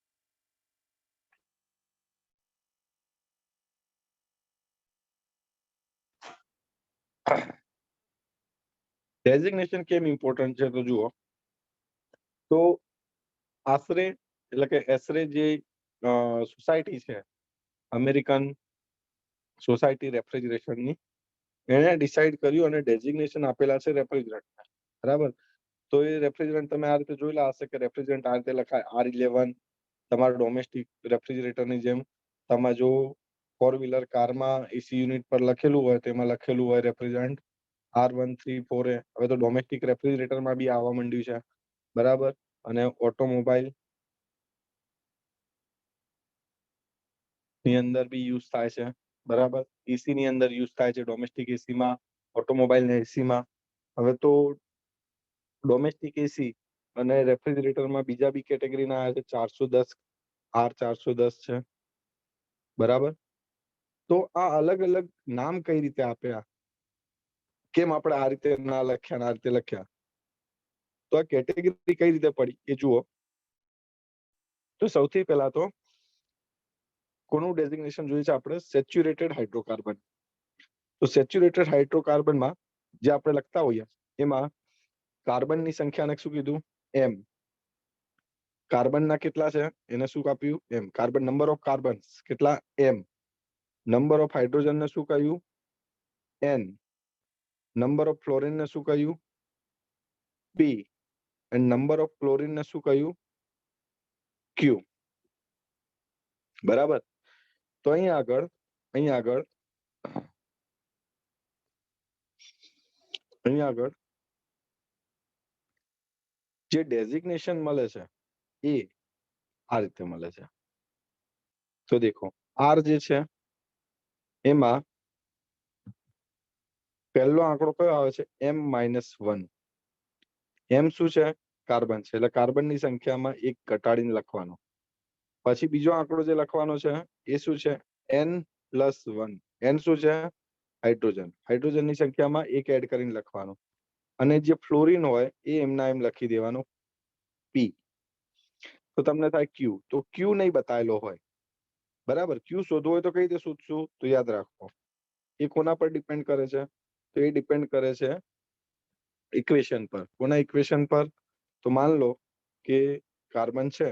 ડેઝિગ્નેશન કેમ ઇમ્પોર્ટન્ટ છે તો જુઓ, તો આશરે એટલે કે એસરે જે સોસાયટી છે અમેરિકન સોસાયટી રેફ્રિજરેશનની, એને ડિસાઇડ કર્યું અને ડેઝિગ્નેશન આપેલા છે રેફ્રિજરન્ટ, બરાબર. તો એ રેફ્રિજરન્ટ તમે આ રીતે જોયેલા હશે કે રેફ્રિજરન્ટ આ રીતે લખાય R11, તમારા ડોમેસ્ટિક રેફ્રિજરેટરની જેમ. તમે જો 4-વ્હીલર કારમાં એસી યુનિટ પર લખેલું હોય તેમાં લખેલું હોય રેફ્રિજરન્ટ R134A. હવે તો ડોમેસ્ટિક રેફ્રિજરેટરમાં બી આવવા માંડ્યું છે, બરાબર. અને ઓટોમોબાઈલ ની અંદર બી યુઝ થાય છે, બરાબર. એસી ની અંદર યુઝ થાય છે, ડોમેસ્ટિક એસીમાં, ઓટોમોબાઈલ ને એસીમાં. હવે તો ડોમેસ્ટિક એસી અને રેફ્રિજરેટરમાં બીજા બી કેટેગરીના આવે છે, 410 R410 છે, બરાબર. તો આ અલગ અલગ નામ કઈ રીતે આપ્યા, કેમ આપણે આ રીતે ના લખ્યા આ રીતે લખ્યા, તો આ કેટેગરી કઈ રીતે પડી એ જુઓ. તો સૌથી પહેલા તો કોનું ડેઝિગ્નેશન જોઈએ છે આપણે, સેચ્યુરેટેડ હાઇડ્રોકાર્બન. તો સેચ્યુરેટેડ હાઇડ્રોકાર્બનમાં જે આપણે લખતા હોઈએ એમાં કાર્બનની સંખ્યાને શું કીધું, m. કાર્બનના કેટલા છે એને શું આપ્યું, m. Carbon number of carbons કેટલા, m. નંબર ઓફ હાઇડ્રોજનને શું કહ્યું, n. નંબર ઓફ ફ્લોરિનને શું કહ્યું, p. એન્ડ નંબર ઓફ ક્લોરીનને શું કહ્યું, q. બરાબર. તો અહીંયા આગળ જે ડેઝિગ્નેશન મળે છે એ આ રીતે મળે છે. તો દેખો R જે છે એમાં પહેલો આંકડો કયો આવે છે, m-1. m શું છે, કાર્બન છે, એટલે કાર્બનની સંખ્યામાં એક ઘટાડીને લખવાનો. પછી બીજો આંકડો જે લખવાનો છે એ શું છે, n+1. n શું છે, હાઇડ્રોજન. હાઇડ્રોજનની સંખ્યામાં એક એડ કરીને લખવાનો. અને જે ફ્લોરિન હોય એ એમના એમ લખી દેવાનો, p. તો તમને થાય q. તો q નહીં બતાવેલો હોય, બરાબર. q શોધવો હોય તો કઈ રીતે શોધશું, તો યાદ રાખો એ કોના પર ડિપેન્ડ કરે છે, તો એ ડિપેન્ડ કરે છે ઇક્વેશન પર. કોના ઇક્વેશન પર, તો માન લો કે કાર્બન છે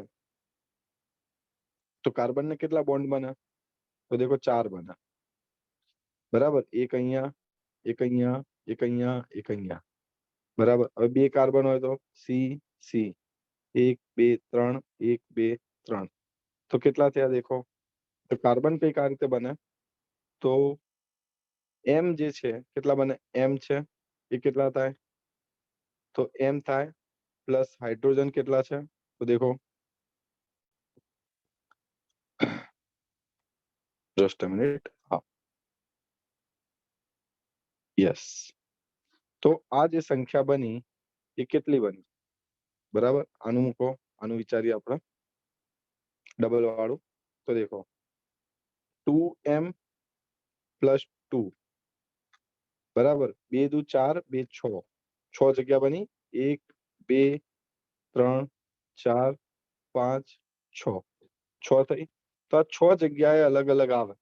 તો કાર્બનને કેટલા બોન્ડ બને, તો દેખો 4 બને, બરાબર. એક અહીંયા, એક અહીંયા, એક અહીંયા, એક અહીંયા, બરાબર. હવે 2 કાર્બન હોય તો C 1 2 3, 1 2 3. તો કેટલા થયા દેખો. તો કાર્બન કઈક આ રીતે બને. તો m જે છે કેટલા બને, m છે એ કેટલા થાય, તો m થાય. પ્લસ હાઇડ્રોજન કેટલા છે, તો દેખો જસ્ટ અ મિનિટ, હા, યસ. તો આ જે સંખ્યા બની એ કેટલી બની, બરાબર. આનું મૂકો, આનું વિચારીએ આપણે ડબલ વાળું. તો દેખો 2m + 2, બરાબર. 2 દુ 4, 2 6, 6 જગ્યા બની, 1 2 3 4 5 6, 6 થઈ. તો આ 6 જગ્યાએ અલગ અલગ આવે,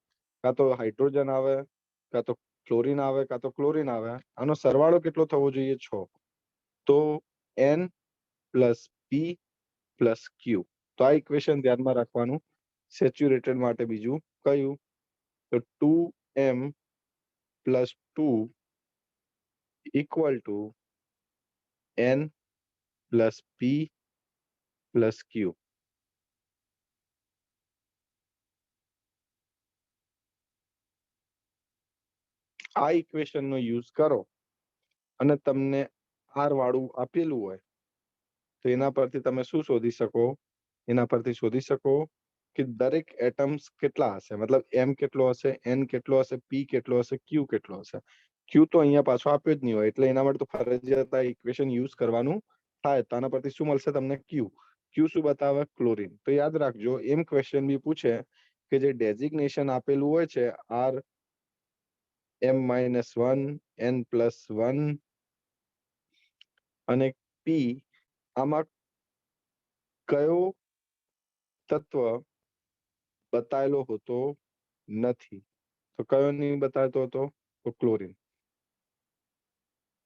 કાં તો હાઇડ્રોજન આવે, કાં તો ફ્લોરિન આવે, કાં તો ક્લોરિન આવે. આનો સરવાળો કેટલો થવો જોઈએ, 6. તો n + p + q. તો આ ઇક્વેશન ધ્યાનમાં રાખવાનું. સેચ્યુરેટેડ માટે બીજું કયું, તો 2m + 2 = n + p + q. આ ઇક્વેશનનો યુઝ કરો અને તમને R વાળું આપેલું હોય તો એના પરથી તમે શું શોધી શકો, એના પરથી શોધી શકો કે દરેક એટમ્સ કેટલા હશે, મતલબ m કેટલો હશે, n કેટલો હશે, p કેટલો હશે, q કેટલો હશે. q તો અહીંયા પાછો આપ્યો જ નહીં હોય એટલે એના માટે તો ફરજિયાત આ ઇક્વેશન યુઝ કરવાનું થાય. તો આના પરથી શું મળશે તમને, q. q શું બતાવે, ક્લોરીન. તો યાદ રાખજો એમ ક્વેશ્ચન બી પૂછે કે જે ડેઝિગ્નેશન આપેલું હોય છે R m-1 n+1 અને p આમાં કયો તત્વ બતાવેલો હોતો નથી? તો કયો નહીં બતાવતો હતો? તો ક્લોરીન.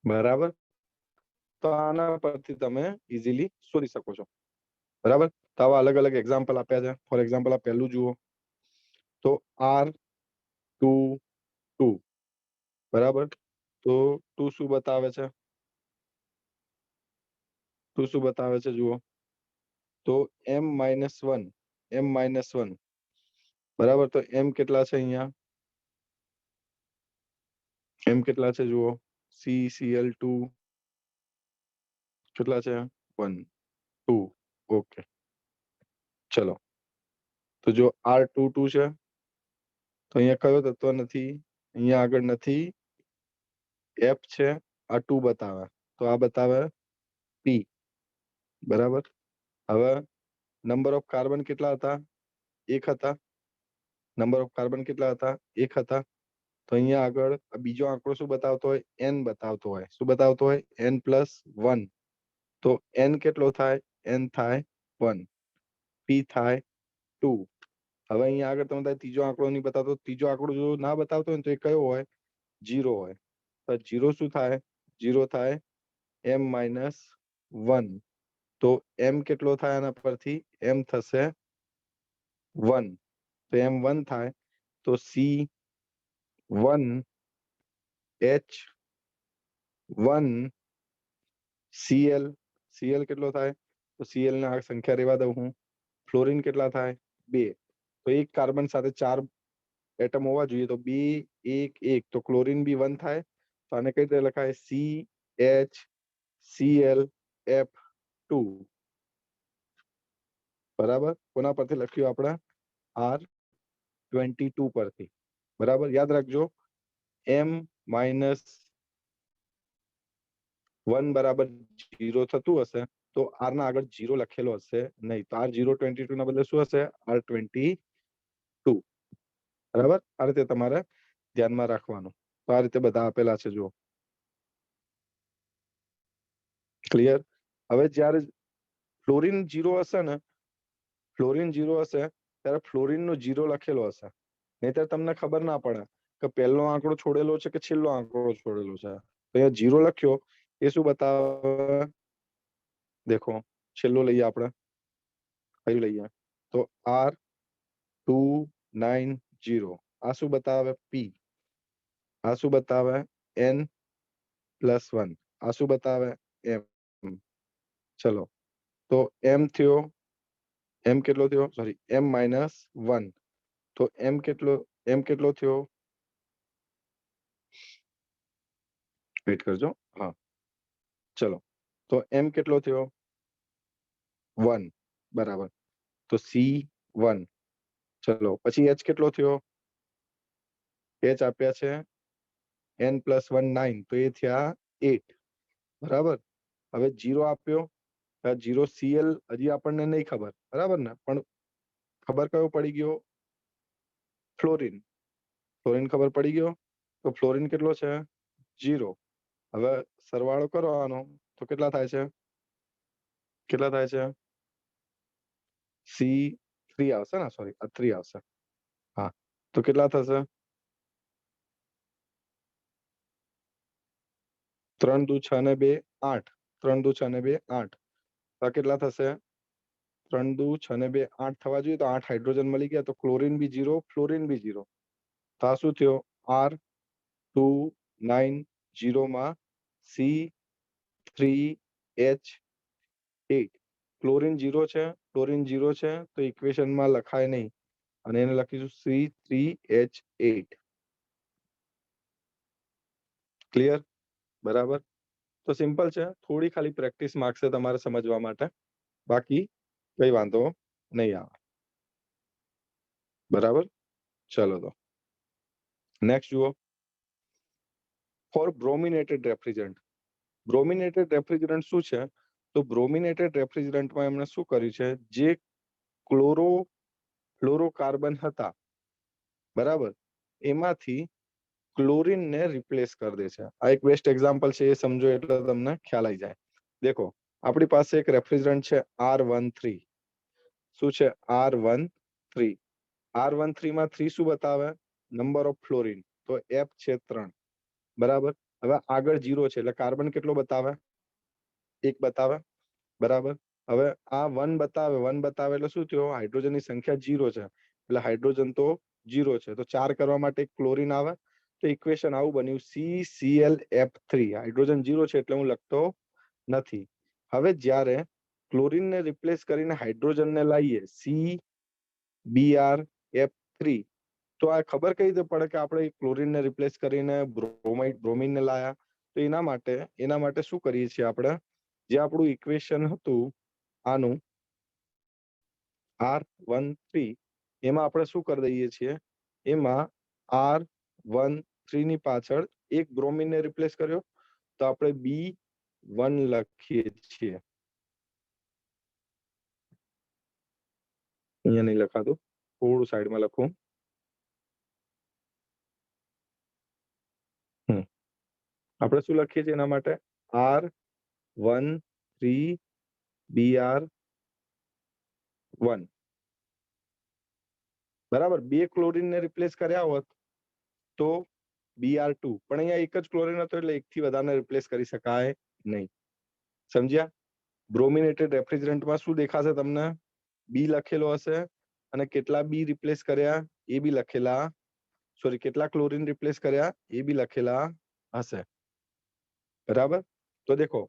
બરાબર, તો આના પરથી તમે ઇઝીલી શોધી શકો છો. બરાબર, તો આવા અલગ અલગ એક્ઝામ્પલ આપ્યા છે. ફોર એક્ઝામ્પલ આ પહેલું જુઓ તો R22, બરાબર, તો 2 શું બતાવે છે? 2 શું બતાવે છે જુઓ તો m-1, બરાબર, તો m કેટલા છે અહીંયા? m કેટલા છે જુઓ? CCl2 કેટલા છે? 1 2. ઓકે, ચલો, તો જો R22 છે તો અહીંયા કયો તત્વ નથી? અહીંયા આગળ નથી, F છે, આ 2 બતાવે, તો આ બતાવે P. બરાબર, હવે નંબર ઓફ કાર્બન કેટલા હતા? 1 હતા. નંબર ઓફ કાર્બન કેટલા હતા? 1 હતા. તો અહીંયા આગળ બીજો આંકડો શું બતાવતો હોય? n બતાવતો હોય. શું બતાવતો હોય? n+1. તો n કેટલો થાય? n થાય 1, p થાય 2. હવે અહીંયા આગળ તમે ત્રીજો આંકડો નહીં બતાવતો, ત્રીજો આંકડો જો ના બતાવતો હોય તો એ કયો હોય? 0 હોય. તો 0 શું થાય? 0 થાય m-1. તો m કેટલો થાય આના પરથી? m થશે 1. તો m1 થાય તો C1H1 Cl. Cl કેટલો થાય? તો Cl ને આ સંખ્યા રહેવા દઉં હું. ફ્લોરિન કેટલા થાય? 2. તો એક કાર્બન સાથે 4 એટમ હોવા જોઈએ, તો 2 1 1, તો ક્લોરીન બી 1 થાય. તો આને કઈ રીતે લખાય? CHClF2. બરાબર, કોના પરથી લખ્યું આપણે? R22 પરથી. બરાબર, યાદ રાખજો m-1 બરાબર 0 થતું હશે તો r ના આગળ 0 લખેલો હશે નહીં, તો R022 ના બદલે શું હશે? R22. બરાબર, આ રીતે તમારે ધ્યાનમાં રાખવાનું. તો આ રીતે બધા આપેલા છે જુઓ. ક્લિયર? હવે જ્યારે ફ્લોરિન 0 હશે ને, ફ્લોરિન 0 હશે ત્યારે ફ્લોરિન નો 0 લખેલો હશે, નહીતર તમને ખબર ના પડે કે પહેલો આંકડો છોડેલો છે કે છેલ્લો આંકડો છોડેલો છે. તો અહીંયા 0 લખ્યો એ શું બતાવે? દેખો, છેલ્લો લઈએ આપણે, કયું લઈએ? તો R290. આ શું બતાવે? P. આ શું બતાવે? n+1. આ શું બતાવે? m. ચલો, તો m થયો, m કેટલો થયો? Sorry, m-1. તો m કેટલો થયો? વેઇટ કરજો. હા, ચલો, તો m કેટલો થયો? 1. બરાબર, તો C1. ચલો, પછી h કેટલો થયો? h આપ્યા છે n+1 9, તો એ થયા 8. બરાબર, હવે 0 આપ્યો, 0 Cl હજી આપણને નહીં ખબર, બરાબર ને, પણ ખબર કયો પડી ગયો? ફ્લોરિન. ફ્લોરિન ખબર પડી ગયો, તો ફ્લોરિન કેટલો છે? 0. હવે સરવાળો કરો આનો તો કેટલા થાય છે? કેટલા થાય છે? C3 આવશે ને, સોરી, આ 3 આવશે. હા, તો કેટલા થશે? 3 દુ 6 ને 2 8. 3 દુ 6 ને 2 8. આ કેટલા થશે? 3 દુ 6 ને 2 8 થવા જોઈએ, તો 8 હાઇડ્રોજન મળી ગયા, તો ક્લોરીન બી 0, ફ્લોરિન બી 0. તો આ શું થયો? R290 માં C3H8. ક્લોરીન 0 છે, ફ્લોરિન 0 છે, તો ઇક્વેશનમાં લખાય નહીં, અને એને લખીશું C3H8. ક્લિયર? બરાબર, તો સિમ્પલ છે, થોડી ખાલી પ્રેક્ટિસ માંગશે તમારે સમજવા માટે, બાકી કઈ વાંધો નહીં આવે. બરાબર, ચલો, તો નેક્સ્ટ જુઓ. For brominated refrigerant. Brominated refrigerant શું છે? તો બ્રોમિનેટેડ રેફ્રિજરન્ટમાં એમણે શું કર્યું છે? જે ફ્લોરોકાર્બન હતા, બરાબર, એમાંથી ક્લોરીન ને રિપ્લેસ કરી દે છે. આ એક બેસ્ટ એક્ઝામ્પલ છે, એ સમજો એટલે તમને ખ્યાલ આવી જાય. દેખો આપણી પાસે એક રેફ્રિજરન્ટ છે R13. શું છે? R13. R13 માં 3 શું બતાવે? Number of fluorine. તો F છે 3. બરાબર. હવે આગળ 0 છે એટલે કાર્બન કેટલો બતાવે? 1 બતાવે. બરાબર. હવે આ 1 બતાવે, 1 બતાવે એટલે શું થયો? હાઇડ્રોજનની સંખ્યા 0 છે એટલે હાઇડ્રોજન તો 0 છે. તો 4 કરવા માટે ક્લોરીન આવે. તો ઇક્વેશન આવું બન્યું CClF3. હાઇડ્રોજન 0 છે એટલે હું લખતો નથી. હવે જ્યારે ક્લોરીનને રિપ્લેસ કરીને હાઇડ્રોજનને લાવીએ CBrF3, તો આ ખબર કઈ રીતે પડે કે આપણે ક્લોરીનને રિપ્લેસ કરીને બ્રોમીનને લાયા? તો એના માટે શું કરીએ છીએ આપણે? જે આપણું ઇક્વેશન હતું આનું R13, એમાં આપણે શું કરી દઈએ છીએ? એમાં R13 ની પાછળ એક બ્રોમીનને રિપ્લેસ કર્યો તો આપણે B1 લખીએ છીએ. અહીંયા નહીં લખાતું, થોડું સાઈડમાં લખું. આપણે શું લખીએ છીએ એના માટે? R13Br1. બરાબર. 2 ક્લોરીનને રિપ્લેસ કર્યા હોત તો Br2, પણ અહીંયા એક જ ક્લોરીન હતો એટલે એકથી વધારે રિપ્લેસ કરી શકાય નહીં. સમજ્યા? બ્રોમિનેટેડ રેફ્રિજરન્ટમાં શું દેખાશે તમને? બી લખેલો હશે અને કેટલા બી રિપ્લેસ કર્યા એ બી લખેલા, સોરી કેટલા ક્લોરીન રિપ્લેસ કર્યા એ બી લખેલા હશે. બરાબર. તો દેખો,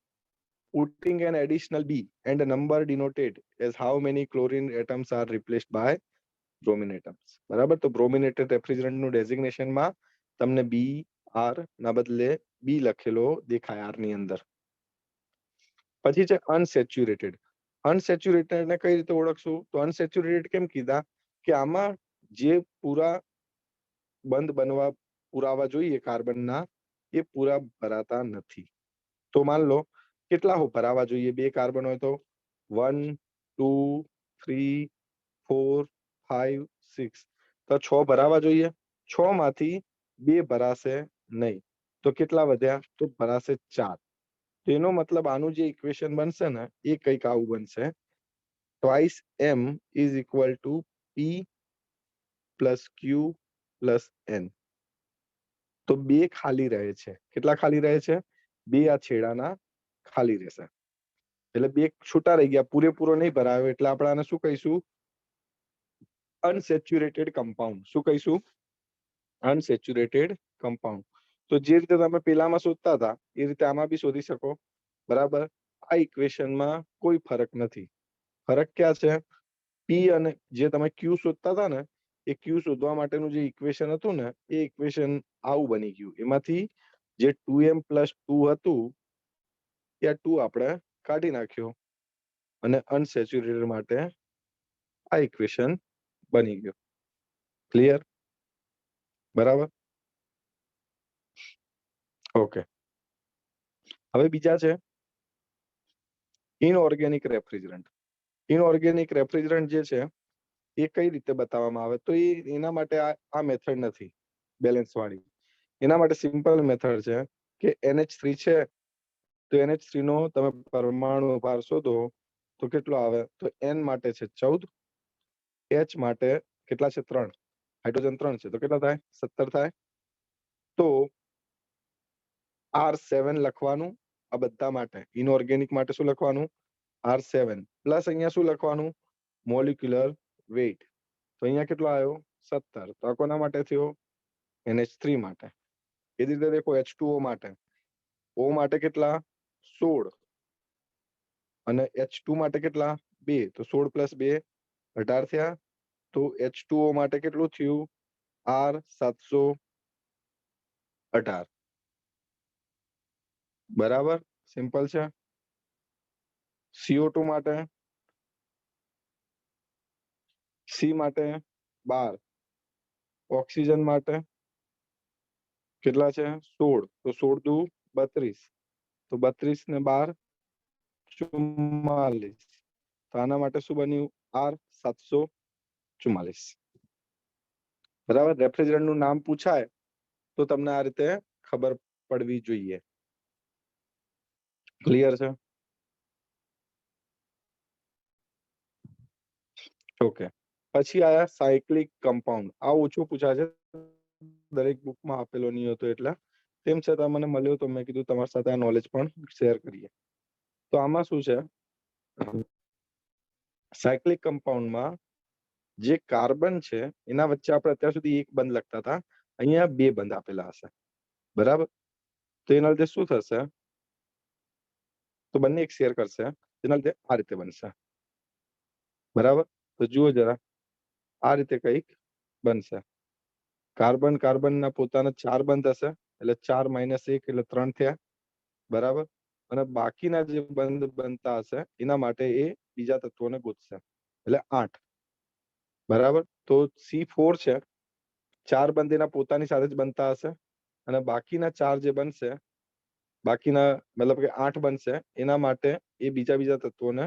putting an additional B and a number denoted as how many chlorine atoms are replaced by bromine atoms. બરાબર. તો બ્રોમિનેટેડ રેફ્રિજરન્ટનું ડેઝિગ્નેશનમાં તમને BR ના બદલે બી લખેલો દેખાય R ની અંદર. પછી છે અનસેચ્યુરેટેડ. અનસેચ્યુરેટેડ ને કઈ રીતે ઓળખશું? તો અનસેચ્યુરેટેડ કેમ કીધા? કે આમાં જે પૂરા બંધ બનવા પુરાવા જોઈએ કાર્બનના એ પૂરા ભરાતા નથી. તો માન લો કેટલા ભરાવા જોઈએ? 2 કાર્બન હોય તો 1 2 3 4 5 6. તો 6 ભરાવા જોઈએ. 6 માંથી 2 ભરાશે નહીં. તો કેટલા વધ્યા? તો ભરાશે 4. તો એનો મતલબ આનું જે ઇક્વેશન બનશે ને એ કંઈક આવું બનશે. twice m is equal to p plus q plus n. તો 2 ખાલી રહે છે. કેટલા ખાલી રહે છે? 2 આ છેડાના ખાલી રહેશે. એટલે 2 છૂટા રહી ગયા, પૂરેપૂરો નહીં ભરાયો એટલે આપણે આને શું કહીશું? Unsaturated compound. શું કહીશું? Unsaturated compound. તો જે રીતે તમે પેલામાં શોધતા હતા એ રીતે આમાં બી શોધી શકો. બરાબર. આ ઇક્વેશનમાં કોઈ ફરક નથી. ફરક ક્યાં છે? પી અને જે તમે ક્યુ શોધતા હતા ને એ ક્યુ શોધવા માટેનું જે ઇક્વેશન હતું ને એ ઇક્વેશન આવું બની ગયું. એમાંથી જે 2m + 2 હતું એ 2 આપણે કાઢી નાખ્યો અને અનસેચ્યુરેટેડ માટે આ ઇક્વેશન બની ગયો. ક્લિયર? બરાબર. ઓકે. હવે બીજા છે ઇનઓર્ગેનિક રેફ્રિજરન્ટ. ઇનઓર્ગેનિક રેફ્રિજરન્ટ જે છે એ કઈ રીતે બતાવવામાં આવે? તો એના માટે આ મેથડ નથી બેલેન્સ વાળી. એના માટે સિમ્પલ મેથડ છે કે NH3 છે તો NH3 નો તમે પરમાણુ ભાર શોધો તો કેટલો આવે? તો N માટે છે 14, H માટે કેટલા છે? 3. હાઇડ્રોજન 3 છે તો કેટલા થાય? 17 થાય. તો R7 લખવાનું આ બધા માટે. ઇનઓર્ગેનિક માટે શું લખવાનું? R7 પ્લસ અહીંયા શું લખવાનું? Molecular weight. તો અહીંયા કેટલો આવ્યો? 17. તો આ કોના માટે થયો? NH3 માટે. એ જ રીતે દેખો H2O માટે. O માટે કેટલા? 16 અને H2 માટે કેટલા? 2. તો 16 + 2 18 થયા. તો H2O માટે કેટલું થયું? R718. બરાબર. સિમ્પલ છે. CO2 માટે C માટે 12, ઓક્સિજન માટે કેટલા છે? 16. તો 16 દુ 32. તો 32 ને 12 44. તો આના માટે શું બન્યું? R744. બરાબર. રેફ્રિજરન્ટ નું નામ પૂછાય તો તમને આ રીતે ખબર પડવી જોઈએ. ક્લિયર છે? ઓકે. પછી આયા સાયક્લિક કમ્પાઉન્ડ. આ ઓછું પૂછાશે, દરેક બુકમાં આપેલો નહીં હતો એટલે. તેમ છતાં મને મળ્યો તો મેં કીધું તમારી સાથે આ નોલેજ પણ શેર કરીએ. તો આમાં શું છે, સાયક્લિક કમ્પાઉન્ડમાં જે કાર્બન છે એના વચ્ચે આપણે અત્યાર સુધી એક બંધ લખતા હતા, અહીંયા બે બંધ આપેલા હશે, બરાબર? તો એના લીધે શું થશે, તો બંને એક શેર કરશે, એના લીધે આ રીતે બનશે, બરાબર? તો જુઓ જરા, આ રીતે કંઈક બનશે. કાર્બન કાર્બનના પોતાના 4 બંધ હશે, એટલે 4 - 1 એટલે 3 થયા, બરાબર? અને બાકીના જે બંધ બનતા હશે એના માટે એ બીજા તત્વોને ગોતશે, એટલે 8, બરાબર? તો C4 છે, 4 બંધ એના પોતાની સાથે જ બનતા હશે, અને બાકીના 4 જે બનશે, બાકીના મતલબ કે 8 બનશે, એના માટે એ બીજા તત્વોને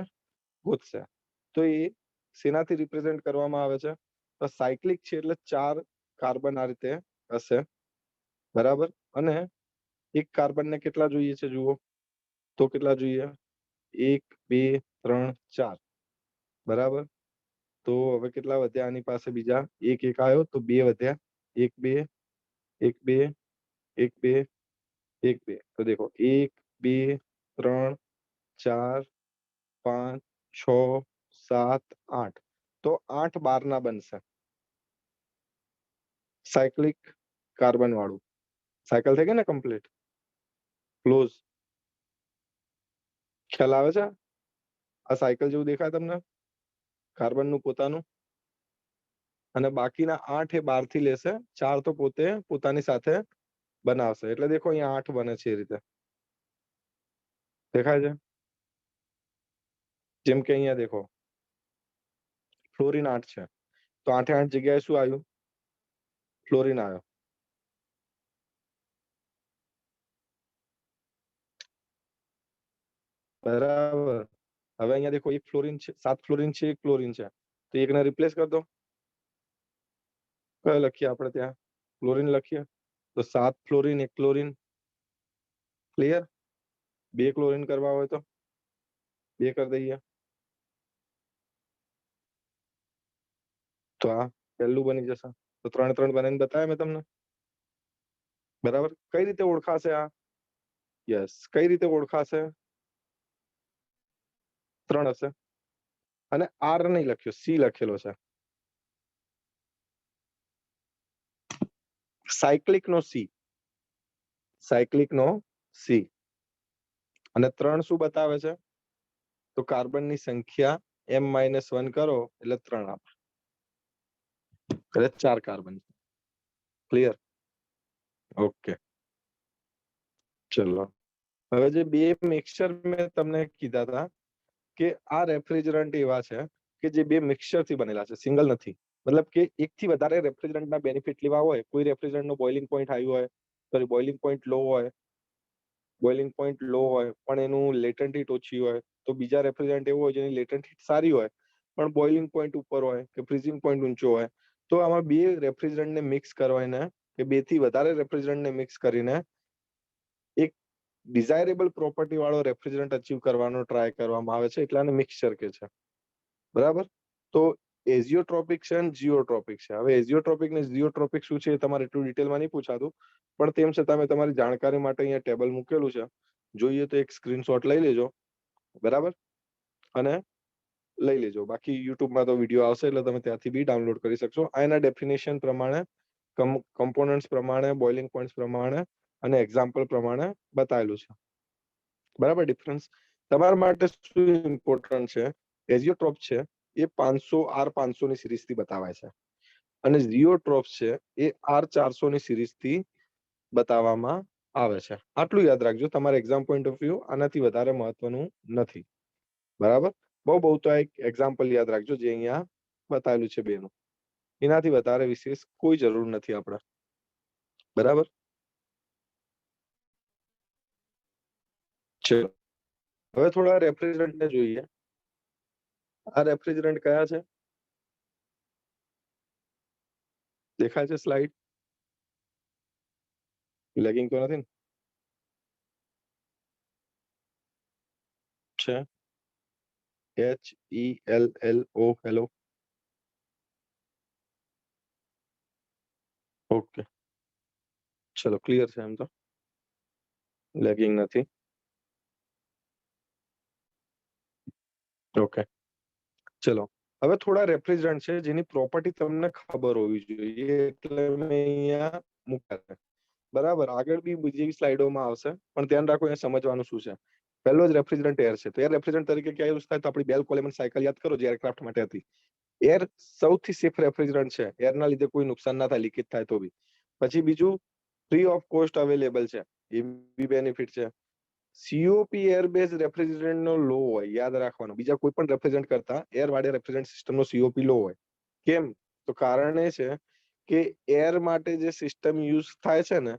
ગોતશે. તો એ શેનાથી રિપ્રેઝેન્ટ કરવામાં આવે છે? તો સાયક્લિક છે એટલે 4 કાર્બન આ રીતે હશે, બરાબર? અને એક કાર્બનને કેટલા જોઈએ છે જુઓ, તો કેટલા જોઈએ? 1 2 3 4, બરાબર? તો હવે કેટલા વધ્યા આની પાસે? બીજા એક આવ્યો તો 2 વધ્યા, 1 2 1 2 1 2 1 2. તો દેખો 1 2 3 4 5 6 7 8, તો 8 12 બનશે સાયક્લિક કાર્બન વાળું. સાયકલ થઈ ગઈ ને કમ્પ્લીટ, ક્લોઝ. ખ્યાલ આવે છે? આ સાયકલ જેવું દેખાય તમને, કાર્બનનું પોતાનું? અને બાકીના 8 એ 12 થી લેશે, 4 તો પોતે પોતાની સાથે બનાવશે, એટલે દેખો અહીંયા 8 બને છે. એ રીતે દેખાય છે? જેમ કે અહીંયા દેખો ફ્લોરિન 8 છે, તો 8 8 જગ્યાએ શું આવ્યું? ફ્લોરિન આવ્યો. બરાબર. હવે અહીંયા દેખો એક ફ્લોરિન છે, 7 ફ્લોરિન છે, એક ક્લોરિન છે, તો એકને રિપ્લેસ કરી દો. કયો લખીએ આપણે ત્યાં? ક્લોરિન લખીએ, તો 7 ફ્લોરિન 1 ક્લોરિન. ક્લિયર? 2 ક્લોરિન કરવા હોય તો 2 કરી દઈએ, તો આ પહેલું બની જશે. તો 3 3 બનાવીને બતાવ્યા મેં તમને, બરાબર? કઈ રીતે ઓળખાશે આ? યસ, કઈ રીતે ઓળખાશે? 3 હશે, અને આર નહીં લખ્યો, સી લખેલો છે, સાયક્લિક નો સી, સાયક્લિક નો સી. અને 3 શું બતાવે છે? તો કાર્બનની સંખ્યા m-1 કરો એટલે 3 આપે, એટલે 4 કાર્બન. ક્લિયર? ઓકે, ચલો. હવે જે બે મિક્સચર મેં તમને કીધા હતા કે આ રેફ્રિજરન્ટ એવા છે કે જે બે મિક્સચર થી બનેલા છે, સિંગલ નથી. મતલબ કે એક થી વધારે રેફ્રિજરન્ટના બેનિફિટ લેવા હોય, કોઈ રેફ્રિજરન્ટનો બોઇલિંગ પોઈન્ટ હાઈ હોય, સોરી બોઇલિંગ પોઈન્ટ લો હોય, બોઇલિંગ પોઈન્ટ લો હોય પણ એનું લેટન્ટ હીટ ઓછી હોય, તો બીજા રેફ્રિજરન્ટ એવું હોય જેની લેટન્ટ હીટ સારી હોય પણ બોઇલિંગ પોઈન્ટ ઉપર હોય કે ફ્રીઝિંગ પોઈન્ટ ઊંચો હોય, તો આમાં બે રેફ્રિજરન્ટને મિક્સ કરવાને કે બે થી વધારે રેફ્રિજરન્ટને મિક્સ કરીને એક ડિઝાયરેબલ પ્રોપર્ટી વાળો રેફ્રિજરન્ટ અચીવ કરવાનો ટ્રાય કરવામાં આવે છે, એટલે આને મિક્સચર કે છે, બરાબર? તો એઝિયોટ્રોપિક છે અને જીઓટ્રોપિક છે. હવે એઝિયોટ્રોપિક ને જીઓટ્રોપિક શું છે એ તમારે એટલું ડિટેલમાં નહીં પૂછાતું, પણ તેમ છતાં મેં તમારી જાણકારી માટે અહીંયા ટેબલ મૂકેલું છે, જોઈએ તો એક સ્ક્રીનશોટ લઈ લેજો, બરાબર? અને લઈ લેજો, બાકી યુટ્યુબમાં તો વિડીયો આવશે એટલે તમે ત્યાંથી બી ડાઉનલોડ કરી શકશો. આ એના ડેફિનેશન પ્રમાણે, કમ્પોનન્ટ્સ પ્રમાણે, બોઇલિંગ પોઈન્ટ્સ પ્રમાણે અને એક્ઝામ્પલ પ્રમાણે બતાવેલું છે, બરાબર? ડિફરન્સ તમારા માટે શું ઇમ્પોર્ટન્ટ છે, એઝિયોટ્રોપ છે એ 500 R500 ની સિરીઝ થી બતાવાય છે, અને જીઓટ્રોપ છે એ R400 ની સિરીઝ થી બતાવવામાં આવે છે. આટલું યાદ રાખજો, તમારા એક્ઝામ પોઈન્ટ ઓફ વ્યૂ આનાથી વધારે મહત્વનું નથી, બરાબર? બહુ તો એક એક્ઝામ્પલ યાદ રાખજો જે અહીંયા બતાવેલું છે બેનું, એનાથી વધારે વિશેષ કોઈ જરૂર નથી આપણે, બરાબર? ચલો, હવે થોડા રેફ્રિજરન્ટને જોઈએ. આ રેફ્રિજરન્ટ કયા છે? દેખાય છે સ્લાઇડ? લેગિંગ તો નથી ને? છે HELLO હેલો. ઓકે, ચલો ક્લિયર છે એમ તો, લેગિંગ નથી. ઓકે, ચલો હવે થોડા રેફ્રિજરન્ટ છે જેની પ્રોપર્ટી તમને ખબર હોવી જોઈએ એટલે મેં અહીંયા મૂક્યા છે. બરાબર, આગળ બી બીજી સ્લાઇડોમાં આવશે પણ ધ્યાન રાખો એ સમજવાનું શું છે. પહેલો જ રેફ્રિજરન્ટ એર છે, તો એર રેફ્રિજરન્ટ તરીકે ક્યાં યુઝ થાય તો આપણી બેલ કોલેમન સાયકલ યાદ કરો જે એરક્રાફ્ટ માટે હતી. એર સૌથી સેફ રેફ્રિજરન્ટ છે, એરના લીધે કોઈ નુકસાન ના થાય લીકેજ થાય તો બી. પછી બીજું ફ્રી ઓફ કોસ્ટ અવેલેબલ છે, એ બી બેનિફિટ છે. સીઓપી એર બેઝ રેફ્રિજરન્ટ નો લો હોય, યાદ રાખવાનું, બીજા કોઈ પણ રેફ્રિજરન્ટ કરતા એર વાળે રેફ્રિજરન્ટ સિસ્ટમ નો સીઓપી લો હોય. કેમ? તો કારણ એ છે કે એર માટે જે સિસ્ટમ યુઝ થાય છે ને,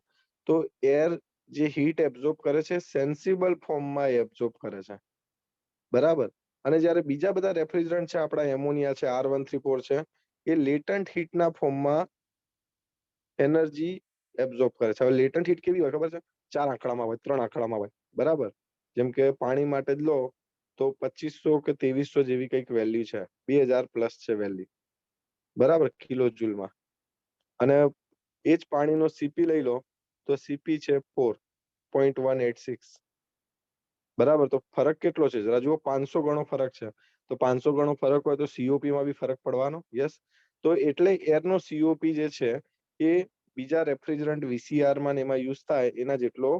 તો એર જે હીટ એબ્ઝોર્બ કરે છે સેન્સિબલ ફોર્મમાં એબ્ઝોર્બ કરે છે. બરાબર, અને જ્યારે બીજા બધા રેફ્રિજરન્ટ છે, આપણા એમોનિયા છે, R134 છે, એ લેટન્ટ હીટના ફોર્મમાં એનર્જી એબ્ઝોર્બ કરે છે. હવે લેટન્ટ હીટ કેવી હોય ખબર છે? 4 આંકડામાં હોય, 3 આંકડામાં હોય. બરાબર, જેમ કે પાણી માટે જ લો તો 2500 કે 2300 જેવી કંઈક વેલ્યુ છે, 2000 પ્લસ છે વેલ્યુ. બરાબર, કિલો જુલમાં. અને એ જ પાણીનો સીપી લઈ લો તો સીપી છે 4.186. બરાબર, તો ફરક કેટલો છે જરા જુઓ, 500 ગણો ફરક છે. તો 500 ગણો ફરક હોય તો સીઓપી માં બી ફરક પડવાનો. યસ, તો એટલે એરનો સીઓપી જે છે એ બીજા રેફ્રિજરન્ટ વીસીઆર માં એમાં યુઝ થાય એના જેટલો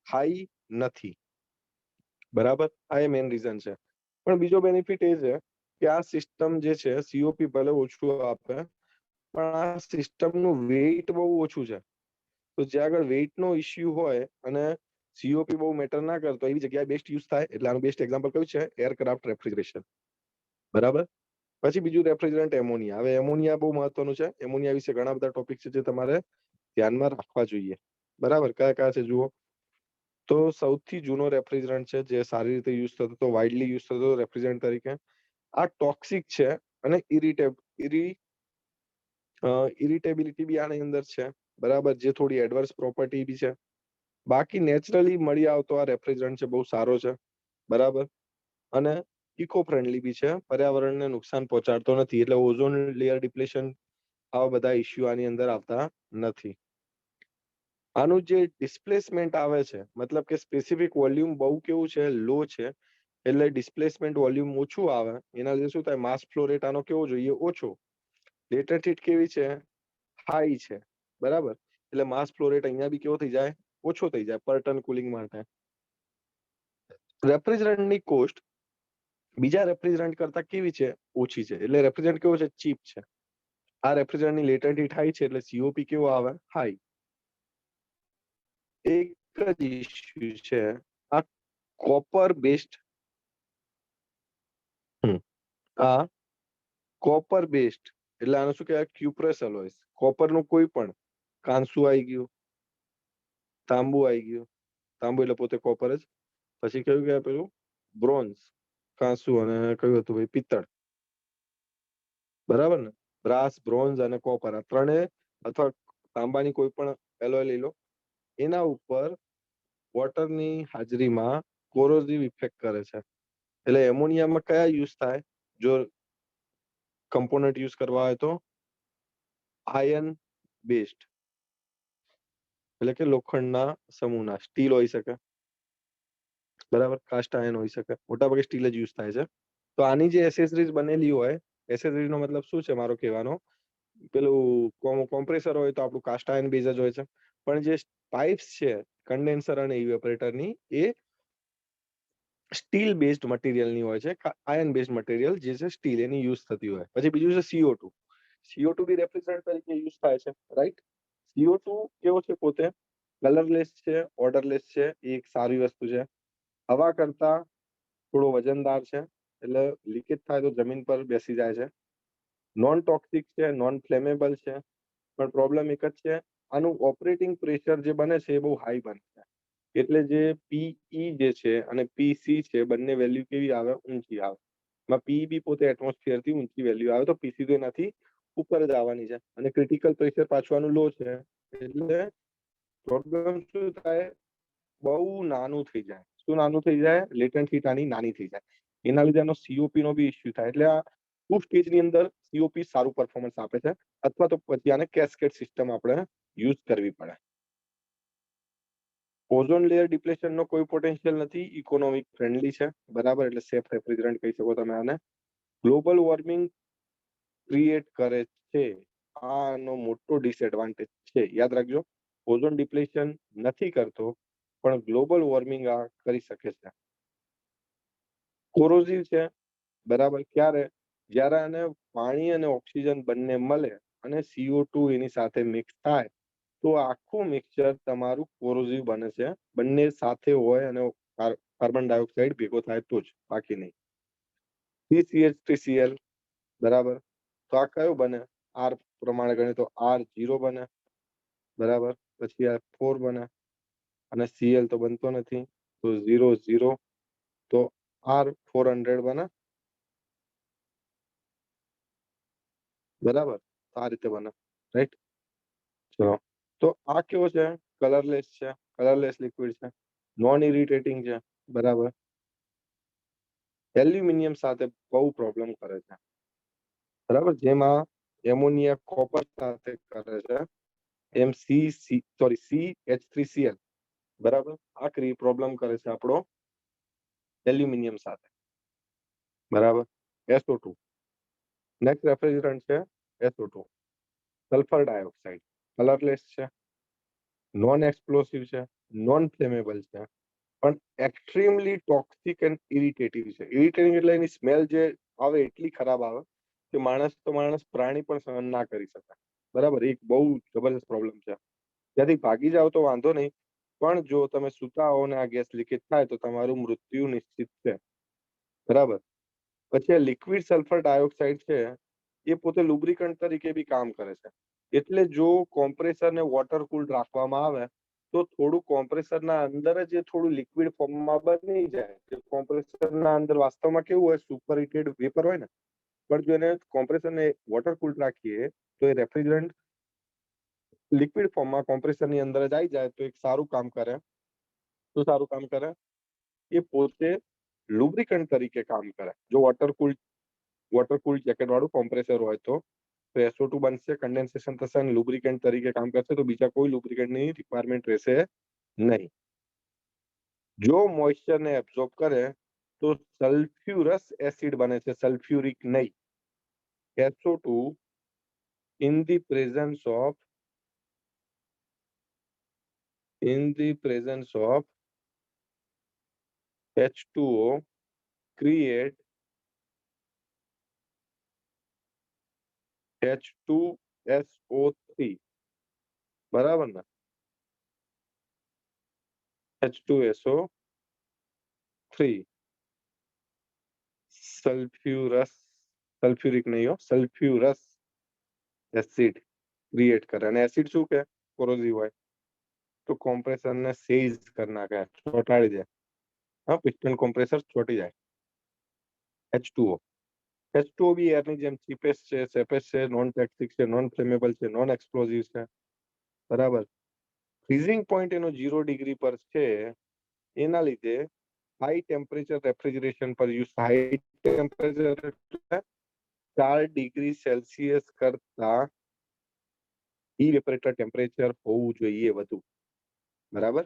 હાઈ નથી. બરાબર, આ એ મેઇન રીઝન છે. પણ બીજો બેનિફિટ એ છે કે આ સિસ્ટમ જે છે સીઓપી ભલે ઓછું આપે પણ આ સિસ્ટમનું વેઇટ બહુ ઓછું છે. તો જ્યાં આગળ વેઇટ નો ઇશ્યુ હોય અને સીઓપી બહુ મેટર ના કરતો એવી જગ્યાએ બેસ્ટ યુઝ થાય. એટલે આનું બેસ્ટ એક્ઝામ્પલ કયું છે? Aircraft refrigeration. બરાબર, પછી બીજું રેફ્રિજરન્ટ એમોનિયા. હવે એમોનિયા બહુ મહત્વનું છે. એમોનિયા વિશે ઘણા બધા ટોપિક છે જે તમારે ધ્યાનમાં રાખવા જોઈએ. બરાબર, કયા કયા છે જુઓ. તો સૌથી જૂનો રેફ્રિજરન્ટ છે જે સારી રીતે યુઝ થતો હતો, વાઇડલી યુઝ થતો હતો રેફ્રિજરન્ટ તરીકે. આ ટોક્સિક છે અને ઇરિટેબિલિટી બી આની અંદર છે. બરાબર, જે થોડી એડવર્સ પ્રોપર્ટી બી છે. બાકી નેચરલી મળી આવતો આ રેફ્રિજરન્ટ છે, બહુ સારો છે. બરાબર, અને ઇકો ફ્રેન્ડલી બી છે, પર્યાવરણને નુકસાન પહોંચાડતો નથી. એટલે ઓઝોન લેયર ડિપ્લેશન આવા બધા ઇશ્યુ આની અંદર આવતા નથી. આનું જે ડિસ્પ્લેસમેન્ટ આવે છે, મતલબ કે સ્પેસિફિક વોલ્યુમ બહુ કેવું છે, લો છે, એટલે ડિસ્પ્લેસમેન્ટ વોલ્યુમ ઓછું આવે. એના લીધે શું થાય? માસ ફ્લો રેટ આનો કેવો જોઈએ? ઓછો. લેટન્ટ હીટ કેવી છે? હાઈ છે. બરાબર, એટલે માસ ફ્લો રેટ અહીંયા બી કેવો થઈ જાય? ઓછો થઈ જાય પર ટન કુલિંગ માટે. રેફ્રિજરન્ટની કોસ્ટ બીજા રેફ્રિજરન્ટ કરતા કેવી છે? ઓછી છે. એટલે રેફ્રિજરન્ટ કેવો છે? ચીપ છે. આ રેફ્રિજરન્ટની લેટન્ટ હીટ હાઈ છે એટલે સીઓપી કેવો આવે? હાઈ. એક જ ઇશ્યુ છે, આ કોપર બેસ્ડ આ કોપર બેસ્ડ એટલે આનું શું કહેવાય? Cuprous alloys. કોપરનું કોઈ પણ, કાંસુ આવી ગયું, તાંબુ આવી ગયું. તાંબુ એટલે પોતે કોપર જ. પછી કયું કહેવાય પેલું? બ્રોન્ઝ, કાંસુ, અને કયું હતું ભાઈ? પિત્તળ. બરાબર ને? બ્રાસ, બ્રોન્ઝ અને કોપર, આ ત્રણે અથવા તાંબાની કોઈ પણ એલોય લઈ લો, એના ઉપર વોટરની હાજરીમાં કોરોઝિવ ઇફેક્ટ કરે છે. એટલે એમોનિયામાં કયા યુઝ થાય? જો કમ્પોનન્ટ યુઝ કરવા હોય તો આયન બેસ્ડ, એટલે કે લોખંડના સમૂહના. સ્ટીલ હોઈ શકે, બરાબર, કાસ્ટ આયન હોઈ શકે, મોટાભાગે સ્ટીલ જ યુઝ થાય છે. તો આની જે એસેસરીઝ બનેલી હોય, એસેસરીઝ નો મતલબ શું છે મારો કહેવાનો? પેલું કોમ્પ્રેસર હોય તો આપણું કાસ્ટ આયન બેઝ જ હોય છે, પણ જે પાઇપ્સ છે કન્ડેન્સર અને ઇવેપોરેટરની, એ સ્ટીલ બેઝડ મટીરિયલની હોય છે, આયન બેઝડ મટીરિયલ જે છે સ્ટીલ, એની યુઝ થતી હોય. પછી બીજું છે CO2. CO2 બી રેફ્રિજરન્ટ તરીકે યુઝ થાય છે, રાઈટ? CO2 કેવો છે? પોતે કલરલેસ છે, ઓર્ડરલેસ છે. એ એક સારી વસ્તુ છે. હવા કરતા થોડો વજનદાર છે, એટલે લીકેજ થાય તો જમીન પર બેસી જાય છે. નોન ટોક્સિક છે, નોન ફ્લેમેબલ છે, પણ પ્રોબ્લેમ એક જ છે, આનું ઓપરેટિંગ પ્રેશર જે બને છે એ બહુ હાઈ બને છે. એટલે જે પીઈ જે છે અને પીસી છે, બંને વેલ્યુ કેવી આવે? ઊંચી આવે. એમાં પીઈ બી પોતે એટમોસ્ફિયર થી ઊંચી વેલ્યુ આવે, તો પીસી તો એનાથી ઉપર જ આવવાની છે. અને ક્રિટિકલ પ્રેશર પાછું આનું લો છે, એટલે પ્રોબ્લેમ શું થાય, બહુ નાનું થઈ જાય. શું નાનું થઈ જાય? લેટન્ટ હીટ આની નાની થઈ જાય. એના લીધે એનો સીઓપી નો બી ઇસ્યુ થાય. એટલે આ 2 સ્ટેજની અંદર સીઓપી સારું પરફોર્મન્સ આપે છે, અથવા તો પછી આને કેસ્કેડ સિસ્ટમ આપણે યુઝ કરવી પડે. ઓઝોન લેયર ડિપ્લેશન નો કોઈ પોટેન્શિયલ નથી, ઇકોનોમિક ફ્રેન્ડલી છે, બરાબર. એટલે સેફ રેફ્રિજરન્ટ કહી શકો તમે આને. ગ્લોબલ વોર્મિંગ ક્રિએટ કરે છે, આનો મોટો ડિસએડવાન્ટેજ છે. યાદ રાખજો, ઓઝોન ડિપ્લેશન નથી કરતો, પણ ગ્લોબલ વોર્મિંગ આ કરી શકે છે. કોરોઝિવ છે, બરાબર. ક્યારે? જ્યારે આને પાણી અને ઓક્સિજન બંને મળે અને CO2 એની સાથે મિક્સ થાય તો આખું મિક્સચર તમારું કોરોઝિવ બને છે. બંને સાથે હોય અને કાર્બન ડાયોક્સાઇડ ભેગો થાય તો જ, બાકી નહીં. CCH3Cl, બરાબર. તો આ કયો બને? આર પ્રમાણે ગણીએ તો R0 બને, બરાબર. પછી આ 4 બને અને Cl તો બનતો નથી, તો 0 0, તો R400 બને, બરાબર. આ રીતે બને, રાઈટ. ચલો, તો આ કેવો છે? કલરલેસ છે, કલરલેસ લિક્વિડ છે, નોન ઇરિટેટિંગ છે, બરાબર. એલ્યુમિનિયમ સાથે બહુ પ્રોબ્લેમ કરે છે, બરાબર. જેમાં એમોનિયા કોપર સાથે કરે છે, એમ CH3Cl, બરાબર. આખરી પ્રોબ્લેમ કરે છે આપણો એલ્યુમિનિયમ સાથે, બરાબર. SO2 નેક્સ્ટ રેફ્રિજરન્ટ છે, SO2 સલ્ફર ડાયોક્સાઇડ. કલરલેસ છે, નોન એક્સપ્લોસિવ છે, નોન ફ્લેમેબલ છે, પણ એક્સ્ટ્રીમલી ટોક્સિક એન્ડ ઇરિટેટિવ છે. ઇરિટેટિવ એટલે એની સ્મેલ જે આવે એટલી ખરાબ આવે કે માણસ તો માણસ, પ્રાણી પણ સહન ના કરી શકે, બરાબર. એક બહુ જબરદસ્ત પ્રોબ્લેમ છે. ત્યાંથી ભાગી જાવ તો વાંધો નહીં, પણ જો તમે સૂતા હો ને આ ગેસ લીકેજ થાય તો તમારું મૃત્યુ નિશ્ચિત છે, બરાબર. પછી આ લિક્વિડ સલ્ફર ડાયોક્સાઇડ છે, એ પોતે લુબ્રિકન્ટ તરીકે બી કામ કરે છે. એટલે જો કોમ્પ્રેસરને વોટર કુલ રાખવામાં આવે તો થોડું કોમ્પ્રેસરના અંદર જ એ થોડું લિક્વિડ ફોર્મમાં બની જાય. કોમ્પ્રેસરના અંદર વાસ્તવમાં કેવું હોય, સુપર હીટેડ વેપર હોય ને, પણ જો એને કોમ્પ્રેસરને વોટર કુલ રાખીએ તો એ રેફ્રિજરન્ટ લિક્વિડ ફોર્મમાં કોમ્પ્રેસરની અંદર જ આવી જાય તો એક સારું કામ કરે. શું સારું કામ કરે? એ પોતે લુબ્રિકન્ટ તરીકે કામ કરે. જો વોટર કુલ જેકેટ વાળું કોમ્પ્રેસર હોય તો SO2 બનશે, કન્ડેન્સેશન થશે અને લુબ્રિકન્ટ તરીકે કામ કરશે, તો બીજા કોઈ લુબ્રિકન્ટની રિક્વાયરમેન્ટ રહેશે નહીં. જો મોઇસ્ચરને એબ્ઝોર્બ કરે તો સલ્ફ્યુરસ એસિડ બને છે, સલ્ફ્યુરિક નહીં. SO2 in the presence of H2O create H2SO3, બરાબર ને? H2SO3 સલ્ફ્યુરિક નહીં હો, સલ્ફ્યુરસ એસિડ ક્રિએટ કરે. અને એસિડ શું કે કોરોઝિવ હોય તો કોમ્પ્રેસરને સેઝ કરી નાખે, ચોંટાડી દે. હા, પિસ્ટન કોમ્પ્રેસર ચોંટી જાય. H2O બી એરની જેમ ચીપેસ્ટ છે, સેફેસ્ટ છે, નોન ટોક્સિક છે, નોન ફ્લેમેબલ છે, નોન એક્સપ્લોઝિવ છે, બરાબર. ફ્રીઝિંગ પોઈન્ટ એનો 0 ડિગ્રી પર છે, એના લીધે હાઈ ટેમ્પરેચર રેફ્રિજરેશન પર use. High temperature 4 degree Celsius કરતા ઇવેપોરેટર ટેમ્પરેચર હોવું જોઈએ વધુ, બરાબર.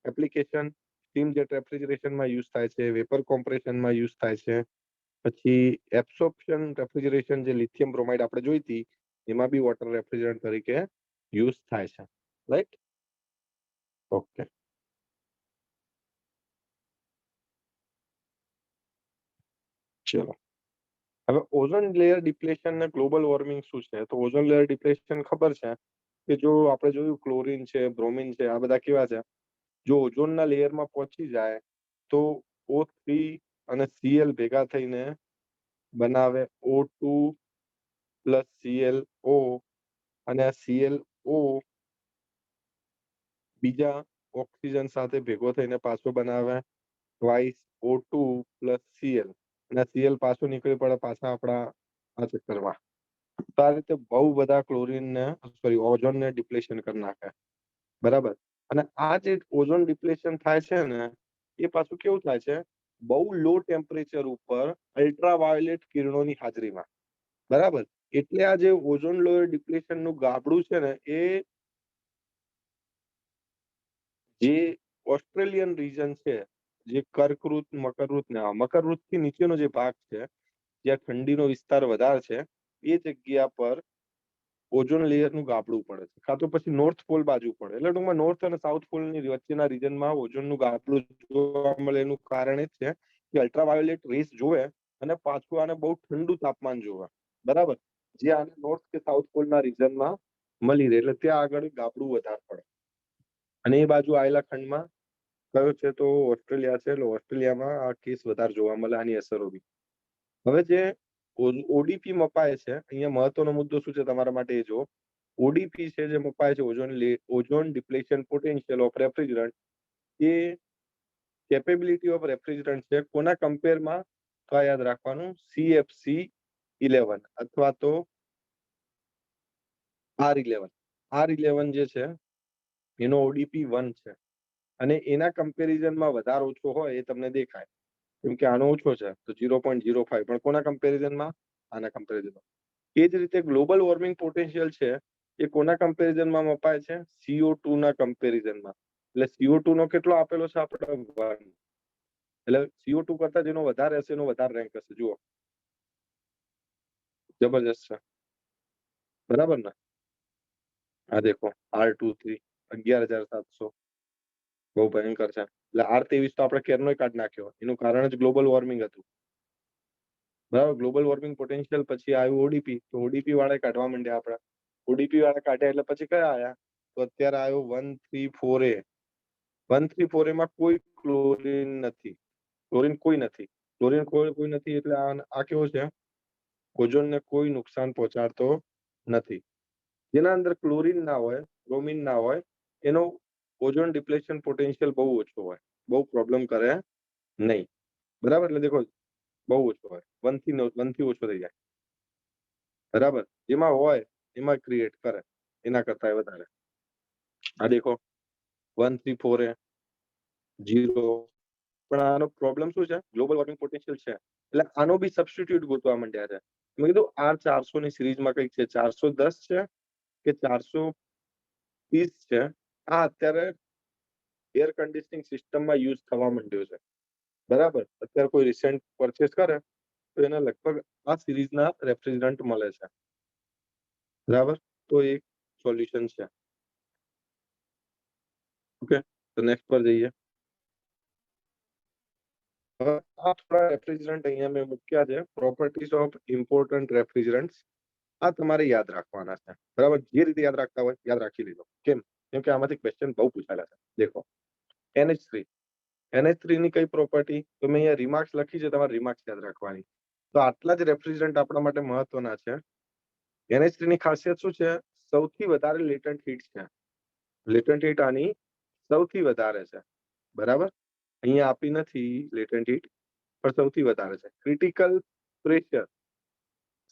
એપ્લિકેશન સ્ટીમ જેટ રેફ્રિજરેશનમાં યુઝ થાય છે, વેપર કોમ્પ્રેશનમાં યુઝ થાય છે. પછી એબ્સોર્પ્શન રેફ્રિજરેશન, જે લિથિયમ બ્રોમાઇડ આપણે જોઈ હતી, એમાં બી વોટર રેફ્રિજરન્ટ તરીકે યુઝ થાય છે, રાઈટ. ઓકે, ચલો. હવે ઓઝોન લેયર ડિપ્લેશન ને ગ્લોબલ વોર્મિંગ શું છે? તો ઓઝોન લેયર ડિપ્લેશન ખબર છે કે જો આપણે જોયું ક્લોરીન છે, બ્રોમિન છે, આ બધા કેવા છે? જો ઓઝોનના લેયરમાં પહોંચી જાય તો O3 અને Cl ભેગા થઈને બનાવે O2 પ્લસ ClO, અને આ ClO બીજા ઓક્સિજન સાથે ભેગો થઈને પાછો બનાવે ટ્વાઇસ O2 પ્લસ Cl, અને Cl પાછું નીકળી પડે પાછા આપણા આ ચક્કરમાં. તો આ રીતે બહુ બધા ક્લોરીનને, સોરી, ઓઝોનને ડિપ્લેશન કરી નાખે, બરાબર. અને આ જે ઓઝોન ડિપ્લેશન થાય છે ને એ પાછું કેવું થાય છે, બહુ લો ટેમ્પરેચર ઉપર અલ્ટ્રાવાયોલેટ કિરણોની હાજરીમાં, બરાબર. એટલે આ જે ઓઝોન લેયર ડિપ્લેશન નું ગાબડું છે ને એ જે ઓસ્ટ્રેલિયન રીજન છે, જે કર્કવૃત મકરવૃત ને મકરવૃત થી નીચેનો જે ભાગ છે જ્યાં ઠંડીનો વિસ્તાર વધારે છે એ જગ્યા પર ઓઝોન લેયર નું ગાબડું પડે છે, કાં તો પછી નોર્થ પોલ બાજુ પડે. એટલે ટૂંકમાં નોર્થ અને સાઉથ પોલ ની વચ્ચેના રીજનમાં ઓઝોન નું ગાબડું જોવા મળે. એનું કારણ એ જ છે કે અલ્ટ્રાવાયોલેટ રેસ જોવે અને પાછું આને બહુ ઠંડુ તાપમાન જોવે, બરાબર, જે આને નોર્થ કે સાઉથ પોલના રીજનમાં મળી રહે. એટલે ત્યાં આગળ ગાબડું વધારે પડે. અને એ બાજુ આવેલા ખંડમાં કયો છે તો ઓસ્ટ્રેલિયા છે. એટલે ઓસ્ટ્રેલિયામાં આ કેસ વધારે જોવા મળે, આની અસરો બી. હવે જે ઓડીપી મપાય છે, અહીંયા મહત્વનો મુદ્દો શું છે તમારા માટે એ જો, ઓડીપી છે જે મપાય છે, ozone depletion potential of refrigerant, A capability of refrigerant છે કોના કમ્પેરમાં, તો આ યાદ રાખવાનું, CFC11 અથવા તો R11. R11 જે છે એનો ઓડીપી 1 છે અને એના કમ્પેરિઝનમાં વધારે ઓછો હોય એ તમને દેખાય, કેમ કે આનો ઓછો છે તો 0.05, પણ કોના કમ્પેરિઝનમાં, આના કમ્પેરિઝનમાં. એ જ રીતે ગ્લોબલ વોર્મિંગ પોટેન્શિયલ છે એ કોના કમ્પેરિઝનમાં મપાય છે, CO2 ના કમ્પેરિઝનમાં. એટલે CO2 નો કેટલો આપેલો છે આપણે 1. એટલે CO2 કરતા જેનો વધારે હશે એનો વધારે રેન્ક હશે. જુઓ, જબરજસ્ત છે, બરાબર ને. આ દેખો R23 11,700, બહુ ભયંકર છે. એટલે R23 તો આપણે કેરનો કાઢ નાખ્યો, એનું કારણ જ ગ્લોબલ વોર્મિંગ હતું, બરાબર. ગ્લોબલ વોર્મિંગ પોટેન્શિયલ પછી આવ્યું ઓડીપી, તો ઓડીપી વાળા કાઢવા માંડ્યા આપણે. ઓડીપી વાળા કાઢ્યા એટલે પછી કયા આયા, તો અત્યારે આવ્યો 134A. 134A માં કોઈ ક્લોરીન નથી, ક્લોરીન કોઈ નથી, ક્લોરીન કોઈ નથી. એટલે આ કેવો છે, ઓઝોનને કોઈ નુકસાન પહોંચાડતો નથી. જેના અંદર ક્લોરીન ના હોય, બ્રોમિન ના હોય, એનો ઓઝોન ડિપ્લેશન પોટેન્શિયલ બહુ ઓછો હોય, બહુ પ્રોબ્લેમ કરે નહીં, બરાબર. એટલે દેખો બહુ ઓછો હોય, 1 થી ઓછો થઈ જાય, બરાબર. જેમાં હોય એમાં ક્રિએટ કરે, એના કરતા વધારે. આ દેખો 134A 0. પણ આનો પ્રોબ્લેમ શું છે, ગ્લોબલ વોર્મિંગ પોટેન્શિયલ છે. એટલે આનો બી સબસ્ટિટ્યુટ ગોતવા માંડ્યા છે. મેં કીધું R400 ની સિરીઝમાં કઈક છે, 410 છે કે 430 છે. આ અત્યારે એર કન્ડિશનિંગ સિસ્ટમમાં યુઝ થવા માંડ્યો છે, બરાબર. અત્યારે કોઈ રિસેન્ટ પરચેસ કરે તો એને લગભગ આ સિરીઝના રેફ્રિજરન્ટ મળે છે, બરાબર. તો એક સોલ્યુશન છે. ઓકે, તો નેક્સ્ટ પર જઈએ. આ થોડા રેફ્રિજરન્ટ અહીંયા મેં મૂક્યા છે, પ્રોપર્ટીઝ ઓફ ઇમ્પોર્ટન્ટ રેફ્રિજરન્ટ્સ. આ તમારે યાદ રાખવાના છે, બરાબર. જે રીતે યાદ રાખતા હોય યાદ રાખી લેજો. કેમ કે આમાંથી ક્વેશ્ચન બહુ પૂછાયેલા છે. દેખો NH3, NH3 ની કઈ પ્રોપર્ટી, તો મેં અહીંયા રિમાર્ક્સ લખી છે, તમારે રિમાર્ક્સ યાદ રાખવાની. તો આટલા જ રેફ્રિજરન્ટ આપણા માટે મહત્વના છે. NH3 ની ખાસિયત શું છે, સૌથી વધારે લેટન્ટ હીટ છે. લેટન્ટ હીટ આની સૌથી વધારે છે, બરાબર. અહીંયા આપી નથી લેટન્ટ હીટ, પણ સૌથી વધારે છે. ક્રિટિકલ પ્રેશર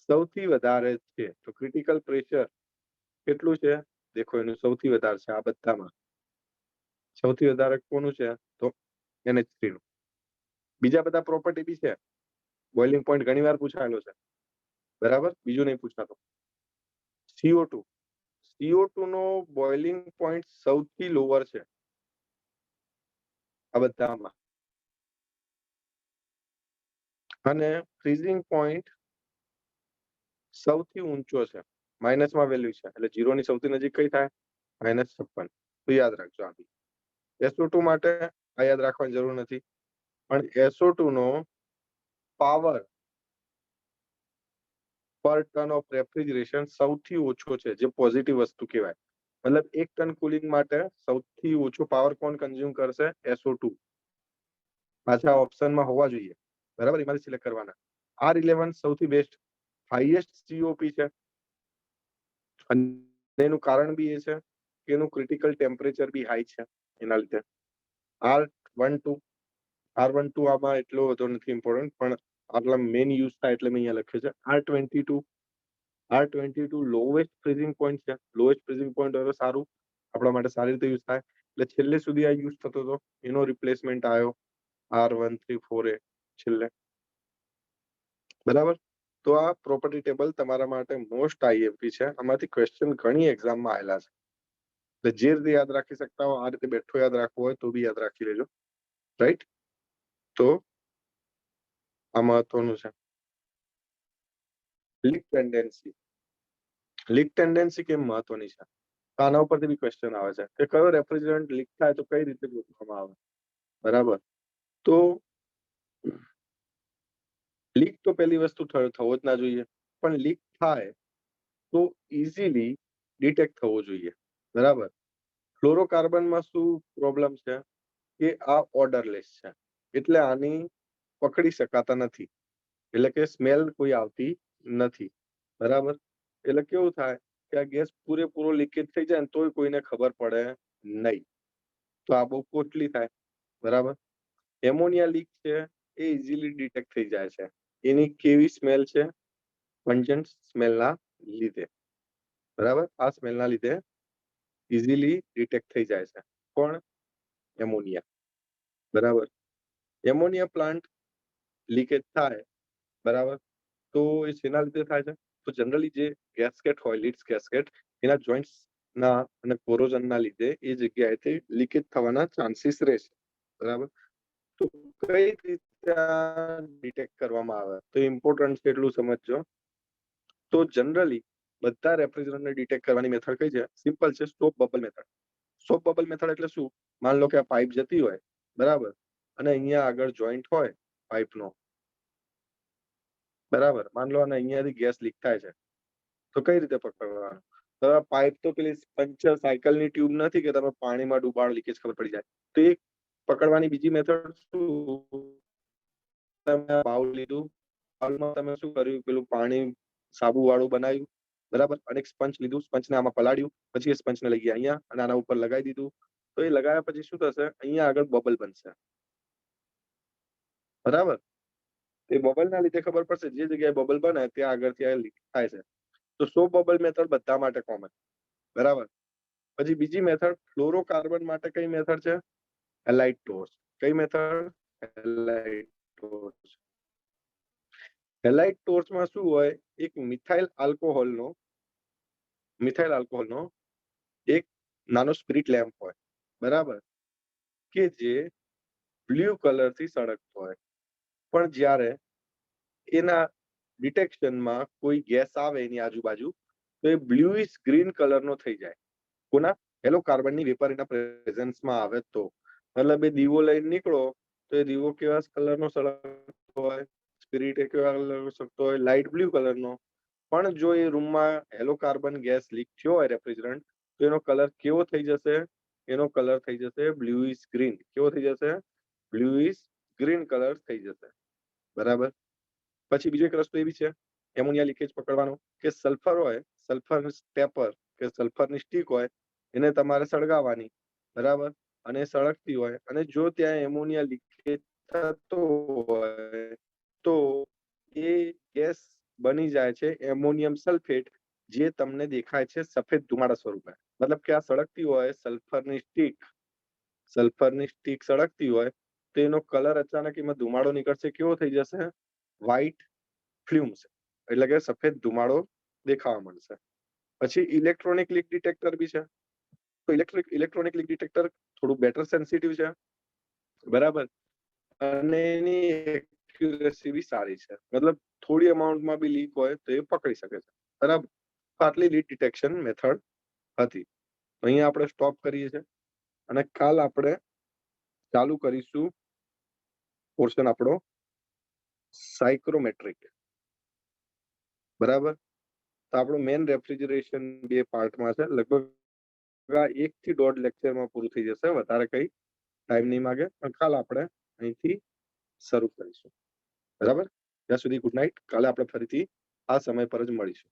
સૌથી વધારે છે. તો ક્રિટિકલ પ્રેશર કેટલું છે, દેખો એનું સૌથી વધારે છે. આ બધામાં સૌથી વધારે કોનું છે, તો NH3 નું. બીજા બધા પ્રોપર્ટી બી છે. બોઇલિંગ પોઈન્ટ ઘણી વાર પૂછાયેલો છે, બરાબર. બીજું નહીં પૂછાતો. CO2 નો બોઇલિંગ પોઈન્ટ સૌથી લોઅર છે આ બધામાં, અને ફ્રીઝિંગ પોઈન્ટ સૌથી ઊંચો છે, માઇનસમાં વેલ્યુ છે. એટલે 0 ની સૌથી નજીક કઈ થાય, -56. તો યાદ રાખજો. આ બી SO2 માટે આ યાદ રાખવાની જરૂર નથી, પણ SO2 નો પાવર પર ટન ઓફ રેફ્રિજરેશન સૌથી ઓછો છે, જે પોઝિટિવ વસ્તુ કહેવાય. મતલબ 1 ટન કુલિંગ માટે સૌથી ઓછો પાવર કોણ કન્ઝ્યુમ કરશે, SO2. પાછા ઓપ્શનમાં હોવા જોઈએ, બરાબર. એમાંથી સિલેક્ટ કરવાના. R11 સૌથી બેસ્ટ, હાઈએસ્ટ COP છે, અને એનું કારણ બી એ છે કે એનું ક્રિટિકલ ટેમ્પરેચર બી હાઈ છે. એના લીધે R12 આમાં એટલો બધો નથી ઇમ્પોર્ટન્ટ, પણ આટલા મેઇન યુઝ થાય એટલે મેં અહીંયા લખ્યું છે. R22 લોએસ્ટ ફ્રીઝિંગ પોઈન્ટ છે. લોએસ્ટ ફ્રીઝિંગ પોઈન્ટ હવે સારું, આપણા માટે સારી રીતે યુઝ થાય. એટલે છેલ્લે સુધી આ યુઝ થતો હતો, એનો રિપ્લેસમેન્ટ આવ્યો R134A છેલ્લે, બરાબર. તો આ પ્રોપર્ટી ટેબલ તમારા માટે મોસ્ટ આઈએમપી છે, આમાંથી ક્વેશ્ચન ઘણી એક્ઝામમાં આવેલા છે, એટલે જે રીતે યાદ રાખી શકતા હો આ રીતે બેઠો યાદ રાખવું હોય તો બી યાદ રાખી લેજો, રાઈટ. તો આ મહત્વનું છે. લીક ટેન્ડન્સી, લીક ટેન્ડન્સી કેમ મહત્વની છે, આના ઉપરથી બી ક્વેશ્ચન આવે છે કે કયો રેફ્રિજરન્ટ લીક થાય તો કઈ રીતે ગોઠવવામાં આવે, બરાબર. તો લીક તો પહેલી વસ્તુ થવો જ ના જોઈએ, પણ લીક થાય તો ઇઝીલી ડિટેક્ટ થવો જોઈએ, બરાબર. ફ્લોરોકાર્બનમાં શું પ્રોબ્લેમ છે કે આ ઓર્ડરલેસ છે, એટલે આની પકડી શકાતા નથી, એટલે કે સ્મેલ કોઈ આવતી નથી, બરાબર. એટલે કેવું થાય કે આ ગેસ પૂરેપૂરો લીકેજ થઈ જાય ને તોય કોઈને ખબર પડે નહીં, તો આ બહુ કોસ્ટલી થાય, બરાબર. એમોનિયા લીક છે એ ઇઝીલી ડિટેક્ટ થઈ જાય છે, એની કેવી સ્મેલ છે, પંજન્ટ સ્મેલના લીધે, બરાબર. આ સ્મેલના લીધે ઇઝીલી ડિટેક્ટ થઈ જાય છે, પણ એમોનિયા, બરાબર. એમોનિયા પ્લાન્ટ લીકેજ થાય, બરાબર, તો એ શેના લીધે થાય છે, તો જનરલી જે ગેસ્કેટ હોય, લીડ્સ ગેસ્કેટ, એના જોઈન્ટ્સ ના અને કોરોઝનના લીધે એ જગ્યાએથી લીકેજ થવાના ચાન્સીસ રહેશે, બરાબર. તો કઈ રીતે ડિટેક્ટ કરવામાં આવે તો ઇમ્પોર્ટન્ટ છે એટલું સમજજો. તો જનરલી બધા રેફ્રિજરન્ટને ડિટેક્ટ કરવાની મેથડ કઈ છે, સિમ્પલ છે, soap bubble method. Soap bubble method એટલે શું, માન લો કે આ પાઇપ જતી હોય, બરાબર, અને અહીંયા આગળ જોઈન્ટ હોય પાઇપનો, બરાબર. માન લો અને અહીંયાથી ગેસ લીક થાય છે, તો કઈ રીતે પકડવાનું, તો પાઇપ તો પેલી પંચર સાયકલની ટ્યુબ નથી કે તમે પાણીમાં ડુબાડો લીકેજ ખબર પડી જાય, તો એ પકડવાની બીજી મેથડ શું, તમે બાઉલ લીધું, બાઉલમાં તમે શું કર્યું, પેલું પાણી સાબુ વાળું બનાવ્યું, બરાબર, અને એક સ્પંચ લીધું, સ્પંચને આમાં પલાળ્યું, પછી એ સ્પંચને લઈ ગયા અહીંયા અને આના ઉપર લગાવી દીધું, તો એ લગાવ્યા પછી શું થશે, અહીંયા આગળ બબલ બનશે, બરાબર. એ બબલ ના લીધે ખબર પડશે જે જગ્યાએ બબલ બને ત્યાં આગળથી લીક થાય છે, તો સોપ બબલ મેથડ બધા માટે કોમન, બરાબર. પછી બીજી મેથડ ફ્લોરોકાર્બન માટે કઈ મેથડ છે, હેલાઇટ ટોર્ચ. કઈ મેથડ, હેલાઇટ ટોર્ચ. હેલાઇટ ટોર્ચમાં શું હોય, એક મિથાઇલ આલ્કોહોલનો એક નાનો સ્પિરિટ લેમ્પ હોય, બરાબર, કે જે બ્લુ કલરથી સળગતો હોય, પણ જ્યારે એના ડિટેક્શનમાં કોઈ ગેસ આવે એની આજુબાજુ તો એ બ્લુઇશ ગ્રીન કલરનો થઈ જાય, કોના, હેલો કાર્બનની વેપર એના પ્રેઝન્સમાં આવે તો, મતલબ એ દીવો લઈને નીકળો તો એ દીવો કેવા કલરનો સળગતો હોય, સ્પિરિટ એ કેવા કલરનો સળગતો હોય, લાઇટ બ્લુ કલરનો. પણ જો એ રૂમમાં હેલો કાર્બન ગેસ લીક થયો હોય રેફ્રિજરન્ટ, તો એનો કલર કેવો થઈ જશે, એનો કલર થઈ જશે બ્લુઇશ ગ્રીન. કેવો થઈ જશે, બ્લુઇશ ગ્રીન કલર થઈ જશે, બરાબર. પછી બીજો એક રસ્તો એવી છે એમોનિયા લીકેજ પકડવાનો કે સલ્ફર હોય, સલ્ફર સ્ટેપર કે સલ્ફરની સ્ટીક હોય, એને તમારે સળગાવવાની, બરાબર, અને સળગતી હોય અને જો ત્યાં એમોનિયા લીકેજ થતો હોય તો એ ગેસ બની જાય છે એમોનિયમ સલ્ફેટ, જે તમને દેખાય છે સફેદ ધુમાડા સ્વરૂપે. મતલબ કે આ સળગતી હોય સલ્ફરની સ્ટીક સળગતી હોય તો એનો કલર અચાનક એમાં ધુમાડો નીકળશે, કેવો થઈ જશે, વ્હાઇટ ફ્લ્યુમ્સ, એટલે કે સફેદ ધુમાડો દેખાવા મળશે. પછી ઇલેક્ટ્રોનિક લીક ડિટેક્ટર બી છે, તો ઇલેક્ટ્રોનિક લીક ડિટેક્ટર થોડું બેટર સેન્સિટિવ છે, બરાબર, અને એની એક્યુરેસી બી સારી છે, મતલબ થોડી અમાઉન્ટમાં બી લીક હોય તો એ પકડી શકે છે, બરાબર. આટલી લીક ડિટેક્શન મેથડ હતી. અહીંયા આપણે સ્ટોપ કરીએ છીએ અને કાલ આપણે ચાલુ કરીશું પોર્શન આપણો સાયક્રોમેટ્રિક, બરાબર. તો આપણું મેઇન રેફ્રિજરેશન બે પાર્ટમાં છે, લગભગ 1 થી 1.5 લેક્ચરમાં પૂરું થઈ જશે, વધારે કઈ ટાઈમ નહીં માગે, પણ કાલ આપણે અહીંથી શરૂ કરીશું, બરાબર. ત્યાં સુધી ગુડ નાઇટ, કાલે આપણે ફરીથી આ સમય પર જ મળીશું.